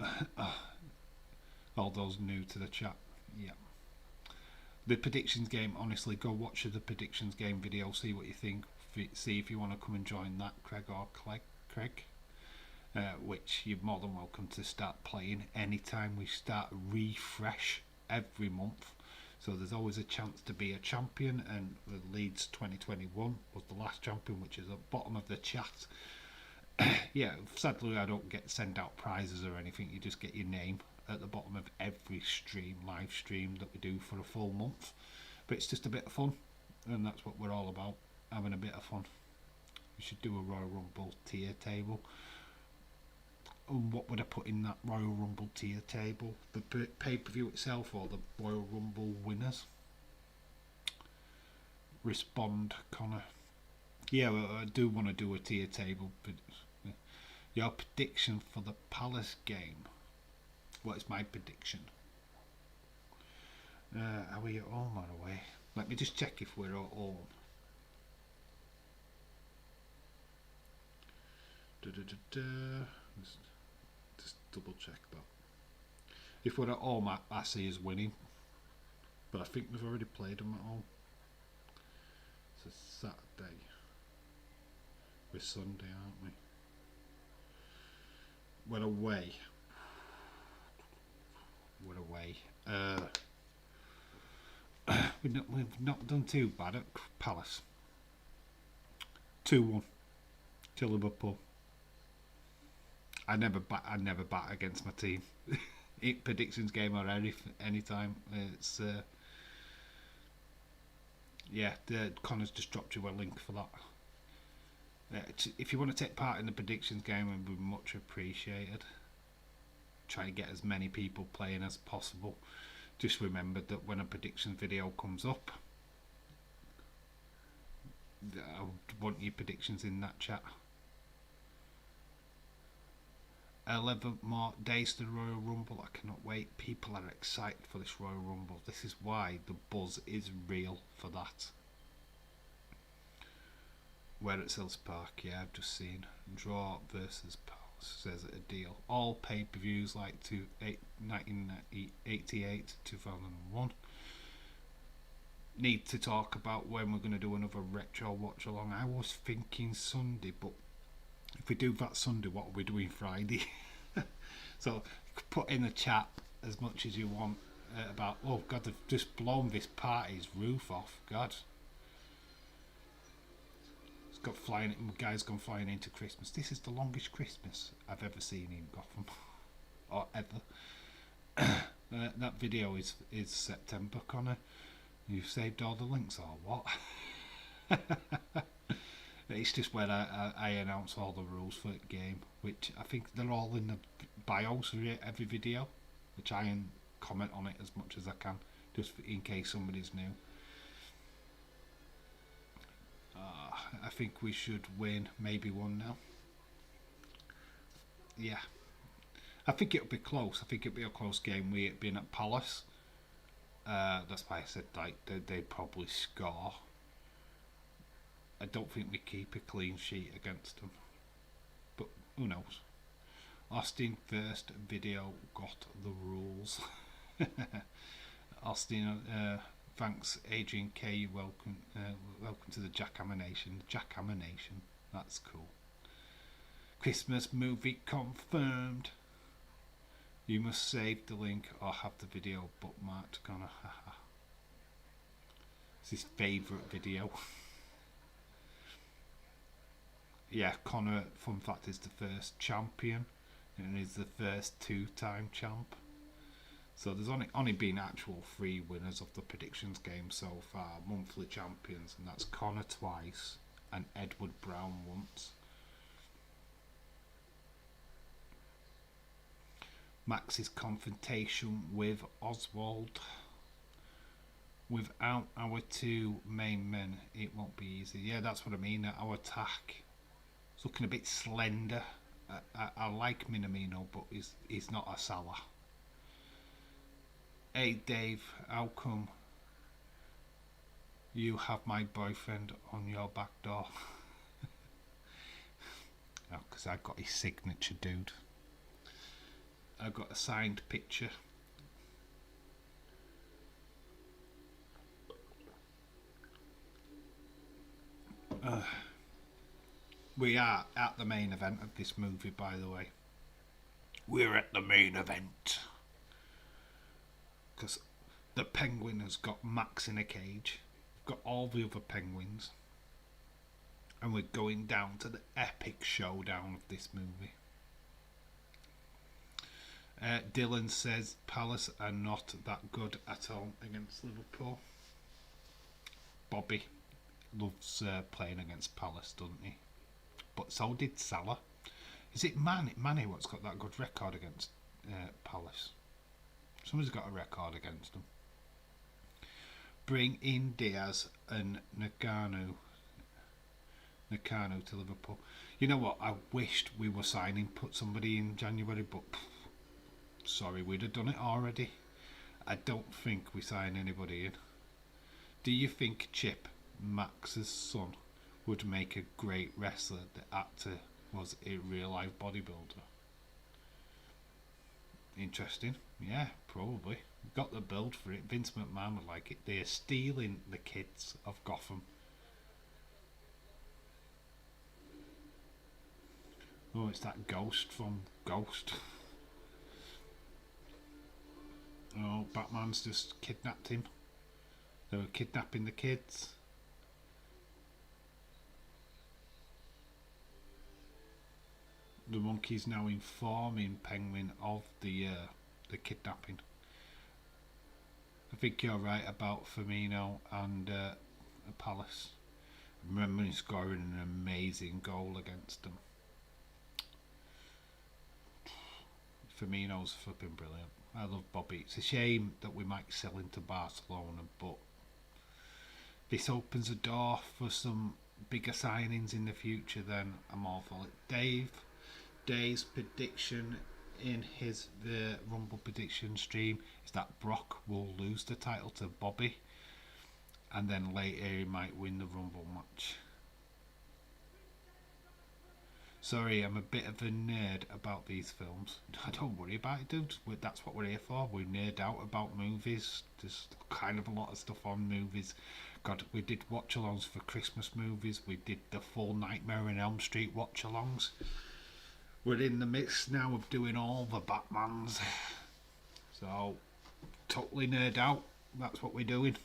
those new to the chat. Yeah. The predictions game, honestly, go watch the predictions game video, see what you think, see if you want to come and join that, Craig or Craig, which you're more than welcome to start playing anytime we start a refresh every month. So there's always a chance to be a champion, and the Leeds 2021 was the last champion, which is at the bottom of the chat. Yeah, sadly I don't get send out prizes or anything, you just get your name at the bottom of every live stream that we do for a full month. But it's just a bit of fun, and that's what we're all about, having a bit of fun. We should do a Royal Rumble tier table. And what would I put in that Royal Rumble tier table? The pay-per-view itself or the Royal Rumble winners? Respond, Connor. Yeah, well, I do want to do a tier table, but your prediction for the Palace game. What is my prediction? Are we at home or away? Let me just check if we're at home. Just double check that. If we're at home, I see us winning. But I think we've already played them at home. It's a Saturday. We're Sunday, aren't we? We're away. We're away. we've not done too bad at Palace. 2-1 to Liverpool. I never bat against my team. Predictions game or any time. It's Connor's just dropped you a link for that. If you want to take part in the predictions game, it would be much appreciated. Try to get as many people playing as possible. Just remember that when a prediction video comes up, I want your predictions in that chat. 11 more days to the Royal Rumble. I cannot wait. People are excited for this Royal Rumble. This is why the buzz is real for that. We're at Selhurst Park. Yeah, I've just seen. Draw versus Palace. Says it a deal. All pay-per-views like 1988 2001. Need to talk about when we're going to do another retro watch along. I was thinking Sunday, but if we do that Sunday, what are we doing Friday? So put in the chat as much as you want about, oh God, they've just blown this party's roof off. God, it's got guys gone flying into Christmas. This is the longest Christmas I've ever seen in Gotham, or ever. That video is September, Connor. You've saved all the links or what? It's just where I announce all the rules for the game, which I think they're all in the bios of every video, which I comment on it as much as I can, just in case somebody's new. I think we should win maybe 1-0. Yeah. I think it'll be close. I think it'll be a close game with it being at Palace. That's why I said like they'd probably score. I don't think we keep a clean sheet against them, but who knows. Austin first video got the rules. Austin, thanks Adrian K. Welcome to the Jackhammer Nation. Jackhammer Nation, that's cool. Christmas movie confirmed. You must save the link or have the video bookmarked, Connor. It's his favourite video. Yeah, Connor, fun fact, is the first champion and is the first 2-time champ. So there's only been actual 3 winners of the predictions game so far, monthly champions, and that's Connor twice and Edward Brown once. Max's confrontation with Oswald. Without our 2 main men, it won't be easy. Yeah, that's what I mean. Our attack is looking a bit slender. I like Minamino, but he's not a Salah. Hey Dave, how come you have my boyfriend on your back door? Oh, because I got his signature, dude. I got a signed picture. We are at the main event of this movie, by the way. We're at the main event. Because the penguin has got Max in a cage. We've got all the other penguins. And we're going down to the epic showdown of this movie. Dylan says Palace are not that good at all against Liverpool. Bobby loves playing against Palace, doesn't he? But so did Salah. Is it Manny what's got that good record against Palace? Somebody's got a record against them. Bring in Diaz and Nakano to Liverpool. You know what? I wished we were put somebody in January, but sorry, we'd have done it already. I don't think we sign anybody in. Do you think Chip, Max's son, would make a great wrestler? The actor was a real life bodybuilder. Interesting. Yeah, probably. Got the build for it. Vince McMahon would like it. They're stealing the kids of Gotham. Oh, it's that ghost from Ghost. Oh, Batman's just kidnapped him. They were kidnapping the kids. The monkey's now informing Penguin of the kidnapping. I think you're right about Firmino and Palace. I remember him scoring an amazing goal against them. Firmino's flipping brilliant. I love Bobby. It's a shame that we might sell him to Barcelona, but this opens a door for some bigger signings in the future. Then I'm all for it. Dave's prediction in his Rumble prediction stream is that Brock will lose the title to Bobby, and then later he might win the Rumble match. Sorry, I'm a bit of a nerd about these films. Don't worry about it, dude. That's what we're here for. We nerd out about movies. There's kind of a lot of stuff on movies. God, we did watch-alongs for Christmas movies. We did the full Nightmare on Elm Street watch-alongs. We're in the midst now of doing all the Batmans. So, totally nerd out. That's what we're doing.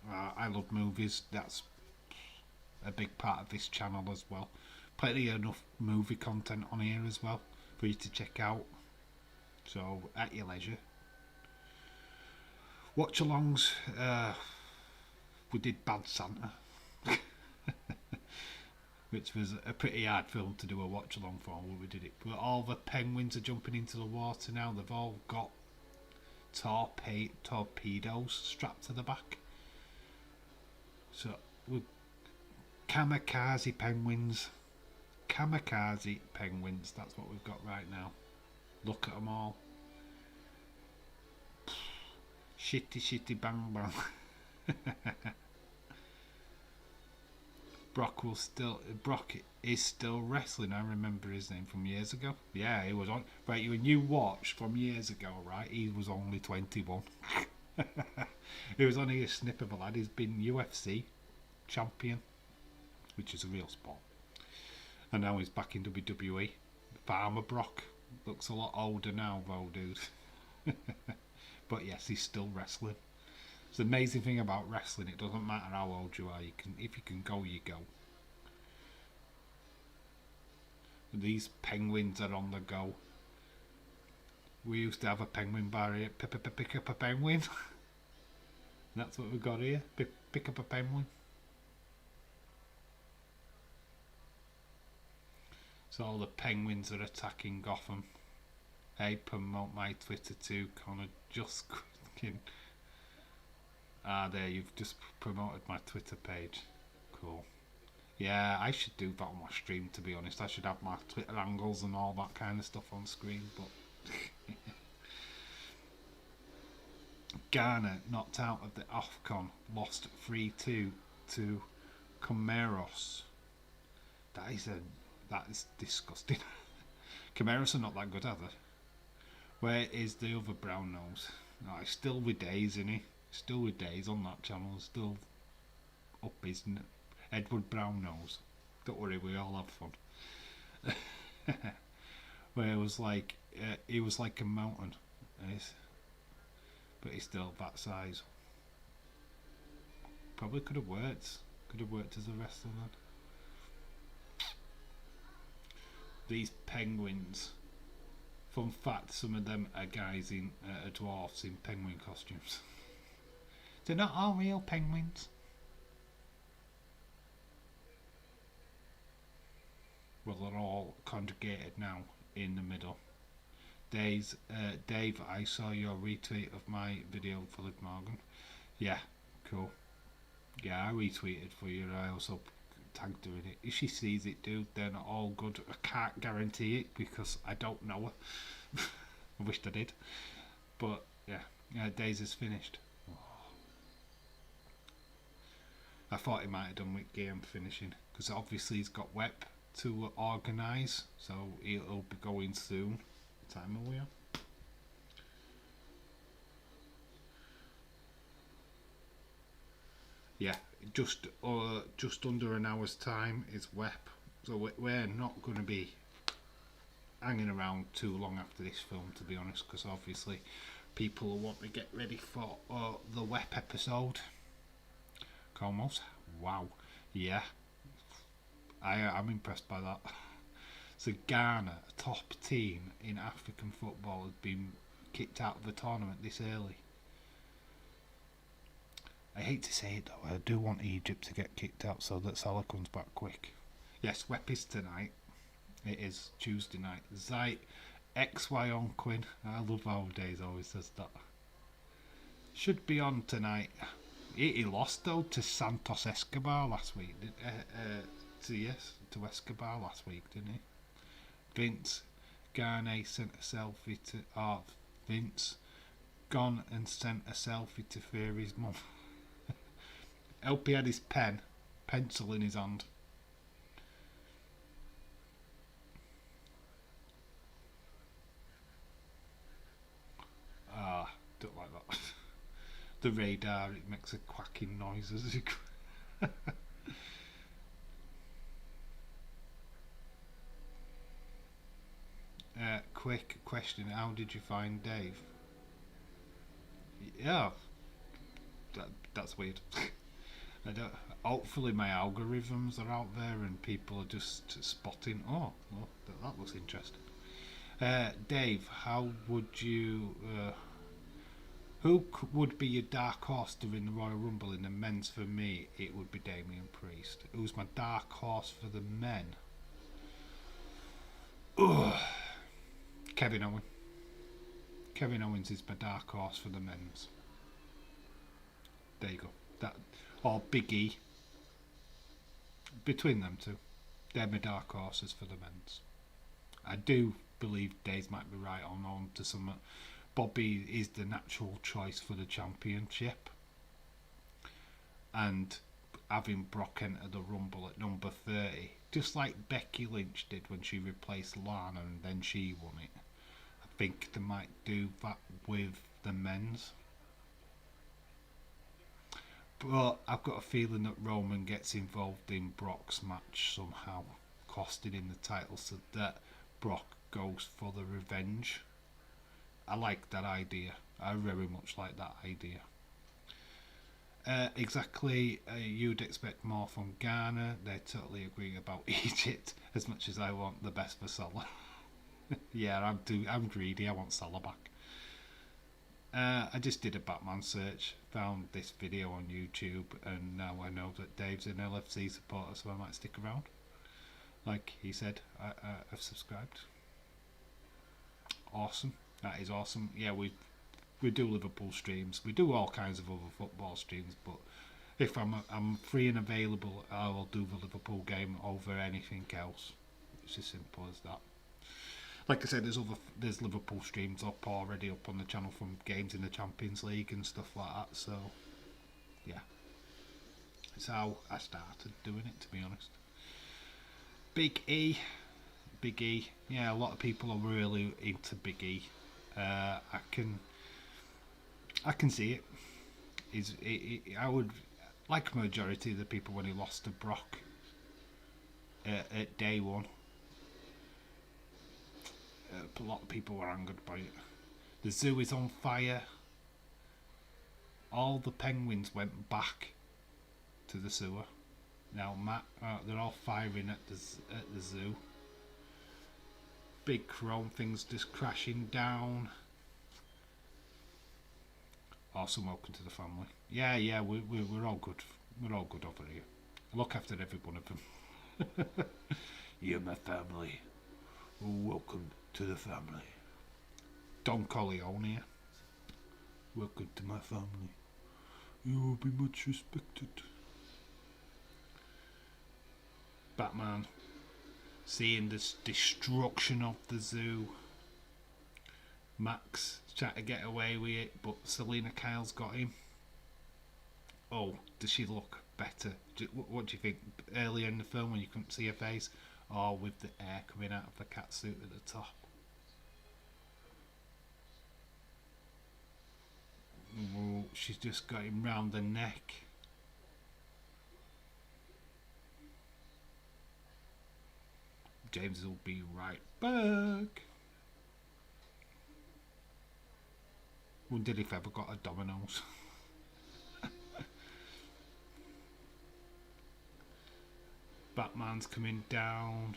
I love movies. That's a big part of this channel as well. Plenty enough movie content on here as well for you to check out. So, at your leisure. Watch-alongs. We did Bad Santa. Which was a pretty hard film to do a watch-along for when we did it. But all the penguins are jumping into the water now. They've all got torpedoes strapped to the back. So, we're kamikaze penguins. Kamikaze penguins. That's what we've got right now. Look at them all. Shitty bang bang. Brock is still wrestling. I remember his name from years ago. Yeah, he was on. Right, when you watched from years ago, right? He was only 21. He was only a snip of a lad. He's been UFC champion, which is a real sport. And now he's back in WWE. Farmer Brock looks a lot older now, though, dude. But yes, he's still wrestling. It's the amazing thing about wrestling. It doesn't matter how old you are. If you can go, you go. These penguins are on the go. We used to have a penguin bar here. Pick up a penguin. That's what we've got here. Pick up a penguin. So all the penguins are attacking Gotham. Hey, promote my Twitter too, Connor. Just clicking. There, you've just promoted my Twitter page. Cool. Yeah, I should do that on my stream, to be honest. I should have my Twitter angles and all that kind of stuff on screen, but... Ghana knocked out of the AFCON, lost 3-2 to Comoros. That is disgusting. Comoros are not that good, are they? Where is the other brown nose? Oh, he's still with Days, isn't he? Still with Days on that channel. Still up, isn't it? Edward Brownose. Don't worry, we all have fun. Where it was like he was like a mountain, but he's still that size. Probably could have worked. Could have worked as a wrestler then. These penguins. Fun fact: some of them are guys in dwarfs in penguin costumes. They're not all real penguins. Well, they're all conjugated now in the middle. Dave, I saw your retweet of my video for Liv Morgan. Yeah, cool. Yeah, I retweeted for you. I also tagged her in it. If she sees it, dude, then all good. I can't guarantee it because I don't know her. I wished I did. But yeah, Days is finished. I thought he might have done with game finishing because obviously he's got Web to organise, so he'll be going soon. What time are we on? Yeah, just under an hour's time is Web, so we're not going to be hanging around too long after this film, to be honest, because obviously people will want to get ready for the Web episode. almost. Wow. Yeah, I'm impressed by that. So Ghana, a top team in African football, has been kicked out of the tournament this early. I hate to say it though, I do want Egypt to get kicked out so that Salah comes back quick. Yes, Wepis tonight. It is Tuesday night. Zite XY on Quinn. I love how Days always says that. Should be on tonight. He lost though to Santos Escobar last week. To Escobar last week, didn't he? Vince Garnay sent a selfie to Vince gone and sent a selfie to Fury's mum. LP had his pencil in his hand. Don't like that. The radar, it makes a quacking noise as it quick question, how did you find Dave? Yeah, that's weird. I don't. Hopefully my algorithms are out there and people are just spotting. Oh, that looks interesting. Dave, how would you? Who would be your dark horse during the Royal Rumble in the men's? For me, it would be Damian Priest. Who's my dark horse for the men? Ugh. Kevin Owens. Kevin Owens is my dark horse for the men's. There you go. That or Big E. Between them two, they're my dark horses for the men's. I do believe Days might be right on to some. Bobby is the natural choice for the championship, and having Brock enter the Rumble at number 30, just like Becky Lynch did when she replaced Lana and then she won it. I think they might do that with the men's. But I've got a feeling that Roman gets involved in Brock's match somehow, costing him the title so that Brock goes for the revenge. I like that idea. I very much like that idea. Exactly, you'd expect more from Ghana. They're totally agreeing about Egypt as much as I want the best for Salah. Yeah, I'm greedy. I want Salah back. I just did a Batman search, found this video on YouTube, and now I know that Dave's an LFC supporter, so I might stick around. Like he said, I've subscribed. Awesome. That is awesome. Yeah, we do Liverpool streams. We do all kinds of other football streams, but if I'm free and available, I will do the Liverpool game over anything else. It's as simple as that. Like I said, there's Liverpool streams up already up on the channel from games in the Champions League and stuff like that. So yeah, it's how I started doing it, to be honest. Big E. Yeah, a lot of people are really into Big E. I can see it. I would, like a majority of the people, when he lost to Brock at day one. A lot of people were angered by it. The zoo is on fire. All the penguins went back to the sewer. Now they're all firing at the zoo. Big chrome things just crashing down. Awesome, welcome to the family. Yeah, we're all good. We're all good over here. I look after every one of them. You're my family. Welcome to the family. Don Corleone here. Welcome to my family. You will be much respected. Batman, seeing this destruction of the zoo. Max trying to get away with it, but Selena Kyle's got him. Oh, does she look better? What do you think? Earlier in the film when you couldn't see her face, or with the air coming out of the cat suit at the top? Oh, she's just got him round the neck. James will be right back. Wondered if I ever got a Domino's. Batman's coming down.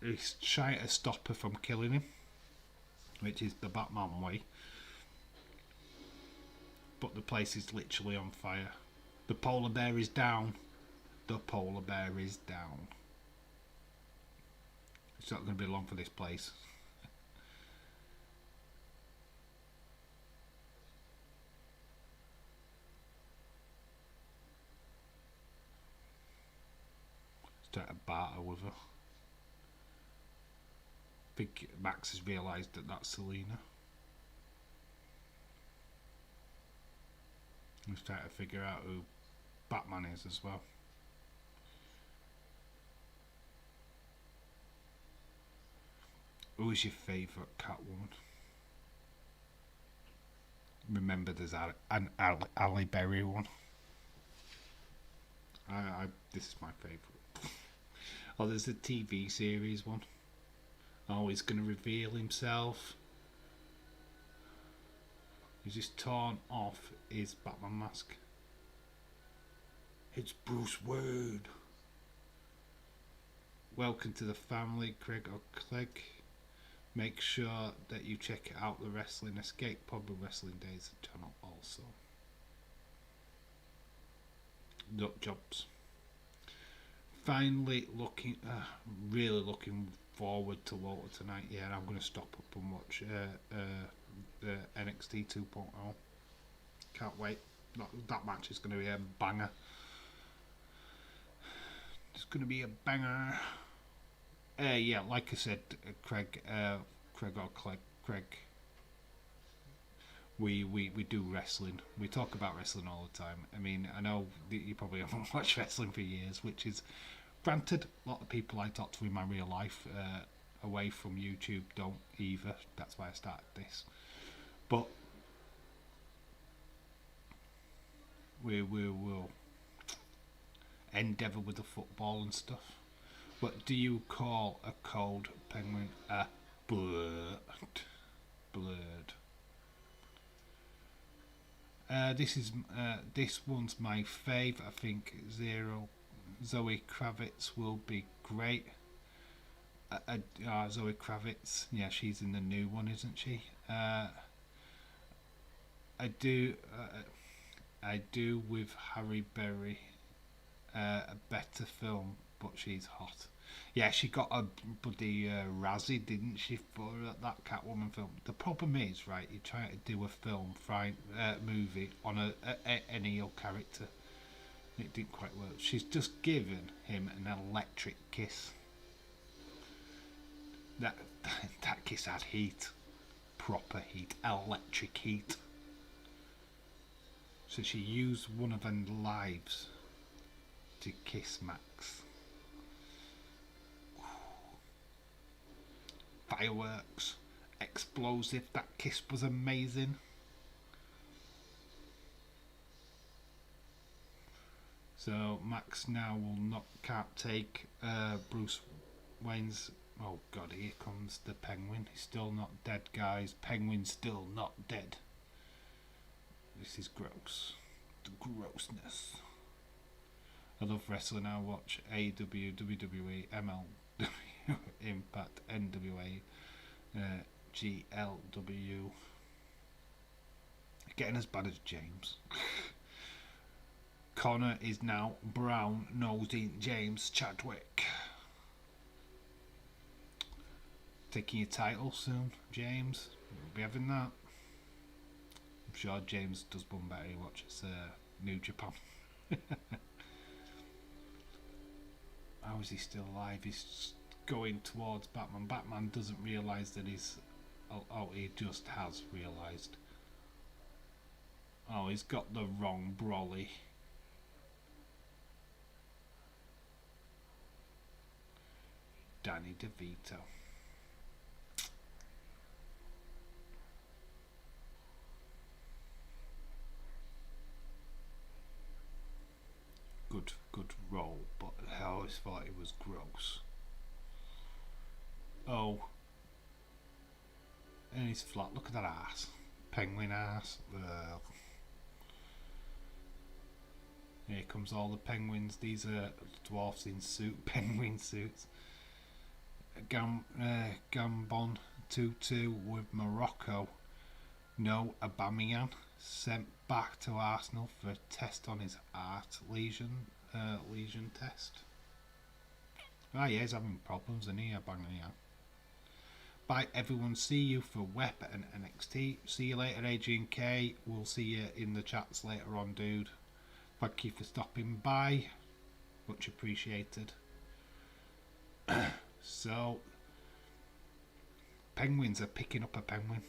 He's trying to stop her from killing him, which is the Batman way. But the place is literally on fire. The polar bear is down. The polar bear is down. It's not going to be long for this place. Start to barter with her. I think Max has realised that that's Selina. He's trying to figure out who Batman is as well. Who is your favourite Catwoman? Remember, there's an Halle Berry one. This is my favourite. Oh, there's a TV series one. Oh, he's going to reveal himself. He's just torn off his Batman mask. It's Bruce Wayne. Welcome to the family, Craig or Clegg. Make sure that you check out the Wrestling Escape Pod with Wrestling Days channel also. Nut jobs. Finally really looking forward to Walter tonight. Yeah, I'm going to stop up and watch the NXT 2.0. Can't wait. That match is going to be a banger. It's going to be a banger. Yeah, like I said, Craig or Clegg. We do wrestling. We talk about wrestling all the time. I mean, I know you probably haven't watched wrestling for years, which is granted. A lot of people I talk to in my real life, away from YouTube, don't either. That's why I started this. But we will endeavour with the football and stuff. What do you call a cold penguin? A blurred. This one's my fave. I think Zoe Kravitz will be great. Zoe Kravitz, yeah, she's in the new one, isn't she? I do with Halle Berry, a better film, but she's hot. Yeah, she got a bloody Razzie, didn't she, for that Catwoman film? The problem is, right, you try to do a film, movie on any old character. It didn't quite work. She's just given him an electric kiss. That kiss had heat, proper heat, electric heat. So she used one of her lives to kiss Max. Fireworks, explosive. That kiss was amazing. So Max now can't take Bruce Wayne's. Oh God, here comes the Penguin. He's still not dead, guys. Penguin's still not dead. This is gross. The grossness. I love wrestling. I watch AEW, WWE, MLW, Impact, NWA, GLW. Getting as bad as James. Connor is now brown nosing James Chadwick. Taking your title soon, James. We'll be having that. I'm sure James does one better. He watches New Japan. How is he still alive? He's going towards Batman. Batman doesn't realise that he's... Oh, he just has realised. Oh, he's got the wrong brolly. Danny DeVito. Good role, but I always thought it was gross. Oh, And he's flat. Look at that ass. Penguin ass. Here comes all the penguins. These are dwarfs in penguin suits. Gabon 2-2 with Morocco. No Aubameyang sent back to Arsenal for a test on his heart lesion test. Ah, yeah, he's having problems, isn't he, Aubameyang? Bye everyone, see you for WEP and NXT. See you later, Adrian K. We'll see you in the chats later on, dude. Thank you for stopping by. Much appreciated. So, penguins are picking up a penguin.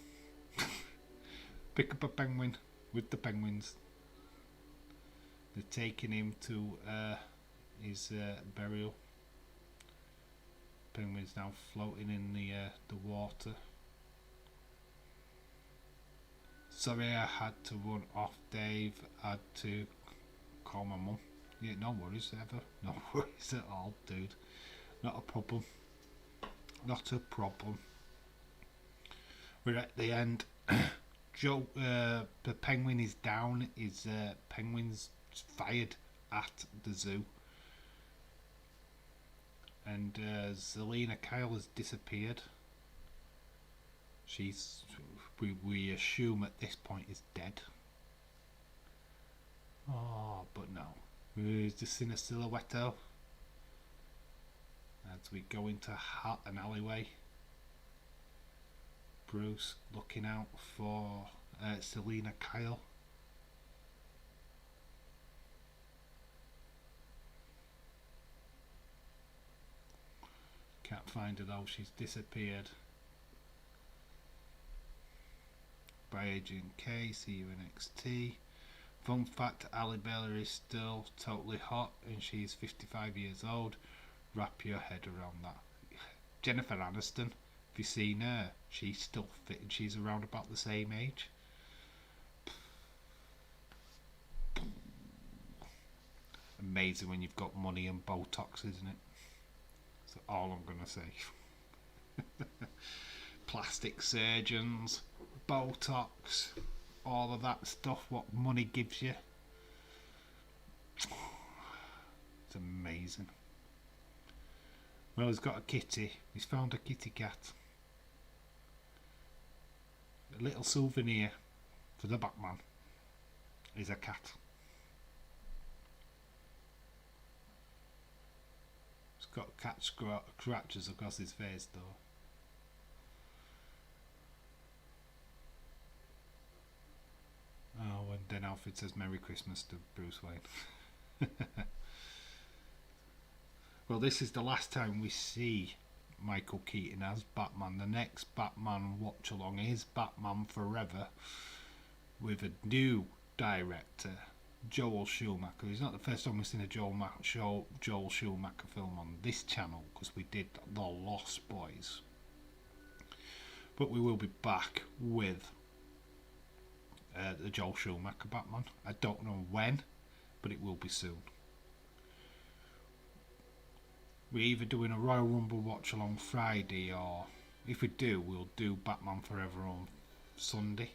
Pick up a penguin with the penguins. They're taking him to his burial. Penguin's now floating in the water. Sorry I had to run off, Dave. I had to call my mum. Yeah, no worries ever. No worries at all, dude. Not a problem. Not a problem. We're at the end. Joe, the penguin is down. His penguin's fired at the zoo. And Zelina Kyle has disappeared. She's, we assume at this point, is dead. Oh, but no. We're just in a silhouette as we go into an alleyway. Bruce looking out for Zelina Kyle. Can't find her though, she's disappeared. By Agent K, see you in NXT. Fun fact, Ali Bella is still totally hot and she's 55 years old. Wrap your head around that. Jennifer Aniston, if you've seen her, she's still fit and she's around about the same age. Amazing when you've got money and Botox, isn't it? That's all I'm going to say. Plastic surgeons, Botox, all of that stuff, what money gives you. It's amazing. Well, he's got a kitty. He's found a kitty cat. A little souvenir for the Batman is a cat. He's got cat scratches across his face though. Oh, and then Alfred says Merry Christmas to Bruce Wayne. Well, this is the last time we see Michael Keaton as Batman. The next Batman watch along is Batman Forever with a new director, Joel Schumacher. It's not the first time we've seen a Joel Schumacher film on this channel because we did The Lost Boys. But we will be back with the Joel Schumacher Batman. I don't know when, but it will be soon. We're either doing a Royal Rumble watch along Friday, or if we do, we'll do Batman Forever on Sunday.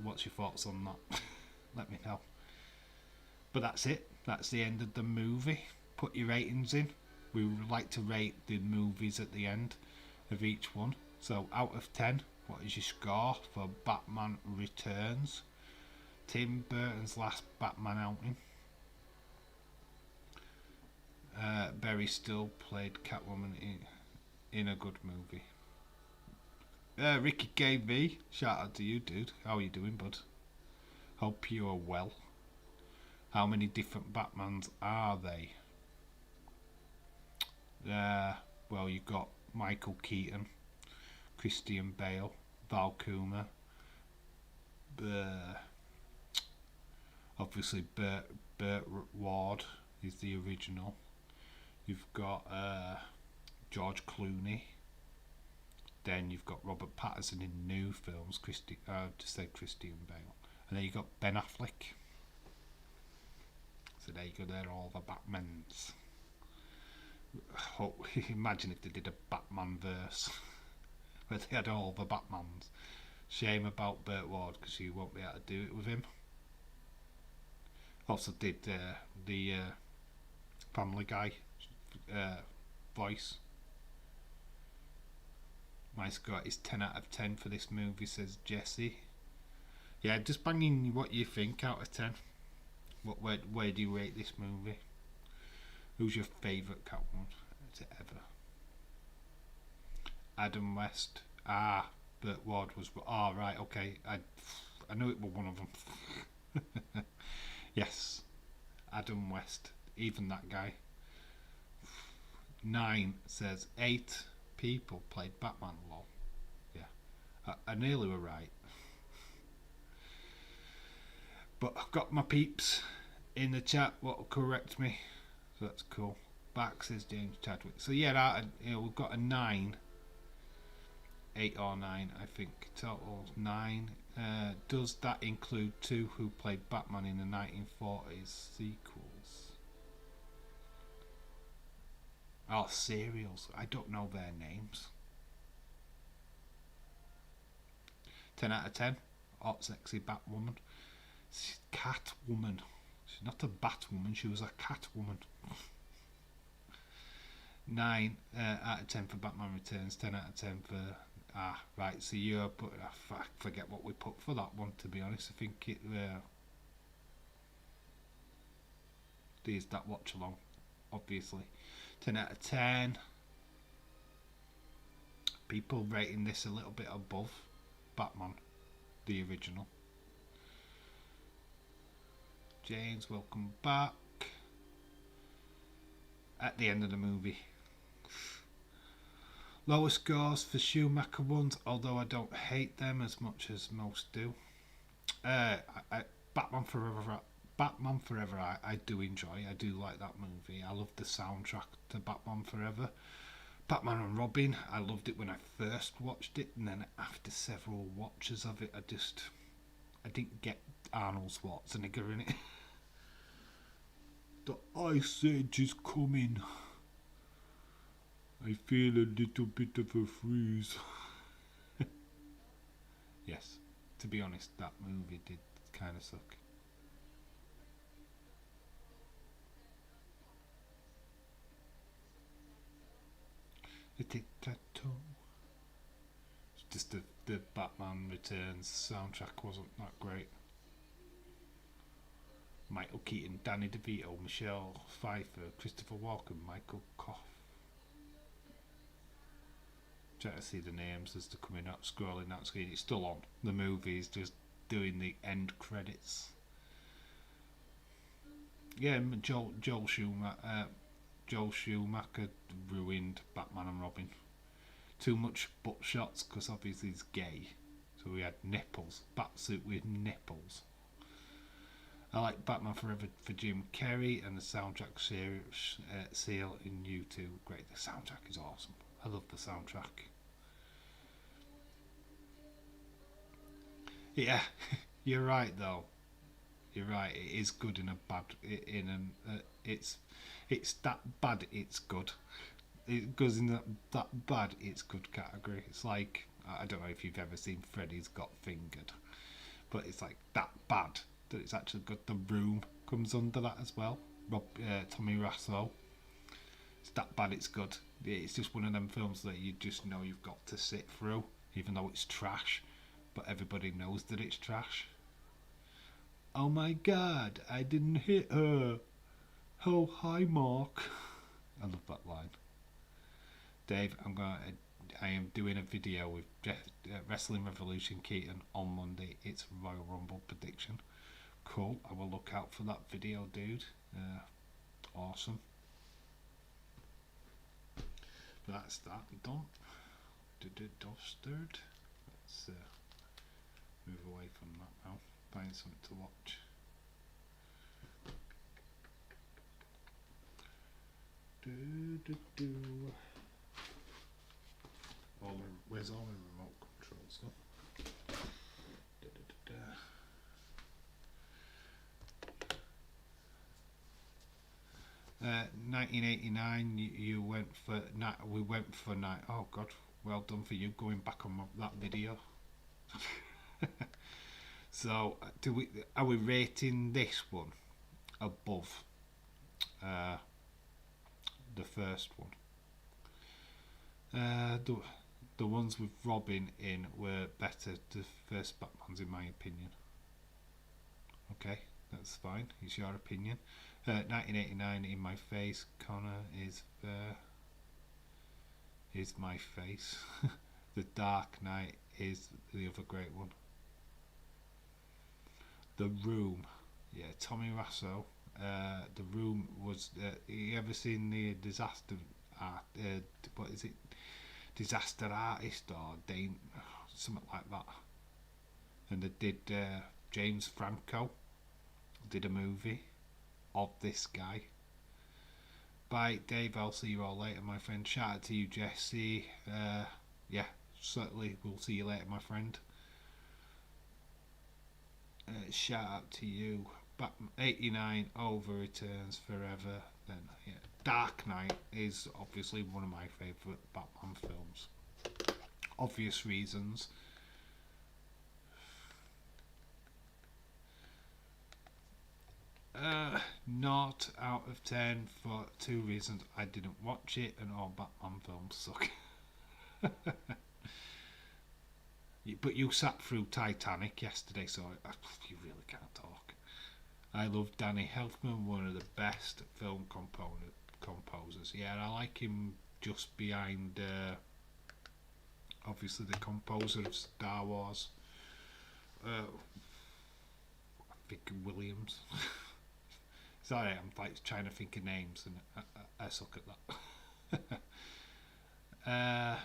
What's your thoughts on that? Let me know. But that's it. That's the end of the movie. Put your ratings in. We would like to rate the movies at the end of each one. So out of 10, what is your score for Batman Returns? Tim Burton's last Batman outing. Berry still played Catwoman in a good movie. Ricky KV, shout out to you, dude. How are you doing, bud? Hope you are well. How many different Batmans are they? Well, you've got Michael Keaton, Christian Bale, Val Kilmer, obviously Burt Ward is the original. You've got George Clooney. Then you've got Robert Pattinson in new films. Christian Bale. And then you've got Ben Affleck. So there you go. There are all the Batmans. Imagine if they did a Batman verse. where they had all the Batmans. Shame about Burt Ward because you won't be able to do it with him. Also did the Family Guy voice. My score is 10 out of 10 for this movie, says Jesse. Yeah, just banging what you think out of 10. Where do you rate this movie? Who's your favourite Catwoman ever? Adam West. Burt Ward was. Oh, right, okay. I knew it was one of them. Yes, Adam West. Even that guy. 9 says 8 people played Batman. Lol. Yeah, I nearly were right. But I've got my peeps in the chat what will correct me, so that's cool. Back, says James Chadwick. So yeah, we've got a 9, 8 or 9, I think. Total 9. Does that include 2 who played Batman in the 1940s sequels? Oh, serials. I don't know their names. 10 out of 10. Hot, sexy Batwoman. She's Catwoman. She's not a Batwoman, she was a Catwoman. 9 out of 10 for Batman Returns. 10 out of 10 for... right, so you're putting... I forget what we put for that one, to be honest. I think it... there's that watch along, obviously. 10 out of 10. People rating this a little bit above Batman, the original. James, welcome back. At the end of the movie. Lower scores for Schumacher ones, although I don't hate them as much as most do. Batman Forever I do enjoy. I do like that movie. I love the soundtrack to Batman Forever. Batman and Robin, I loved it when I first watched it, and then after several watches of it, I didn't get Arnold Schwarzenegger in it. The Ice Age is coming. I feel a little bit of a freeze. Yes, to be honest, that movie did kind of suck. The tic-tac-toe. It's just the Batman Returns soundtrack wasn't that great. Michael Keaton, Danny DeVito, Michelle Pfeiffer, Christopher Walken, Michael Koff. Trying to see the names as they're coming up, scrolling that screen. It's still on. The movie is just doing the end credits. Yeah, Joel Schumacher ruined Batman and Robin. Too much butt shots because obviously he's gay. So we had nipples, Batsuit with nipples. I like Batman Forever for Jim Carrey, and the soundtrack Seal in U2. Great, the soundtrack is awesome. I love the soundtrack. Yeah, you're right though. You're right. It is good in a bad. It's that bad. It's good. It goes in that bad. It's good category. It's like, I don't know if you've ever seen Freddy's Got Fingered, but it's like that bad that it's actually good. The Room comes under that as well. Tommy Wiseau. It's that bad. It's good. It's just one of them films that you just know you've got to sit through, even though it's trash. But everybody knows that it's trash. Oh my god, I didn't hit her. Oh, hi Mark. I love that line. Dave, I am doing a video with Wrestling Revolution Keaton on Monday. It's Royal Rumble prediction. Cool, I will look out for that video, dude. Awesome. But that's that done. Dusted. Let's move away from that now. Find something to watch. Where's all my remote controls? 1989. You went for night. We went for night. Oh God, well done for you going back on that video. So, are we rating this one above the first one? The ones with Robin in were better. The first Batman's, in my opinion. Okay, that's fine. It's your opinion. 1989 in my face. Connor is my face. The Dark Knight is the other great one. The Room, yeah, Tommy Wiseau. The Room was. You ever seen the Disaster Art? What is it? Disaster Artist or something like that. And they did. James Franco did a movie of this guy. Bye, Dave. I'll see you all later, my friend. Shout out to you, Jesse. Yeah, certainly. We'll see you later, my friend. Shout out to you. Batman 89 over returns forever. Then yeah, Dark Knight is obviously one of my favourite Batman films. Obvious reasons. Not out of 10 for 2 reasons. I didn't watch it, and all Batman films suck. But you sat through Titanic yesterday, so you really can't talk. I love Danny Elfman, one of the best film composers. Yeah, I like him just behind, obviously, the composer of Star Wars. I think Williams. Sorry, I'm like trying to think of names, and I suck at that.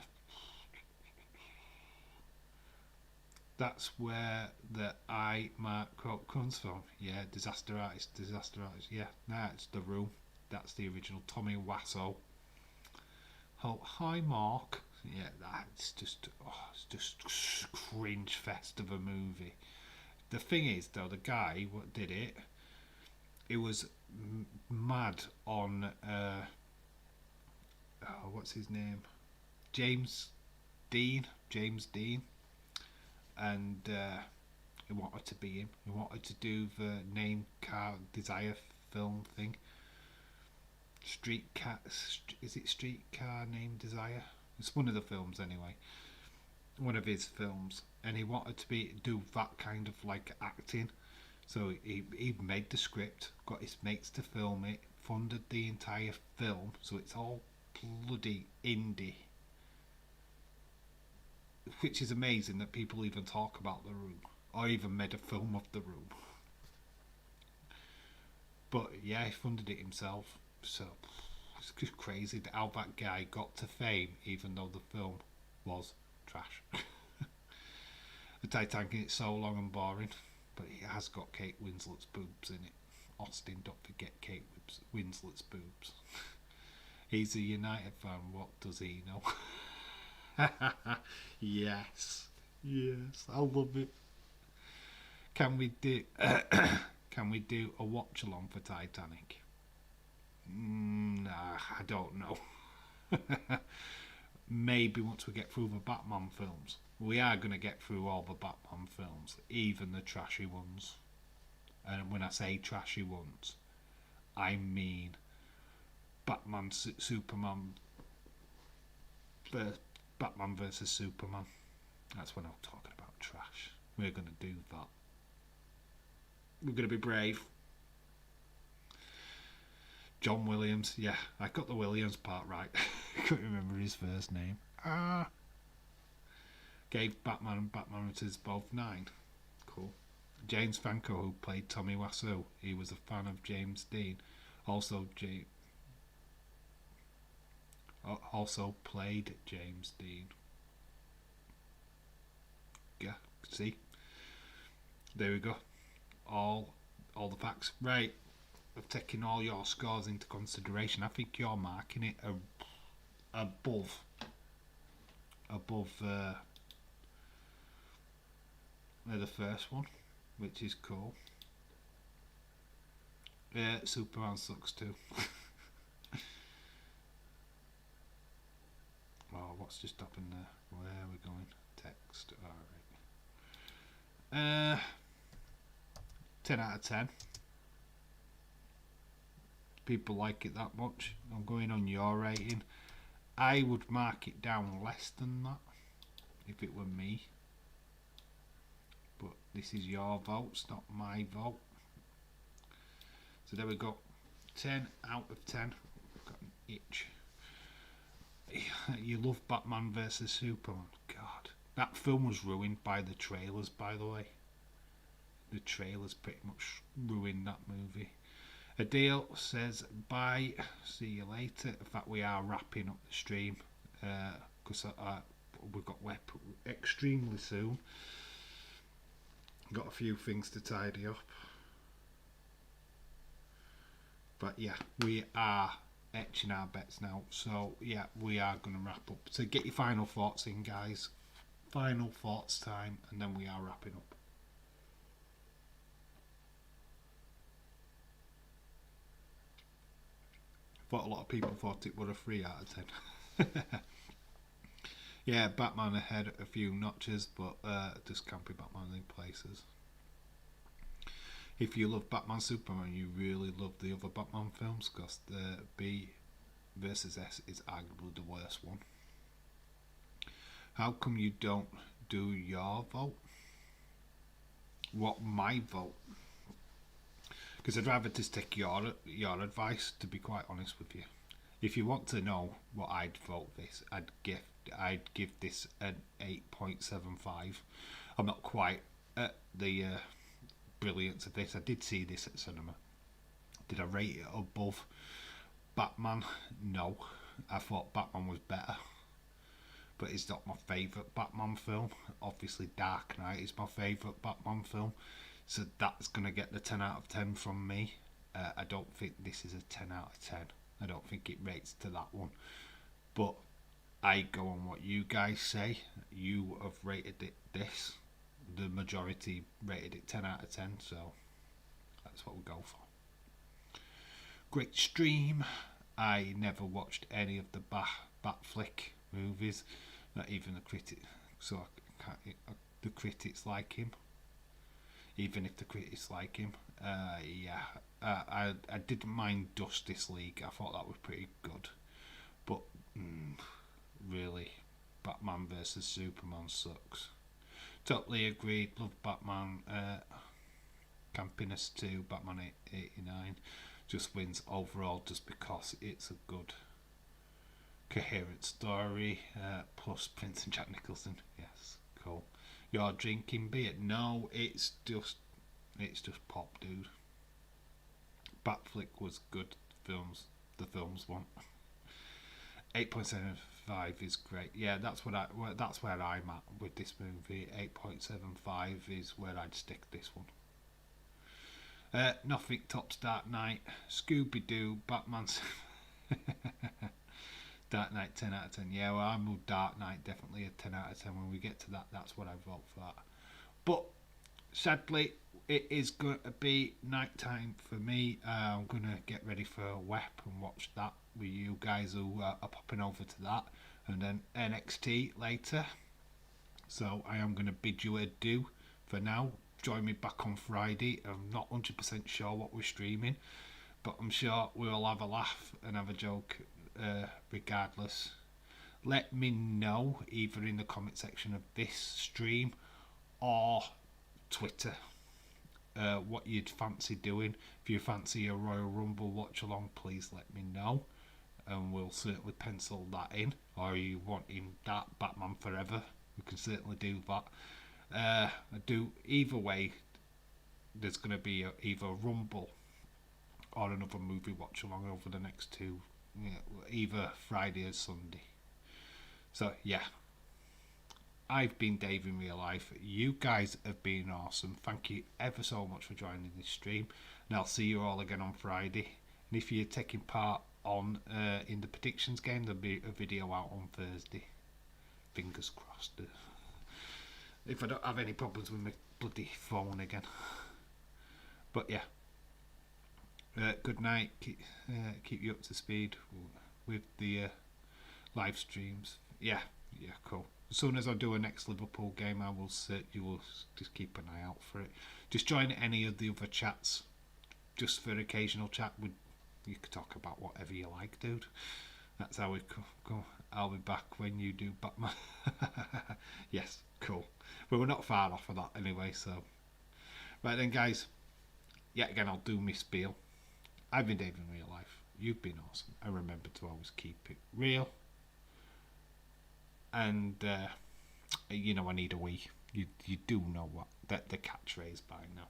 That's where the I mark quote comes from. Yeah, Disaster Artist. Yeah, it's The Room. That's the original. Tommy Wiseau. Oh, hi Mark. Yeah, that's just cringe fest of a movie. The thing is, though, the guy what did it, it was mad on what's his name? James Dean, and he wanted to be him. He wanted to do the name car desire film thing. Is it Streetcar Named Desire? It's one of the films anyway. One of his films, and he wanted to do that kind of like acting. So he made the script, got his mates to film it, funded the entire film, so it's all bloody indie. Which is amazing that people even talk about The Room, or even made a film of The Room. But yeah, he funded it himself, so it's just crazy how that guy got to fame, even though the film was trash. The Titanic is so long and boring, but it has got Kate Winslet's boobs in it. Austin, don't forget Kate Winslet's boobs. He's a United fan, what does he know? Yes, I love it. Can we do a watch along for Titanic? Nah, I don't know. Maybe once we get through the Batman films. We are going to get through all the Batman films, even the trashy ones. And when I say trashy ones, I mean Batman, Superman, Batman versus Superman. That's when I'm talking about trash. We're going to do that. We're going to be brave. John Williams. Yeah, I got the Williams part right. Couldn't remember his first name. Gave Batman and Batman Returns both 9. Cool. James Franco, who played Tommy Wiseau, he was a fan of James Dean. Also played James Dean. Yeah, see? There we go. All the facts. Right. I've taken all your scores into consideration. I think you're marking it above the first one, which is cool. Superman sucks too. Oh, what's just happened there? Where are we going? Text. Alright. 10 out of 10. People like it that much. I'm going on your rating. I would mark it down less than that if it were me. But this is your votes, not my vote. So there we go. 10 out of 10. I've got an itch. You love Batman vs Superman. God. That film was ruined by the trailers, by the way. The trailers pretty much ruined that movie. Adele says bye, see you later. In fact, we are wrapping up the stream because we've got web extremely soon. Got a few things to tidy up. But yeah, we are etching our bets now. So yeah, we are going to wrap up. So get your final thoughts in, guys. Final thoughts time, and then we are wrapping up. Thought a lot of people thought it were a 3 out of 10. Yeah, Batman ahead a few notches, but just can't be Batman in places. If you love Batman Superman, you really love the other Batman films, because the B versus S is arguably the worst one. How come you don't do your vote? What, my vote? Because I'd rather just take your advice, to be quite honest with you. If you want to know what I'd vote this, I'd give this an 8.75. I'm not quite at the brilliance of this. I did see this at cinema. Did I rate it above Batman? No. I thought Batman was better, but it's not my favourite Batman film. Obviously Dark Knight is my favourite Batman film, so that's going to get the 10 out of 10 from me. I don't think this is a 10 out of 10. I don't think it rates to that one, but I go on what you guys say. You have rated it this. The majority rated it 10 out of 10, so that's what we'll go for. Great stream. I never watched any of the Batflick movies, not even the critic, so the critics like him. Even if the critics like him, I didn't mind Justice League. I thought that was pretty good, but really, Batman vs Superman sucks. Totally agreed. Love Batman. Campiness 2, Batman 89 just wins overall just because it's a good, coherent story. Plus Prince and Jack Nicholson. Yes, cool. You're drinking beer? No, it's just pop, dude. Batflick was good. The films one. 8.75 is great. Yeah, that's where I'm at with this movie. 8.75 is where I'd stick this one. Nothing tops Dark Knight. Scooby-Doo, Batman's Dark Knight 10 out of 10. Yeah, well, I'm with Dark Knight, definitely a 10 out of 10. When we get to that, that's what I vote for that. But sadly, it is going to be night time for me. I'm going to get ready for WEP and watch that with you guys who are popping over to that, and then NXT later. So I am going to bid you adieu for now. Join me back on Friday. I'm not 100% sure what we're streaming, but I'm sure we'll have a laugh and have a joke regardless. Let me know either in the comment section of this stream or Twitter what you'd fancy doing. If you fancy a Royal Rumble watch along, please let me know, and we'll certainly pencil that in. Or are you wanting that Batman Forever? We can certainly do that. Either way, there's going to be either a Rumble or another movie watch along over the next two, either Friday or Sunday. So yeah, I've been Dave in real life. You guys have been awesome. Thank you ever so much for joining this stream, and I'll see you all again on Friday. And if you're taking part on in the predictions game, there'll be a video out on Thursday. Fingers crossed. If I don't have any problems with my bloody phone again. But yeah, good night. Keep you up to speed with the live streams. Yeah, Yeah, cool. As soon as I do a next Liverpool game, I will sit. You will just keep an eye out for it. Just join any of the other chats, just for occasional chat. With you could talk about whatever you like, dude. That's how we go. I'll be back when you do Batman. Yes, cool. But we're not far off of that anyway. So, right then, guys. Yet again, I'll do my spiel. I've been Dave in real life. You've been awesome. And remember to always keep it real. And you know I need a wee. You do know what the catchphrase by now.